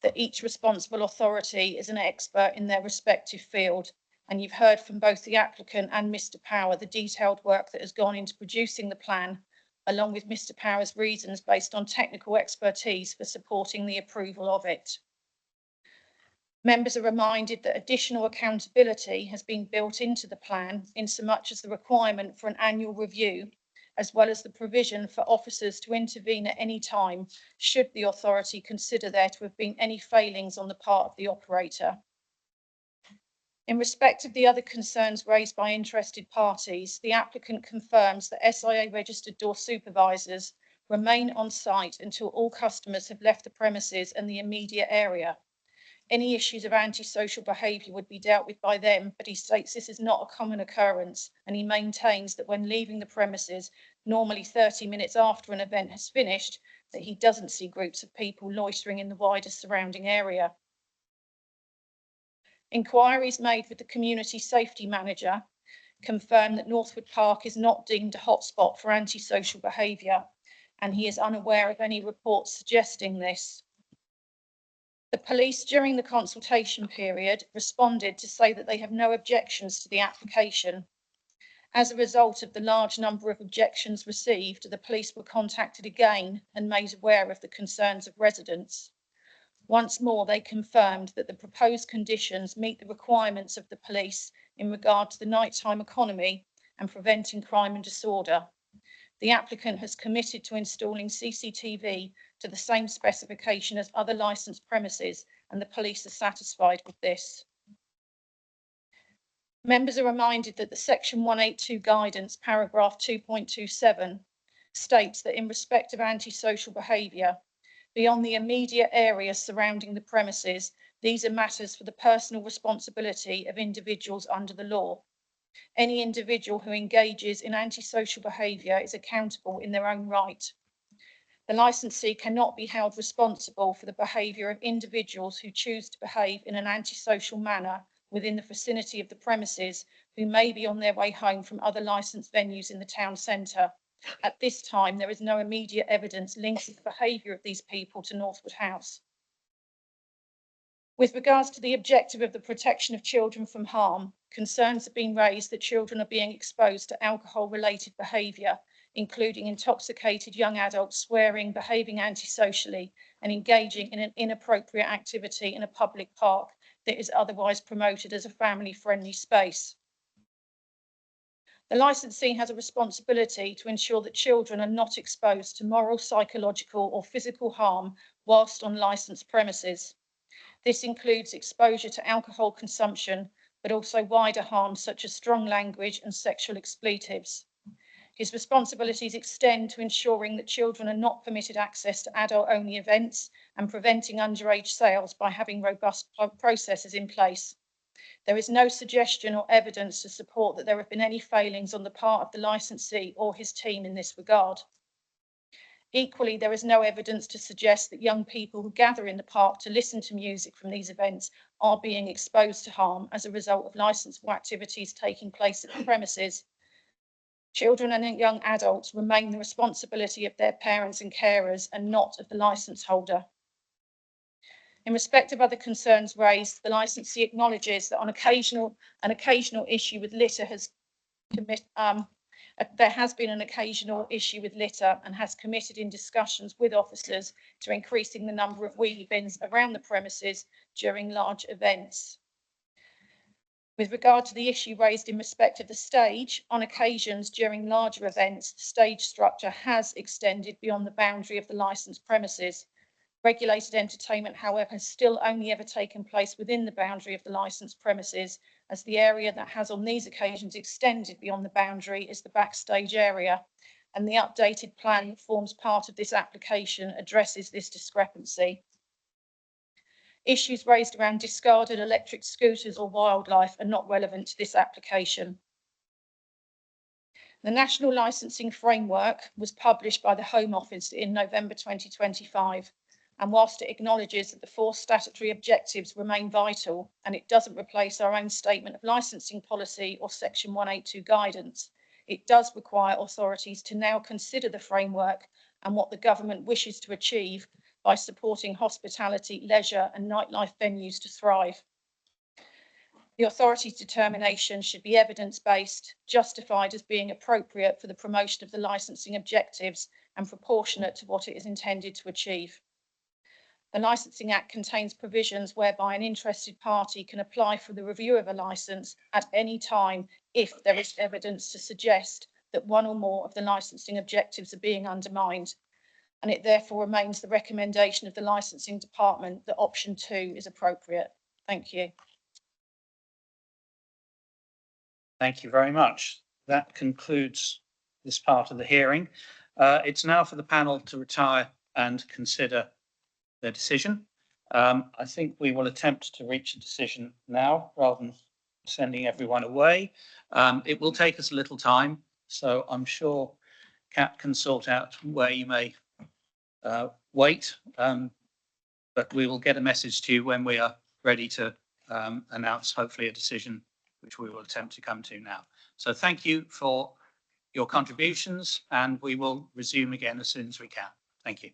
B: that each responsible authority is an expert in their respective field, and you've heard from both the applicant and Mr. Power the detailed work that has gone into producing the plan, along with Mr. Power's reasons based on technical expertise for supporting the approval of it. Members are reminded that additional accountability has been built into the plan, in so much as the requirement for an annual review, as well as the provision for officers to intervene at any time should the authority consider there to have been any failings on the part of the operator. In respect of the other concerns raised by interested parties, the applicant confirms that SIA registered door supervisors remain on site until all customers have left the premises and the immediate area. Any issues of antisocial behaviour would be dealt with by them, but he states this is not a common occurrence, and he maintains that when leaving the premises, normally 30 minutes after an event has finished, that he doesn't see groups of people loitering in the wider surrounding area. Inquiries made with the community safety manager confirm that Northwood Park is not deemed a hotspot for antisocial behaviour, and he is unaware of any reports suggesting this. The police, during the consultation period, responded to say that they have no objections to the application. As a result of the large number of objections received, the police were contacted again and made aware of the concerns of residents. Once more, they confirmed that the proposed conditions meet the requirements of the police in regard to the nighttime economy and preventing crime and disorder. The applicant has committed to installing CCTV to the same specification as other licensed premises, and the police are satisfied with this. Members are reminded that the Section 182 guidance, paragraph 2.27, states that in respect of antisocial behaviour, beyond the immediate area surrounding the premises, these are matters for the personal responsibility of individuals under the law. Any individual who engages in antisocial behaviour is accountable in their own right. The licensee cannot be held responsible for the behaviour of individuals who choose to behave in an antisocial manner within the vicinity of the premises, who may be on their way home from other licensed venues in the town centre. At this time, there is no immediate evidence linking the behaviour of these people to Northwood House. With regards to the objective of the protection of children from harm, concerns have been raised that children are being exposed to alcohol-related behaviour, including intoxicated young adults swearing, behaving antisocially, and engaging in an inappropriate activity in a public park that is otherwise promoted as a family-friendly space. The licensee has a responsibility to ensure that children are not exposed to moral, psychological, or physical harm whilst on licensed premises. This includes exposure to alcohol consumption, but also wider harms such as strong language and sexual expletives. His responsibilities extend to ensuring that children are not permitted access to adult-only events and preventing underage sales by having robust processes in place. There is no suggestion or evidence to support that there have been any failings on the part of the licensee or his team in this regard. Equally, there is no evidence to suggest that young people who gather in the park to listen to music from these events are being exposed to harm as a result of licensable activities taking place at the premises. Children and young adults remain the responsibility of their parents and carers and not of the licence holder. In respect of other concerns raised, the licensee acknowledges that an occasional issue with litter has there has been an occasional issue with litter and has committed in discussions with officers to increasing the number of wheelie bins around the premises during large events. With regard to the issue raised in respect of the stage, on occasions during larger events, the stage structure has extended beyond the boundary of the licensed premises. Regulated entertainment, however, has still only ever taken place within the boundary of the licensed premises, as the area that has on these occasions extended beyond the boundary is the backstage area, and the updated plan that forms part of this application addresses this discrepancy. Issues raised around discarded electric scooters or wildlife are not relevant to this application. The National Licensing Framework was published by the Home Office in November 2025. And whilst it acknowledges that the 4 statutory objectives remain vital and it doesn't replace our own statement of licensing policy or Section 182 guidance, it does require authorities to now consider the framework and what the government wishes to achieve by supporting hospitality, leisure and nightlife venues to thrive. The authority's determination should be evidence-based, justified as being appropriate for the promotion of the licensing objectives and proportionate to what it is intended to achieve. The Licensing Act contains provisions whereby an interested party can apply for the review of a licence at any time if there is evidence to suggest that one or more of the licensing objectives are being undermined, and it therefore remains the recommendation of the Licensing Department that option 2 is appropriate. Thank you.
A: Thank you very much. That concludes this part of the hearing. It's now for the panel to retire and consider their decision. I think we will attempt to reach a decision now rather than sending everyone away. It will take us a little time, so I'm sure Kat can sort out where you may wait, but we will get a message to you when we are ready to announce hopefully a decision, which we will attempt to come to now. So thank you for your contributions, and we will resume again as soon as we can. Thank you.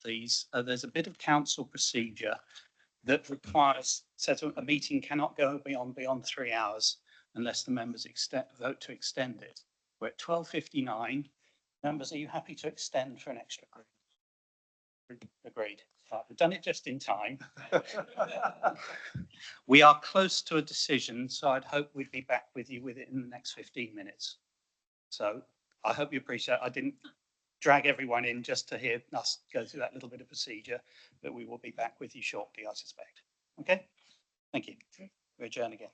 A: please, there's a bit of council procedure that requires, says a meeting cannot go beyond 3 hours unless the members vote to extend it. We're at 12:59. Members, are you happy to extend for an extra group? Agreed. Right, we've done it just in time. We are close to a decision, so I'd hope we'd be back with you with it in the next 15 minutes. So I hope you appreciate, I didn't drag everyone in just to hear us go through that little bit of procedure, but we will be back with you shortly, I suspect. Okay? Thank you. We adjourn again.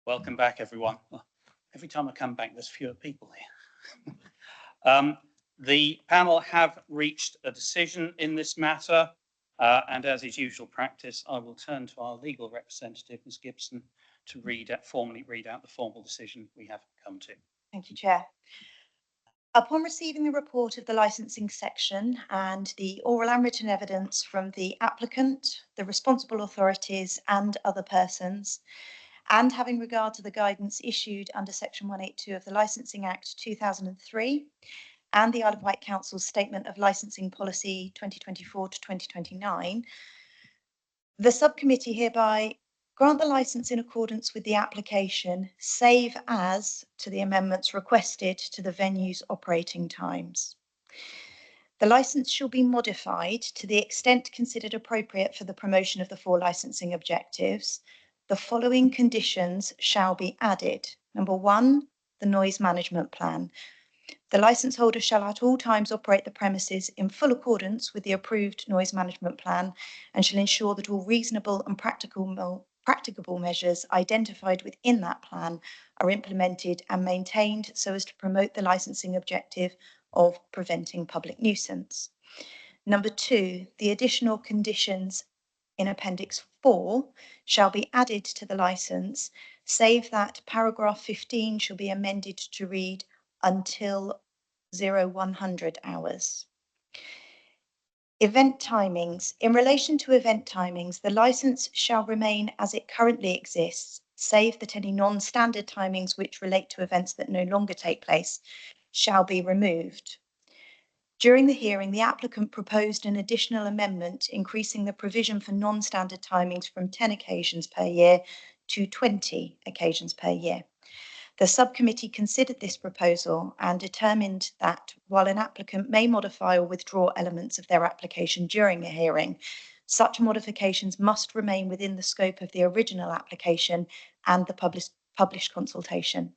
A: Welcome back, everyone. Well, every time I come back, there's fewer people here. The panel have reached a decision in this matter, and as is usual practice, I will turn to our legal representative, Ms. Gibson, to formally read out the formal decision we have come to.
Q: Thank you, Chair. Upon receiving the report of the licensing section and the oral and written evidence from the applicant, the responsible authorities and other persons, and having regard to the guidance issued under Section 182 of the Licensing Act 2003 and the Isle of Wight Council's Statement of Licensing Policy 2024 to 2029, the subcommittee hereby grant the licence in accordance with the application, save as to the amendments requested to the venue's operating times. The licence shall be modified to the extent considered appropriate for the promotion of the 4 licensing objectives. The following conditions shall be added. Number 1, the noise management plan. The licence holder shall at all times operate the premises in full accordance with the approved noise management plan and shall ensure that all reasonable and practicable measures identified within that plan are implemented and maintained so as to promote the licensing objective of preventing public nuisance. Number 2, the additional conditions in Appendix 4 shall be added to the licence, save that paragraph 15 shall be amended to read until 0100 hours. Event timings. In relation to event timings, the licence shall remain as it currently exists, save that any non-standard timings which relate to events that no longer take place shall be removed. During the hearing, the applicant proposed an additional amendment increasing the provision for non-standard timings from 10 occasions per year to 20 occasions per year. The subcommittee considered this proposal and determined that while an applicant may modify or withdraw elements of their application during a hearing, such modifications must remain within the scope of the original application and the published consultation.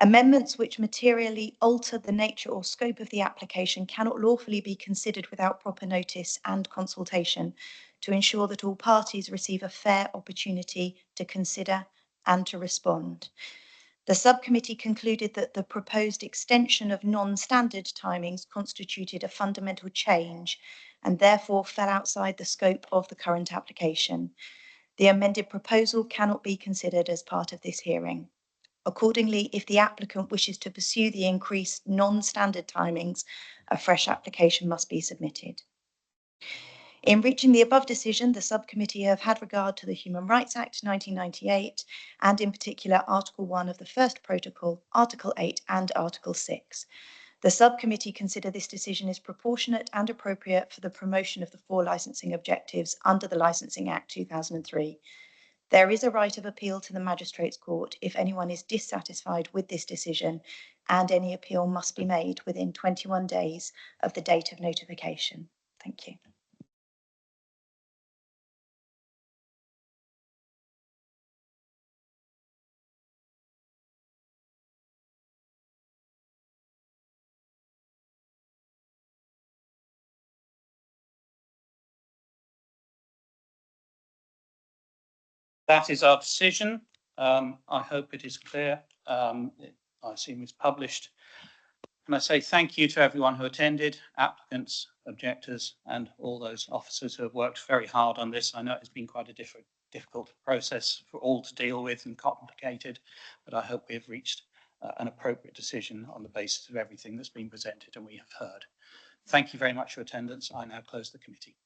Q: Amendments which materially alter the nature or scope of the application cannot lawfully be considered without proper notice and consultation to ensure that all parties receive a fair opportunity to consider and to respond. The subcommittee concluded that the proposed extension of non-standard timings constituted a fundamental change and therefore fell outside the scope of the current application. The amended proposal cannot be considered as part of this hearing. Accordingly, if the applicant wishes to pursue the increased non-standard timings, a fresh application must be submitted. In reaching the above decision, the subcommittee have had regard to the Human Rights Act 1998 and in particular Article 1 of the first protocol, Article 8 and Article 6. The subcommittee consider this decision is proportionate and appropriate for the promotion of the 4 licensing objectives under the Licensing Act 2003. There is a right of appeal to the Magistrates' Court if anyone is dissatisfied with this decision, and any appeal must be made within 21 days of the date of notification. Thank you.
A: That is our decision. I hope it is clear. I assume it's published. And I say thank you to everyone who attended, applicants, objectors, and all those officers who have worked very hard on this. I know it's been quite a difficult process for all to deal with and complicated, but I hope we have reached an appropriate decision on the basis of everything that's been presented and we have heard. Thank you very much for your attendance. I now close the committee.